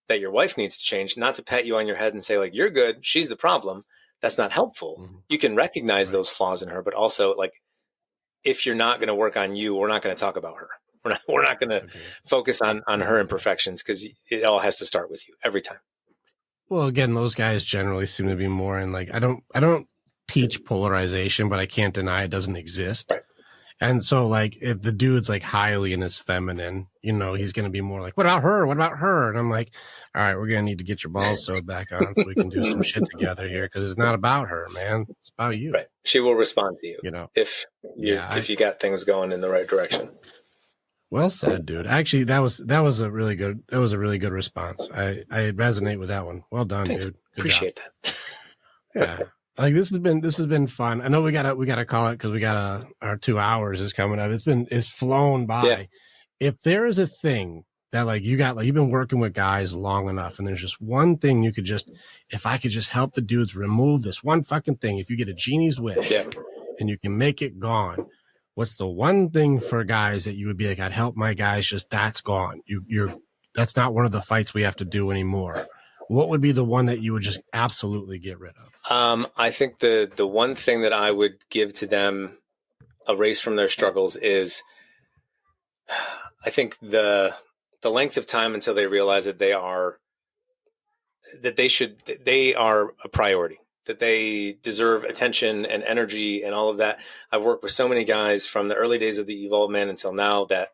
that your wife needs to change, not to pat you on your head and say like, you're good, she's the problem. That's not helpful. You can recognize those flaws in her, but also like, if you're not going to work on you, we're not going to talk about her. We're not going to focus on her imperfections, because it all has to start with you every time. Well, again, those guys generally seem to be more in like, I don't teach polarization, but I can't deny it doesn't exist. Right. And so like, if the dude's like highly in his feminine, you know, he's going to be more like, what about her? What about her? And I'm like, all right, we're going to need to get your balls sewed back on so we can do some shit together here. Cause it's not about her, man. It's about you. Right. She will respond to you, you know, if you got things going in the right direction. Well said, dude. Actually, that was a really good response. I resonate with that one. Well done, Thanks. dude. Good Appreciate job. that. Yeah. Like this has been fun. I know we gotta call it because we got our 2 hours is coming up. It's flown by. Yeah. If there is a thing that like you've been working with guys long enough, and there's just one thing you could if I could just help the dudes remove this one fucking thing, if you get a genie's wish and you can make it gone, what's the one thing for guys that you would be like, I'd help my guys just that's gone. That's not one of the fights we have to do anymore. What would be the one that you would just absolutely get rid of? I think the one thing that I would give to them, erase from their struggles, is I think the length of time until they realize that they are a priority, that they deserve attention and energy and all of that. I've worked with so many guys from the early days of the Evolved Man until now that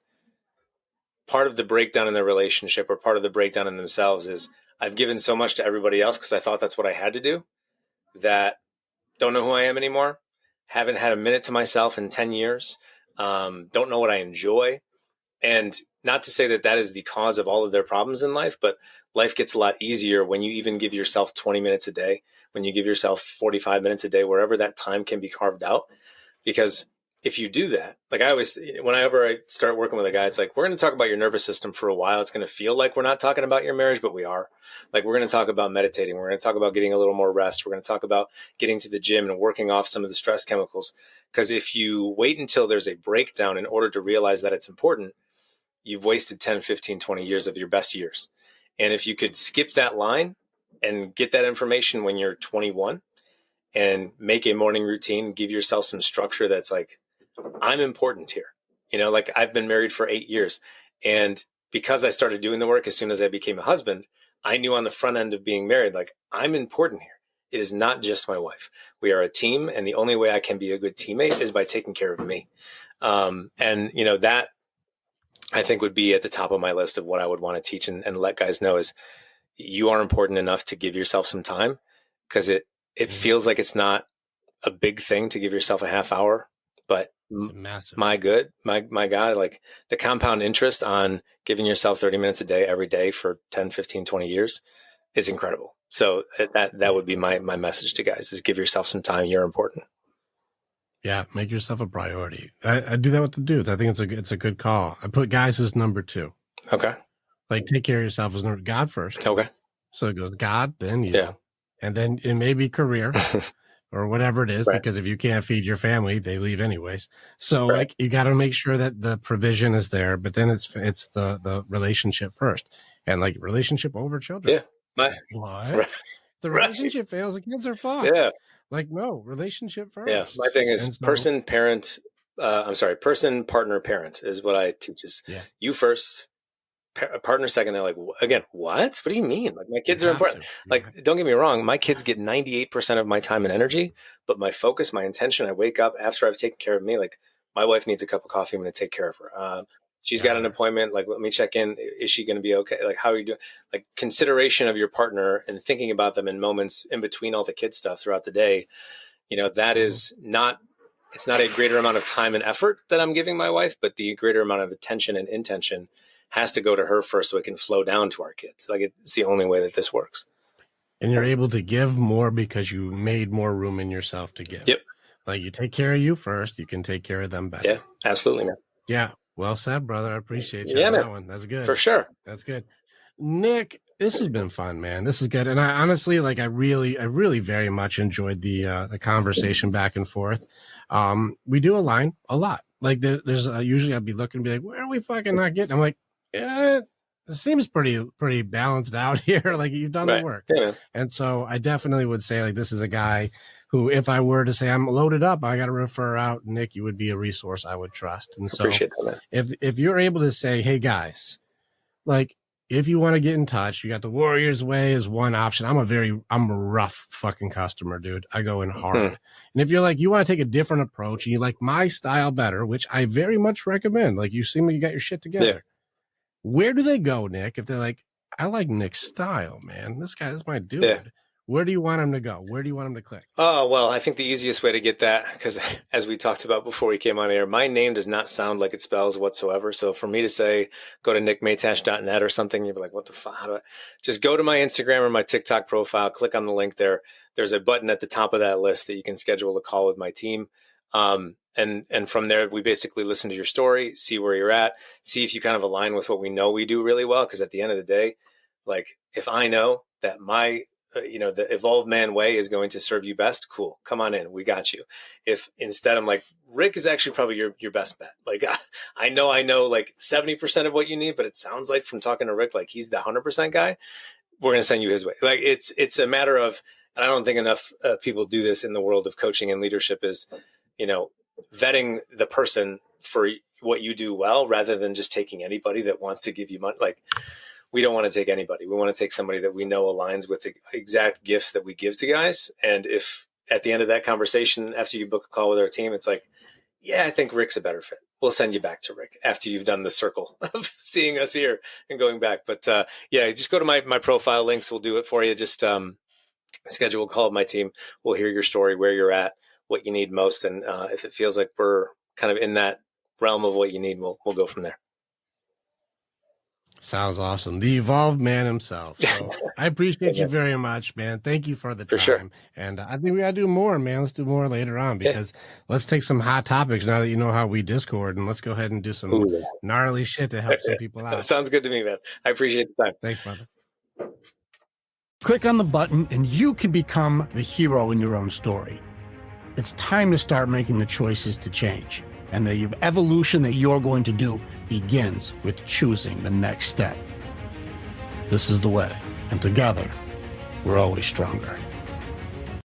part of the breakdown in their relationship or part of the breakdown in themselves is I've given so much to everybody else because I thought that's what I had to do, that don't know who I am anymore, haven't had a minute to myself in 10 years, don't know what I enjoy. And not to say that that is the cause of all of their problems in life, but life gets a lot easier when you even give yourself 20 minutes a day, when you give yourself 45 minutes a day, wherever that time can be carved out. Because if you do that, like whenever I start working with a guy, it's like, we're going to talk about your nervous system for a while. It's going to feel like we're not talking about your marriage, but we are. Like, we're going to talk about meditating. We're going to talk about getting a little more rest. We're going to talk about getting to the gym and working off some of the stress chemicals. Because if you wait until there's a breakdown in order to realize that it's important, you've wasted 10, 15, 20 years of your best years. And if you could skip that line and get that information when you're 21 and make a morning routine, give yourself some structure that's like, I'm important here. You know, like I've been married for 8 years. And because I started doing the work as soon as I became a husband, I knew on the front end of being married, like, I'm important here. It is not just my wife. We are a team. And the only way I can be a good teammate is by taking care of me. And, you know, that I think would be at the top of my list of what I would want to teach and let guys know is you are important enough to give yourself some time, because it feels like it's not a big thing to give yourself a half hour, but my God, like the compound interest on giving yourself 30 minutes a day every day for 10, 15, 20 years is incredible. So that would be my message to guys is give yourself some time. You're important. Yeah. Make yourself a priority. I do that with the dudes. I think it's a good call. I put guys as number 2. Okay. Like take care of yourself as God first. Okay. So it goes God, then you. Yeah. And then it may be career. Or whatever it is, right. Because if you can't feed your family, they leave anyways. So right. Like you got to make sure that the provision is there, but then it's the relationship first, and like relationship over children. Yeah. What? Right. The relationship fails, the kids are fucked. Yeah. Like no, relationship first. Yeah. My thing is person, partner, parent is what I teach is you first. Partner second. They're like, again, what do you mean? Like my kids are important. Like, don't get me wrong. My kids get 98% of my time and energy, but my focus, my intention, I wake up after I've taken care of me. Like my wife needs a cup of coffee. I'm going to take care of her. She's got an appointment. Like, let me check in. Is she going to be okay? Like, how are you doing? Like consideration of your partner and thinking about them in moments in between all the kid stuff throughout the day. You know, that is not, it's not a greater amount of time and effort that I'm giving my wife, but the greater amount of attention and intention has to go to her first so it can flow down to our kids. Like it's the only way that this works. And you're able to give more because you made more room in yourself to give. Yep. Like you take care of you first, you can take care of them better. Yeah, absolutely, man. Yeah. Well said, brother. I appreciate you. Yeah, that man. one. That's good. For sure. That's good. Nick, this has been fun, man. This is good. And I honestly, like, I really very much enjoyed the conversation back and forth. We do align a lot. like there's usually I'd be looking and be like, where are we fucking not getting? I'm like, yeah, it seems pretty balanced out here. Like you've done the work. Yeah. And so I definitely would say like, this is a guy who, if I were to say I'm loaded up, I got to refer out, Nick, you would be a resource I would trust. And so Appreciate that, man. if you're able to say, hey guys, like, if you want to get in touch, you got the Warriors Way is one option. I'm a rough fucking customer, dude. I go in hard. And if you're like, you want to take a different approach and you like my style better, which I very much recommend, like you seem like you got your shit together. Yeah. Where do they go, Nick? If they're like, I like Nick's style, man. This my dude. Yeah. Where do you want him to go? Where do you want him to click? Oh, well, I think the easiest way to get that, because as we talked about before we came on air, my name does not sound like it spells whatsoever. So for me to say, go to nickmatiash.net or something, you'd be like, what the fuck? How do I? Just go to my Instagram or my TikTok profile, click on the link there. There's a button at the top of that list that you can schedule a call with my team. And from there, we basically listen to your story, see where you're at, see if you kind of align with what we know we do really well. Because at the end of the day, like if I know that the evolved man way is going to serve you best, cool, come on in, we got you. If instead I'm like, Rick is actually probably your best bet. Like I know like 70% of what you need, but it sounds like from talking to Rick, like he's the 100% guy. We're going to send you his way. Like it's a matter of, and I don't think enough people do this in the world of coaching and leadership is, vetting the person for what you do well, rather than just taking anybody that wants to give you money. Like, we don't want to take anybody. We want to take somebody that we know aligns with the exact gifts that we give to guys. And if at the end of that conversation, after you book a call with our team, it's like, yeah, I think Rick's a better fit, we'll send you back to Rick after you've done the circle of seeing us here and going back. But just go to my profile links. We'll do it for you. Just schedule a call with my team. We'll hear your story, where you're at, what you need most. And if it feels like we're kind of in that realm of what you need, we'll go from there. Sounds awesome. The evolved man himself. So I appreciate you very much, man. Thank you for the time. Sure. And I think we got to do more, man. Let's do more later on, because let's take some hot topics now that you know how we Discord, and let's go ahead and do some gnarly shit to help some people out. Sounds good to me, man. I appreciate the time. Thanks, brother. Click on the button and you can become the hero in your own story. It's time to start making the choices to change. And the evolution that you're going to do begins with choosing the next step. This is the way. And together, we're always stronger.